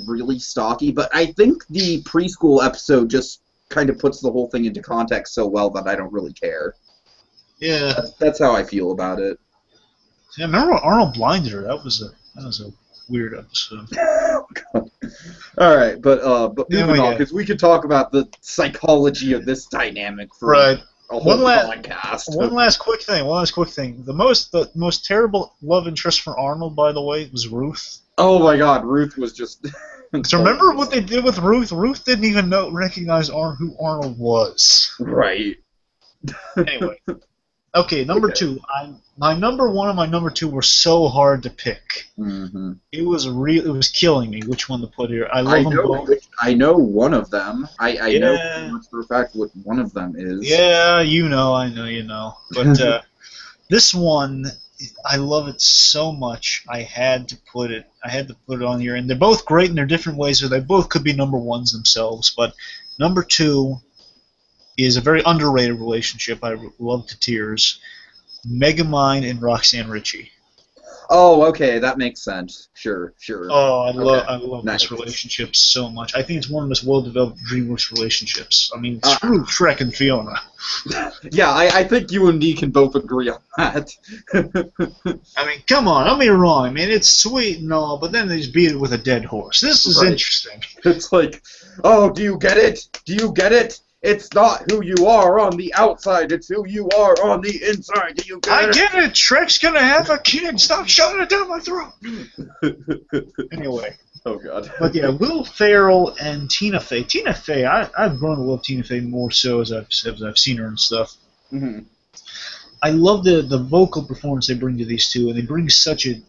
really stocky, but I think the preschool episode just kind of puts the whole thing into context so well that I don't really care. Yeah, that's how I feel about it. Yeah, remember when Arnold blinded her? That was a weird episode. All right, but moving on, yeah. because we could talk about the psychology of this dynamic for a whole podcast. One last quick thing. The most terrible love interest for Arnold, by the way, was Ruth. Oh my God, Ruth was just. So remember what they did with Ruth? Ruth didn't even recognize who Arnold was. Right. Anyway. Okay, number two. My number one and my number two were so hard to pick. Mm-hmm. It was killing me which one to put here. I love them both. I know one of them. I know pretty much for a fact what one of them is. Yeah, I know you know. But this one, I love it so much. I had to put it on here, and they're both great in their different ways. So they both could be number ones themselves. But number two is a very underrated relationship. I love to tears. Megamind and Roxanne Ritchie. Oh, okay, that makes sense. Sure. Oh, I love this relationship so much. I think it's one of the most well-developed DreamWorks relationships. I mean, screw Shrek and Fiona. Yeah, I think you and me can both agree on that. I mean, come on, don't be wrong. I mean, it's sweet and all, but then they just beat it with a dead horse. This is interesting. It's like, oh, do you get it? Do you get it? It's not who you are on the outside, it's who you are on the inside. Do you get it? I get it! Shrek's gonna have a kid! Stop shoving it down my throat! Anyway. Oh, God. But yeah, Will Ferrell and Tina Fey. Tina Fey, I've grown to love Tina Fey more so as I've seen her and stuff. Mm-hmm. I love the vocal performance they bring to these two, and they bring such a...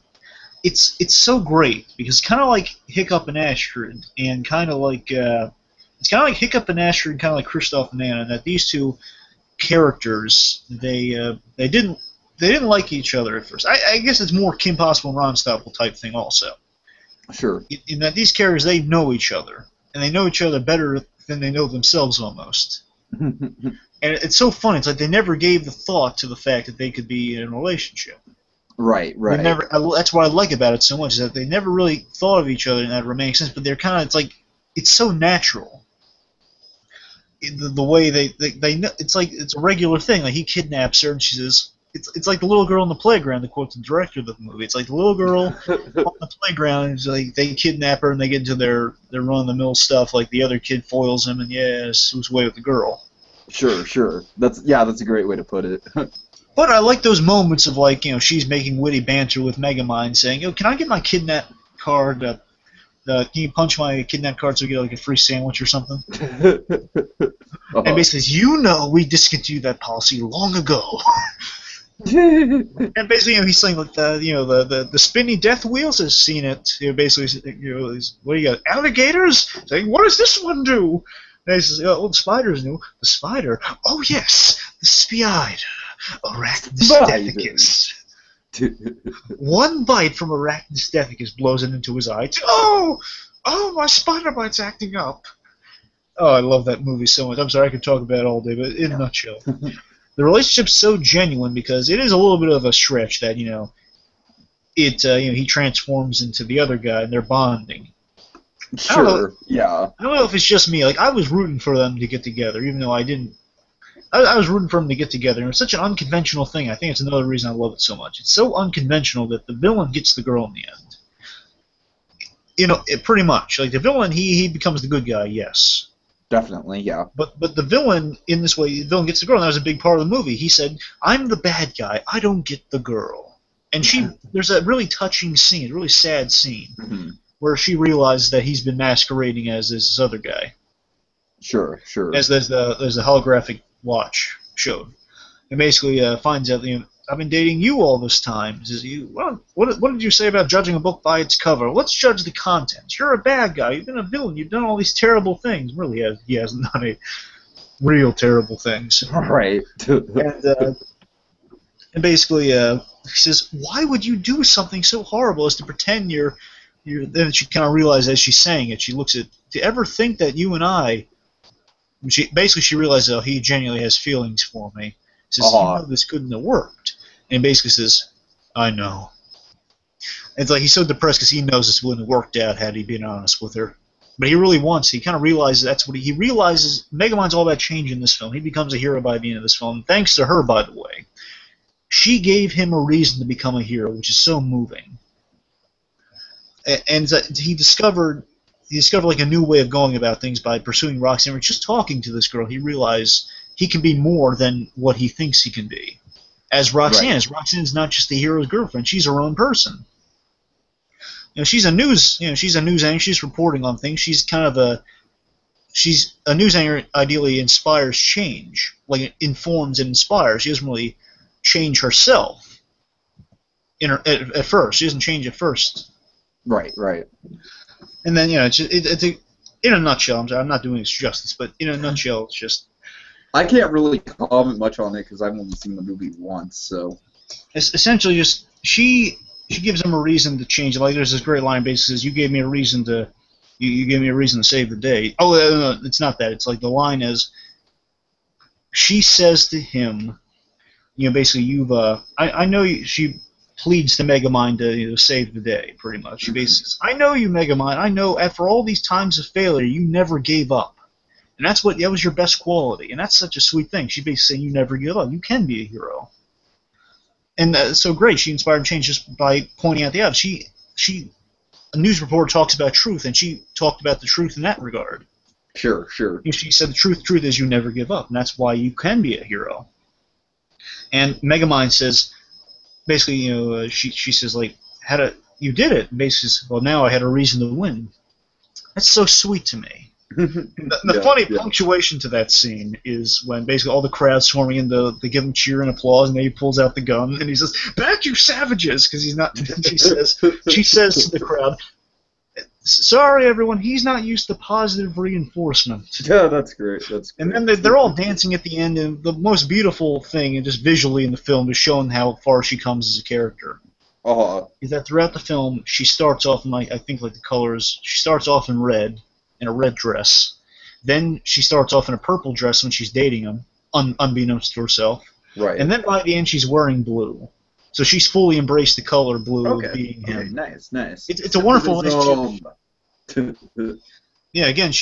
It's so great, because kind of like Hiccup and Astrid, and kind of like... It's kind of like Hiccup and Astrid, and kind of like Kristoff and Anna, that these two characters, they didn't like each other at first. I guess it's more Kim Possible and Ron Stoppel type thing also. Sure. In that these characters, they know each other, and they know each other better than they know themselves almost. And it's so funny. It's like they never gave the thought to the fact that they could be in a relationship. Right. That's what I like about it so much, is that they never really thought of each other in that romantic sense, but they're kind of, it's so natural. The way they know, it's like it's a regular thing. Like he kidnaps her, and she says, "It's like the little girl on the playground." To quote the director of the movie, it's like the little girl on the playground. And like they kidnap her, and they get into their run-of-the-mill stuff. Like the other kid foils him, and yes, who's away with the girl. Sure. That's a great way to put it. But I like those moments of she's making witty banter with Megamind, saying, "Can I get my kidnap card? Can you punch my kidnap card so we get like a free sandwich or something?" And basically says, we discontinued that policy long ago. And basically, he's saying like the spinny death wheels has seen it. Basically, what do you got? Alligators? Saying, what does this one do? And he says, the spiders knew. The spider? Oh yes, the spider. Arachnostethicus. One bite from Arachnostethicus blows it into his eye. Oh, my spider bite's acting up. Oh, I love that movie so much. I'm sorry, I could talk about it all day, but in a nutshell, the relationship's so genuine because it is a little bit of a stretch that he transforms into the other guy and they're bonding. Sure. I don't know if it's just me. Like, I was rooting for them to get together, even though I didn't. I was rooting for them to get together, and it's such an unconventional thing. I think it's another reason I love it so much. It's so unconventional that the villain gets the girl in the end. Pretty much. Like, the villain, he becomes the good guy, yes. Definitely, yeah. But the villain, in this way, the villain gets the girl, and that was a big part of the movie. He said, I'm the bad guy, I don't get the girl. And there's a really touching scene, a really sad scene, where she realizes that he's been masquerading as this other guy. Sure. As there's the holographic watch showed. And basically finds out, I've been dating you all this time. He says, what did you say about judging a book by its cover? Let's judge the contents. You're a bad guy. You've been a villain. You've done all these terrible things. Really, he hasn't done any real terrible things. Right. And basically, he says, why would you do something so horrible as to pretend you're then she kind of realizes as she's saying it, she looks at, to ever think that you and I, she realizes he genuinely has feelings for me. Says, you know this couldn't have worked. And basically says, I know. And it's like he's so depressed because he knows this wouldn't have worked out had he been honest with her. But he really wants, he kind of realizes that's what he realizes. Megamind's all about change in this film. He becomes a hero by the end of this film. Thanks to her, by the way. She gave him a reason to become a hero, which is so moving. And he discovered like a new way of going about things by pursuing Roxanne. Just talking to this girl, he realized he can be more than what he thinks he can be. As Roxanne is. Roxanne's not just the hero's girlfriend; she's her own person. She's a news anchor. She's reporting on things. She's a news anchor. Ideally, inspires change, like it informs and inspires. She doesn't really change herself. At first, she doesn't change at first. Right. And then, in a nutshell, I'm not doing this justice, but in a nutshell, it's just... I can't really comment much on it because I've only seen the movie once, so... It's essentially just, she gives him a reason to change. Like, there's this great line, basically says, you gave me a reason to save the day. Oh, no, it's not that. It's like the line is, she says to him, basically, I know you, she pleads to Megamind to save the day, pretty much. She basically says, I know you, Megamind. I know after all these times of failure, you never gave up. And that was your best quality. And that's such a sweet thing. She basically saying you never give up. You can be a hero. And that's so great. She inspired change just by pointing out the odds. A news reporter talks about truth, and she talked about the truth in that regard. Sure. She said the truth is you never give up, and that's why you can be a hero. And Megamind says, basically, she says, like, you did it. And basically says, well, now I had a reason to win. That's so sweet to me. The funny punctuation to that scene is when basically all the crowd's swarming in, they give him cheer and applause, and then he pulls out the gun and he says, "Back you savages!" Because he's not. She says to the crowd, "Sorry, everyone, he's not used to positive reinforcement." Yeah, that's great. And then they're all dancing at the end, and the most beautiful thing, and just visually in the film, is showing how far she comes as a character. Is that throughout the film, she starts off in I think the colors. She starts off in red. In a red dress. Then she starts off in a purple dress when she's dating him, unbeknownst to herself. Right. And then by the end, she's wearing blue. So she's fully embraced the color blue of being him. Okay, nice. It's a wonderful relationship. Yeah, again,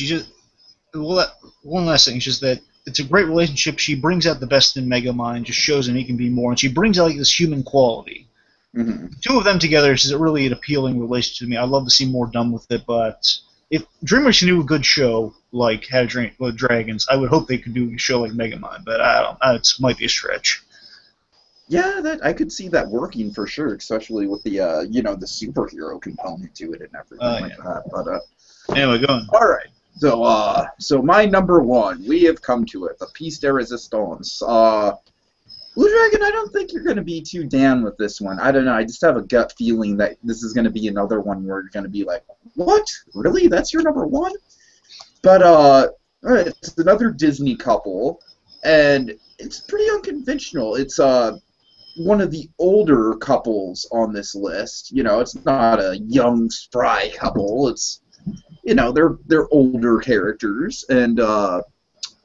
one last thing is just that it's a great relationship. She brings out the best in Megamind, just shows him he can be more, and she brings out this human quality. Mm-hmm. The two of them together is really an appealing relationship to me. I'd love to see more done with it, but... if DreamWorks can do a good show like How to Train with Dragons, I would hope they could do a show like Megamind, but I don't know. It might be a stretch. Yeah, I could see that working for sure, especially with the the superhero component to it and everything like that. But anyway, go on. All right. So my number one, we have come to it, the piece de resistance. Blue Dragon, I don't think you're going to be too down with this one. I don't know. I just have a gut feeling that this is going to be another one where you're going to be like, what? Really? That's your number one? But it's another Disney couple, and it's pretty unconventional. It's one of the older couples on this list. You know, it's not a young, spry couple. It's, you know, they're older characters, and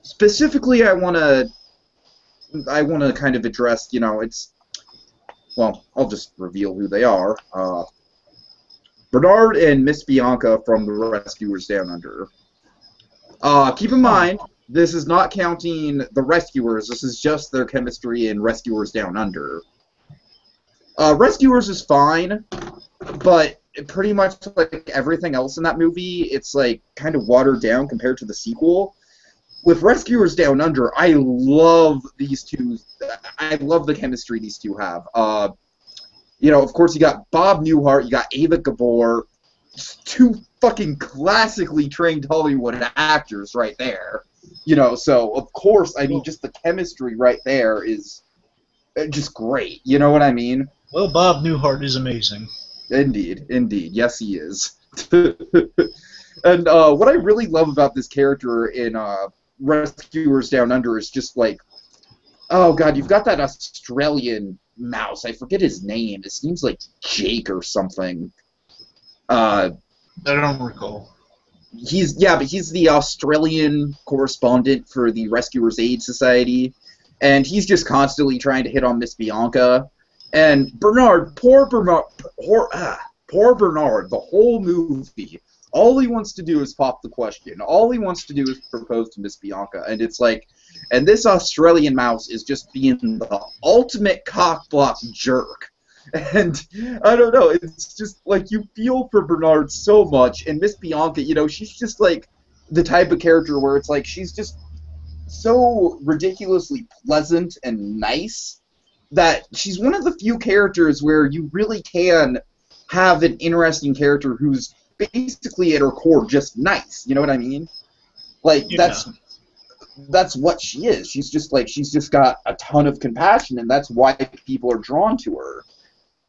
specifically, I want to kind of address, you know, it's, well, I'll just reveal who they are. Bernard and Miss Bianca from The Rescuers Down Under. Keep in mind, this is not counting the Rescuers. This is just their chemistry in Rescuers Down Under. Rescuers is fine, but pretty much like everything else in that movie, it's like kind of watered down compared to the sequel. With Rescuers Down Under, I love these two. I love the chemistry these two have. You know, of course, you got Bob Newhart, you got Ava Gabor, two fucking classically trained Hollywood actors right there. You know, so of course, I mean, just the chemistry right there is just great. You know what I mean? Well, Bob Newhart is amazing. Indeed, indeed, yes, he is. And what I really love about this character in Rescuers Down Under is just like, oh god, you've got that Australian mouse. I forget his name. It seems like Jake or something. I don't recall. But he's the Australian correspondent for the Rescuers Aid Society, and he's just constantly trying to hit on Miss Bianca. And Bernard, poor Bernard, the whole movie, all he wants to do is pop the question. All he wants to do is propose to Miss Bianca, and it's like, and this Australian mouse is just being the ultimate cockblock jerk. And I don't know, it's just like you feel for Bernard so much, and Miss Bianca, you know, she's just like the type of character where it's like she's just so ridiculously pleasant and nice that she's one of the few characters where you really can have an interesting character who's basically at her core just nice. You know what I mean? Like, yeah. That's what she is. She's just like, she's just got a ton of compassion, and that's why people are drawn to her.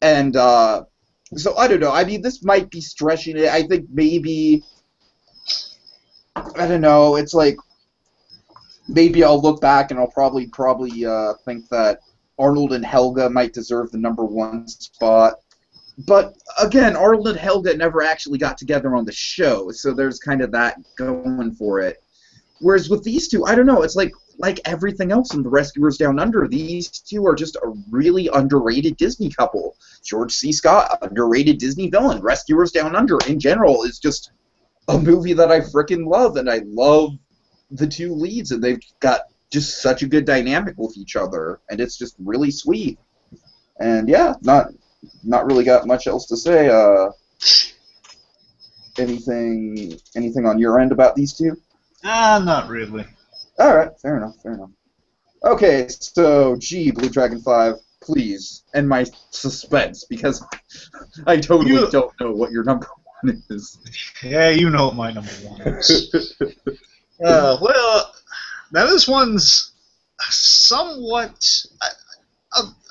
And so I don't know. I mean, this might be stretching it. I think maybe, I don't know. It's like maybe I'll look back and I'll probably think that Arnold and Helga might deserve the #1 spot. But again, Arnold and Helga never actually got together on the show, so there's kind of that going for it. Whereas with these two, I don't know, it's like everything else in The Rescuers Down Under, these two are just a really underrated Disney couple. George C. Scott, underrated Disney villain. Rescuers Down Under, in general, is just a movie that I frickin' love, and I love the two leads, and they've got just such a good dynamic with each other, and it's just really sweet. And yeah, not really got much else to say. Anything on your end about these two? Not really. All right, fair enough. Okay, so BlueDragonFive, please end my suspense, because I totally don't know what your #1 is. Yeah, you know what my #1 is. Well, now this one's somewhat.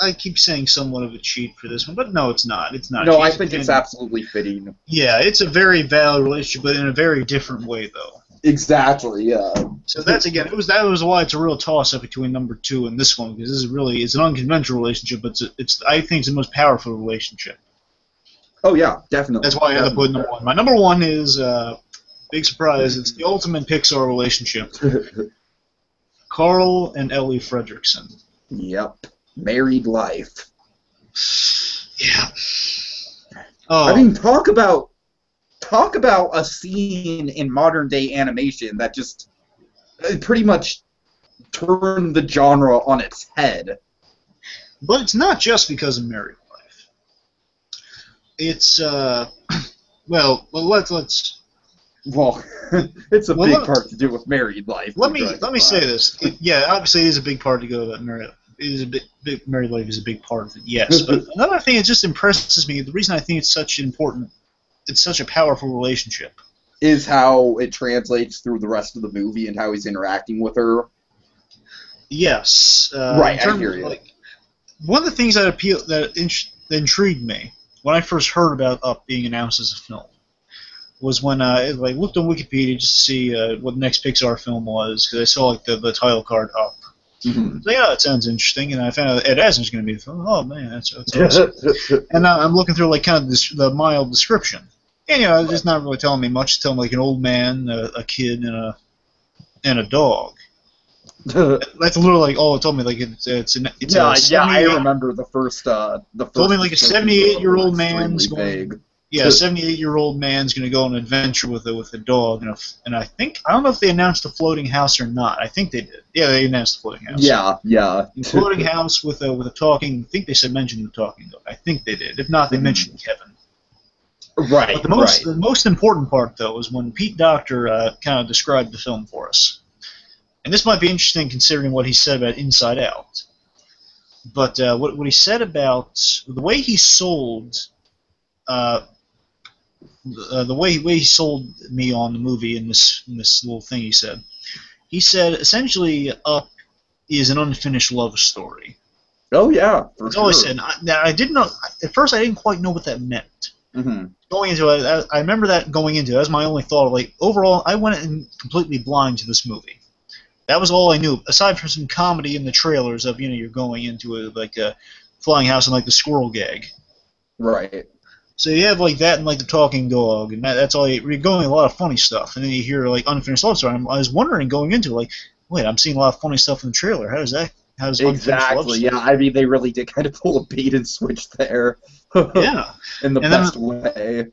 I keep saying somewhat of a cheat for this one, but no, it's not. It's not. No, I think it's absolutely fitting. Yeah, it's a very valid relationship, but in a very different way, though. Exactly. Yeah. So that's again. That was why it's a real toss-up between #2 and this one, because this is it's an unconventional relationship, but I think it's the most powerful relationship. Oh yeah, definitely. That's why I had to put #1. My #1 is big surprise. It's the ultimate Pixar relationship. Carl and Ellie Fredrickson. Yep. Married life. Yeah. I mean, talk about a scene in modern day animation that just pretty much turned the genre on its head. But it's not just because of married life. It's well, let's. Well, it's a big part to do with married life. Let me say this. Yeah, obviously, it is a big part to go about married. It is a big married life is a big part of it. Yes, but another thing that just impresses me. The reason I think it's such a powerful relationship, is how it translates through the rest of the movie and how he's interacting with her. Yes. Right, I hear you. Like, one of the things that intrigued me when I first heard about Up being announced as a film was when I looked on Wikipedia just to see what the next Pixar film was, because I saw the title card Up. Mm-hmm. So yeah, it sounds interesting, and I found out Ed Asner's going to be the film. Oh man, that's awesome. And I'm looking through like kind of the mild description, and it's just not really telling me much. It's telling me like an old man, a kid, and a dog. That's literally like all it told me. Like it's I remember the first. Told me like a 78-year-old man's going. Yeah, a 78-year-old man's going to go on an adventure with a dog, and I don't know if they announced the floating house or not. I think they did. Yeah, they announced the floating house. Yeah. Floating house with a talking. I think they said mentioned the talking dog. I think they did. If not, they mentioned Kevin. Right. But the most important part though is when Pete Docter kind of described the film for us. And this might be interesting considering what he said about Inside Out. But what he said about the way he sold, the way he sold me on the movie in this little thing he said essentially Up is an unfinished love story. Oh yeah, that's all he said. I didn't know at first. I didn't quite know what that meant. Mm-hmm. Going into it, I remember that going into it. That was my only thought. Like overall, I went in completely blind to this movie. That was all I knew, aside from some comedy in the trailers of you're going into a flying house and like the squirrel gag. Right. So you have like that and like the talking dog, and that's all you're going a lot of funny stuff, and then you hear like unfinished love story. I was wondering going into it, like, wait, I'm seeing a lot of funny stuff in the trailer. How does exactly? Yeah, I mean they really did kind of pull a bait and switch there. Yeah. In the best way.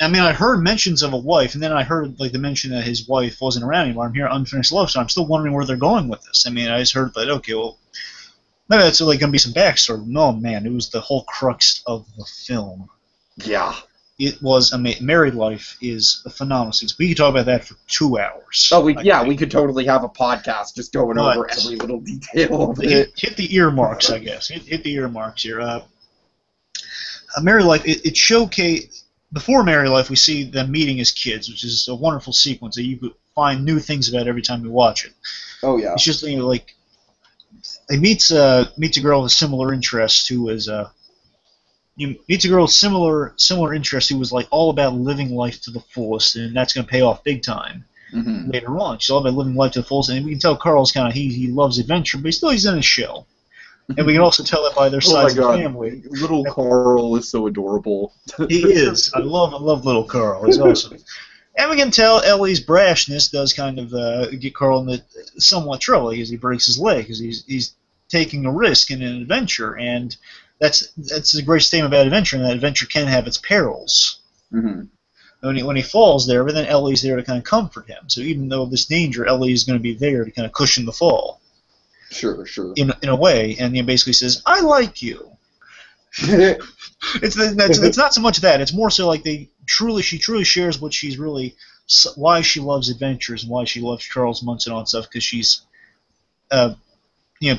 I mean, I heard mentions of a wife, and then I heard like the mention that his wife wasn't around anymore. I'm hearing unfinished love, so I'm still wondering where they're going with this. I mean, I just heard that okay, well, maybe that's like going to be some backstory. No, man, it was the whole crux of the film. Yeah. It was Married Life is a phenomenal series. We could talk about that for 2 hours. Oh, we could totally have a podcast just going over every little detail of it. Hit the earmarks, I guess. Hit the earmarks here. Married Life, it showcased. Before Married Life, we see them meeting as kids, which is a wonderful sequence that you could find new things about every time you watch it. Oh yeah. It's just like he meets a girl with similar interests who is meets a girl with similar interests who was like all about living life to the fullest, and that's going to pay off big time later on. She's all about living life to the fullest, and we can tell Carl's kind of he loves adventure, but he's in his shell. And we can also tell that by their size of family. Little Carl is so adorable. He is. I love little Carl. He's awesome. And we can tell Ellie's brashness does kind of get Carl into somewhat trouble because he breaks his leg because he's taking a risk in an adventure, and that's a great statement about adventure, and that adventure can have its perils. Mm-hmm. When he falls there, but then Ellie's there to kind of comfort him. So even though this danger, Ellie is going to be there to kind of cushion the fall. Sure. In a way, and he basically says, "I like you." It's not so much that. It's more so like she truly shares what she's really why she loves adventures and why she loves Charles Manson and stuff because she's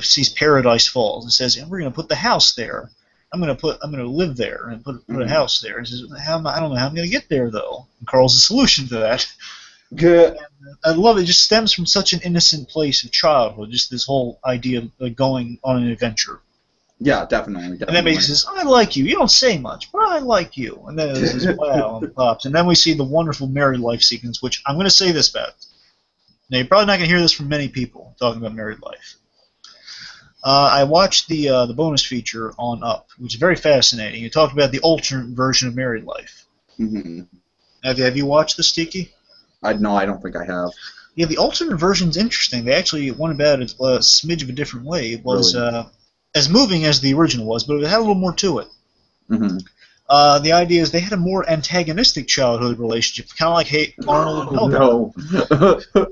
sees Paradise Falls and says, "We're going to put the house there. I'm going to live there and put a house there." And says, I don't know how I'm going to get there though. And Carl's the solution to that. Good. I love it. It just stems from such an innocent place of childhood. Just this whole idea of like, going on an adventure. Yeah, definitely. And then he says, "I like you. You don't say much, but I like you." And then it says, "Wow," and pops. And then we see the wonderful Married Life sequence, which I'm going to say this about. Now, you're probably not going to hear this from many people talking about Married Life. I watched the bonus feature on Up, which is very fascinating. It talked about the alternate version of Married Life. Mm-hmm. Have you watched this, Tiki? No, I don't think I have. Yeah, the alternate version's interesting. They actually went about it a smidge of a different way. It was really? As moving as the original was, but it had a little more to it. Mm-hmm. The idea is they had a more antagonistic childhood relationship, kind of like Arnold and Helga. No.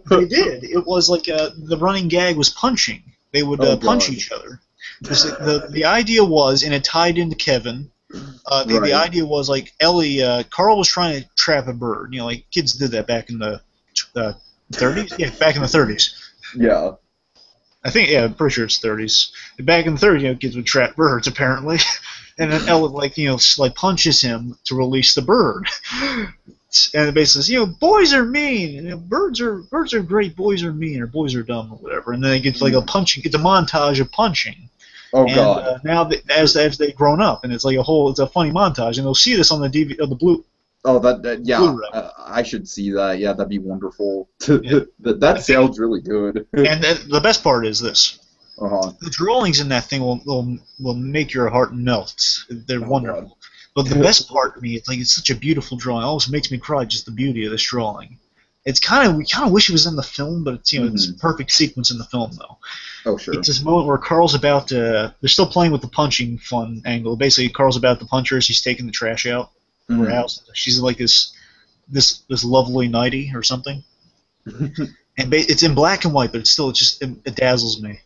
They did. It was like the running gag was punching. They would punch each other. The idea was, and it tied into Kevin. The idea was like Ellie, Carl was trying to trap a bird. Like kids did that back in the 30s. Yeah, back in the 30s. Yeah. I think I'm pretty sure it's 30s. Back in the 30s, kids would trap birds apparently, and then Ellie punches him to release the bird. And it basically says, boys are mean. Birds are great. Boys are mean, or boys are dumb, or whatever. And then it gets like a punching. It's a montage of punching. Oh God! Now as they've grown up, and it's like it's a funny montage, and they'll see this on the DVD, the blue. Oh, yeah. Blu-ray. I should see that. Yeah, that'd be wonderful. Yeah. That sounds really good. And the best part is this. Uh-huh. The drawings in that thing will make your heart melt. They're Oh, wonderful. God. But the best part to me, it's such a beautiful drawing. It almost makes me cry, just the beauty of this drawing. We kind of wish it was in the film, but it's a perfect sequence in the film though. Oh, sure. It's this moment where Carl's about to. They're still playing with the punching fun angle. Basically, Carl's about to punch her as she's taking the trash out of her house. She's like this lovely nightie or something, and it's in black and white, but it dazzles me.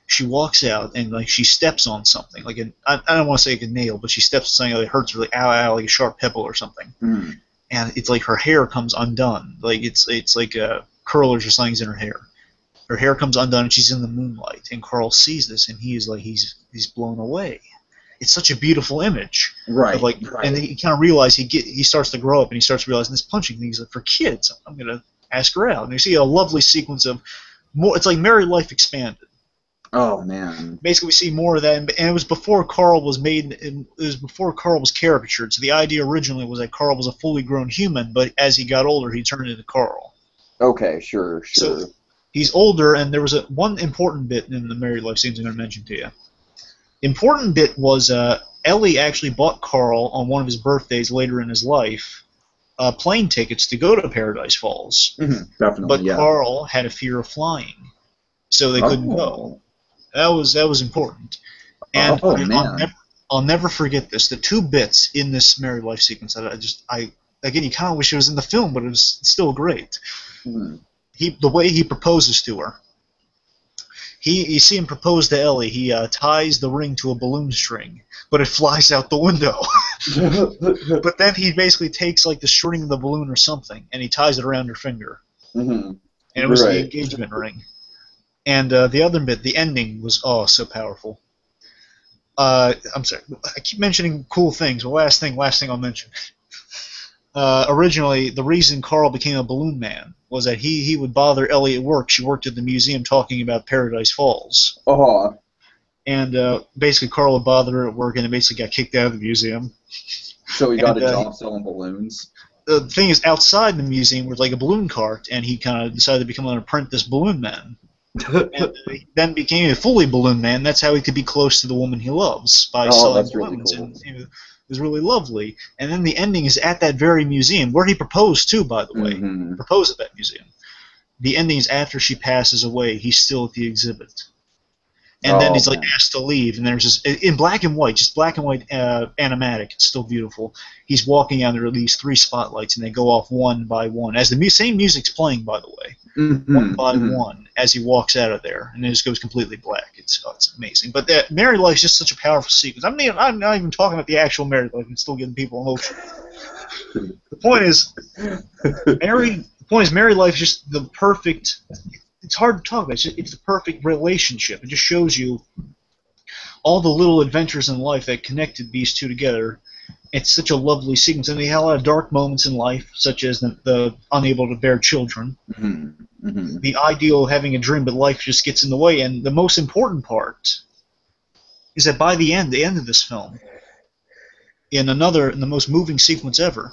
She walks out and like she steps on something like I don't want to say like a nail, but she steps on something that hurts really, ow, ow, like a sharp pebble or something. And it's like her hair comes undone, like it's like curlers or something's in her hair. Her hair comes undone and she's in the moonlight, and Carl sees this and he's blown away. It's such a beautiful image, right? And he kind of realizes he starts to grow up and he starts realizing this punching thing is like for kids. I'm gonna ask her out, and you see a lovely sequence of more. It's like Married Life expanded. Oh man! Basically, we see more of that, and it was before Carl was made. It was before Carl was caricatured. So the idea originally was that Carl was a fully grown human, but as he got older, he turned into Carl. Okay, sure. So he's older, and there was one important bit in the Married Life scenes I'm going to mention to you. Important bit was Ellie actually bought Carl on one of his birthdays later in his life plane tickets to go to Paradise Falls. Definitely, but yeah. Carl had a fear of flying, so they couldn't go. That was important. And I'll never forget this. The two bits in this Married Life sequence that again, you kind of wish it was in the film, but it's still great. The way he proposes to her. You see him propose to Ellie. He ties the ring to a balloon string, but it flies out the window. But then he basically takes like the string of the balloon or something, and he ties it around her finger. And it was the engagement ring. And the other bit, the ending, was so powerful. I'm sorry, I keep mentioning cool things. Well, last thing I'll mention. Originally, the reason Carl became a balloon man was that he would bother Ellie at work. She worked at the museum talking about Paradise Falls. And basically, Carl would bother her at work, and it basically got kicked out of the museum. So he got a job selling balloons. The thing is, outside the museum was like a balloon cart, and he kind of decided to become an apprentice balloon man. And he then became a fully balloon man. That's how he could be close to the woman he loves by selling balloons. Really cool. And it was really lovely. And then the ending is at that very museum where he proposed too, by the way. Proposed at that museum. The ending is after she passes away. He's still at the exhibit. And then he's like asked to leave, and there's this in black and white, just black and white animatic. It's still beautiful. He's walking out. There are these 3 spotlights, and they go off one by one as the same music's playing, by the way, one by one as he walks out of there, and it just goes completely black. It's amazing. But that Married Life is just such a powerful sequence. I'm not even talking about the actual Married Life. I'm still getting people emotional. The point is, Married Life is just the perfect. It's hard to talk about. It's the perfect relationship. It just shows you all the little adventures in life that connected these two together. It's such a lovely sequence, and they had a lot of dark moments in life, such as the unable to bear children, the ideal of having a dream, but life just gets in the way. And the most important part is that by the end of this film, in the most moving sequence ever,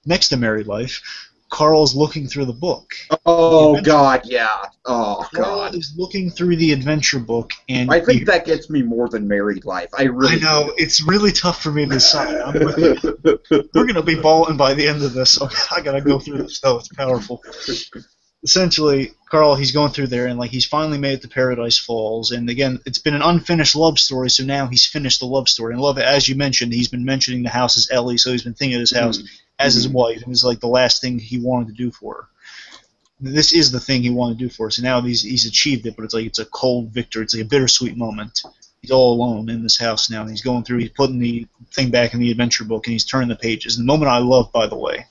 next to Married Life, Carl's looking through the book. Oh God, yeah. Oh Carl God. is looking through the adventure book, and I think that gets me more than Married Life. I know it's really tough for me to decide. I'm with you. We're gonna be balling by the end of this, so I gotta go through this though. It's powerful. Essentially, Carl, he's going through there, and like he's finally made it to Paradise Falls. And again, it's been an unfinished love story, so now he's finished the love story. And love, as you mentioned, he's been mentioning the house as Ellie, so he's been thinking of his house as his wife, and it's like the last thing he wanted to do for her. This is the thing he wanted to do for her. So now he's achieved it, but it's a cold victory. It's like a bittersweet moment. He's all alone in this house now, and he's going through. He's putting the thing back in the adventure book, and he's turning the pages. And the moment I love, by the way,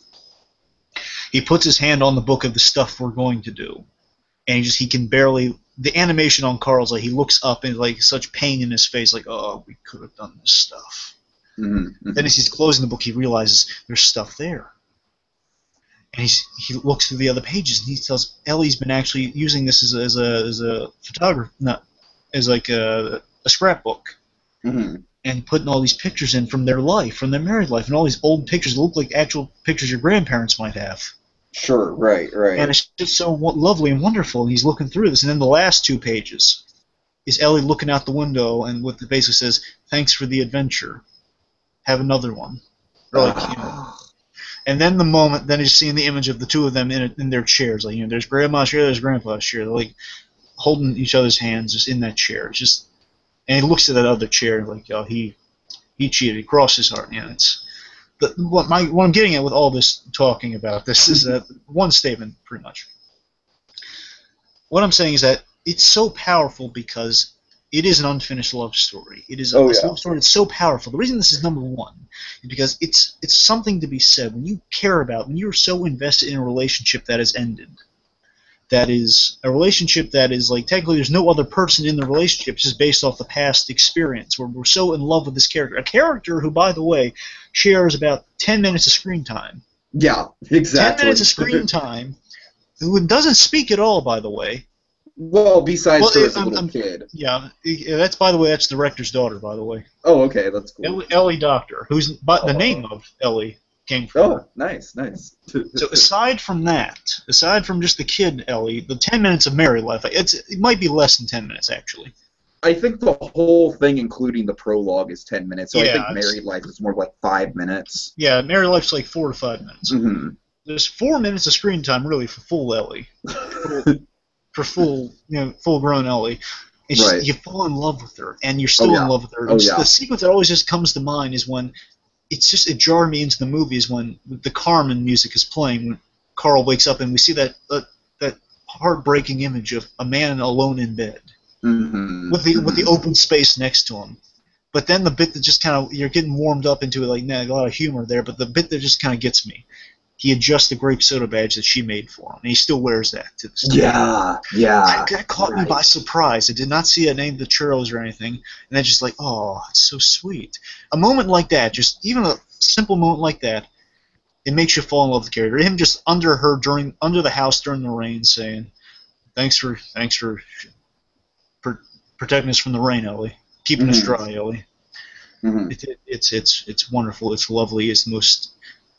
he puts his hand on the book of the stuff we're going to do, and he can barely. The animation on Carl's like he looks up and like such pain in his face, like we could have done this stuff. Then as he's closing the book, he realizes there's stuff there, and he looks through the other pages, and he tells Ellie's been actually using this as a photographer, not as like a scrapbook, and putting all these pictures in from their life, from their married life, and all these old pictures that look like actual pictures your grandparents might have. Sure, right, And right. it's just so lovely and wonderful. And he's looking through this, and then the last 2 pages is Ellie looking out the window, and what the basically says, "Thanks for the adventure. Have another one." Or like, Ah, and then the moment, then he's seeing the image of the two of them in their chairs. Like, there's Grandma's chair, there's Grandpa's chair. They're like holding each other's hands, just in that chair. It's just, and he looks at that other chair like, oh, he cheated. He crossed his heart. It's what I'm getting at with all this talking about this is one statement, pretty much. What I'm saying is that it's so powerful because it is an unfinished love story. It is this love story that's so powerful. The reason this is number one is because it's something to be said. When you care about, when you're so invested in a relationship that has ended, that is a relationship that is like technically there's no other person in the relationship, it's just based off the past experience, where we're so in love with this character. A character who, by the way, shares about 10 minutes of screen time. yeah, exactly. 10 minutes of screen time, who doesn't speak at all, by the way. Well, besides her as a little kid. Yeah, that's, by the way, that's the director's daughter, by the way. Oh, okay, that's cool. Ellie Doctor, who's the name of Ellie came from. Oh, nice, nice. So aside from that, aside from just the kid Ellie, the 10 minutes of married life, it might be less than 10 minutes, actually. I think the whole thing, including the prologue, is 10 minutes. So Yeah, I think married life is more like 5 minutes. Yeah, married life's like 4 to 5 minutes. Mm-hmm. There's 4 minutes of screen time, really, for full Ellie. For full-grown Ellie. It's Right. just, you fall in love with her, and you're still in love with her. Oh, yeah. The sequence that always just comes to mind is when it jarred me into the movie is when the Carmen music is playing, when Carl wakes up and we see that heartbreaking image of a man alone in bed with the open space next to him. But then the bit that just kind of, you're getting warmed up into it, like, a lot of humor there, but the bit that just kind of gets me, he adjusts the grape soda badge that she made for him, and he still wears that to this day. Yeah. That caught me by surprise. I did not see a name of the churros or anything, and then just like, oh, it's so sweet. A moment like that, just even a simple moment like that, it makes you fall in love with the character. Him just under the house during the rain, saying, "Thanks for protecting us from the rain, Ellie. Keeping us dry, Ellie." It's wonderful. It's lovely. It's the most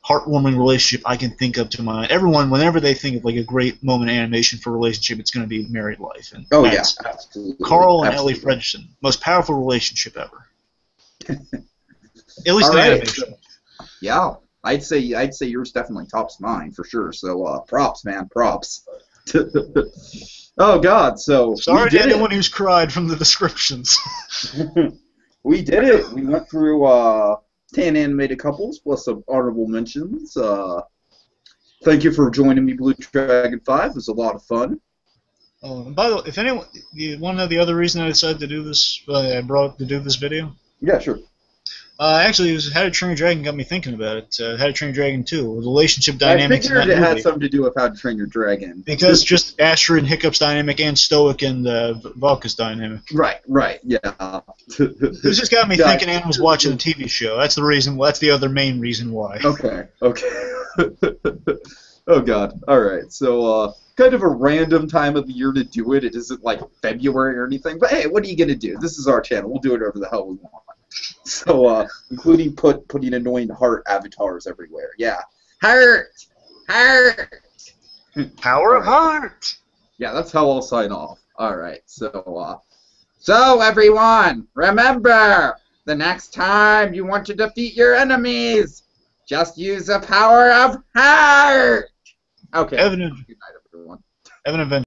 heartwarming relationship I can think of to mind. Everyone, whenever they think of like a great moment of animation for a relationship, it's going to be married life. And absolutely. Carl and Ellie Fredrickson, most powerful relationship ever. At least in animation. Yeah, I'd say yours definitely tops mine for sure. So props, man, props. Oh God, so sorry to anyone who's cried from the descriptions. We did it. We went through 10 animated couples plus some honorable mentions. Thank you for joining me, BlueDragonFive. It was a lot of fun. By the way, if anyone, you want to know the other reason I decided to do this, I brought up to do this video? Yeah, sure. Actually, it was How to Train Your Dragon got me thinking about it. How to Train Your Dragon 2, the relationship dynamics. I figured it had something to do with How to Train Your Dragon. Because just Asher and Hiccup's dynamic, and Stoic and Valka's dynamic. Right, yeah. It just got me thinking Anne was watching a TV show. That's the reason. That's the other main reason why. Okay. Oh God. All right. So, kind of a random time of the year to do it. It isn't like February or anything. But hey, what are you gonna do? This is our channel. We'll do whatever the hell we want. So, including putting annoying heart avatars everywhere. Yeah. Heart. Power of heart. Yeah, that's how I'll sign off. All right. So everyone, remember, the next time you want to defeat your enemies, just use the power of heart. Okay. Good night, everyone. Evan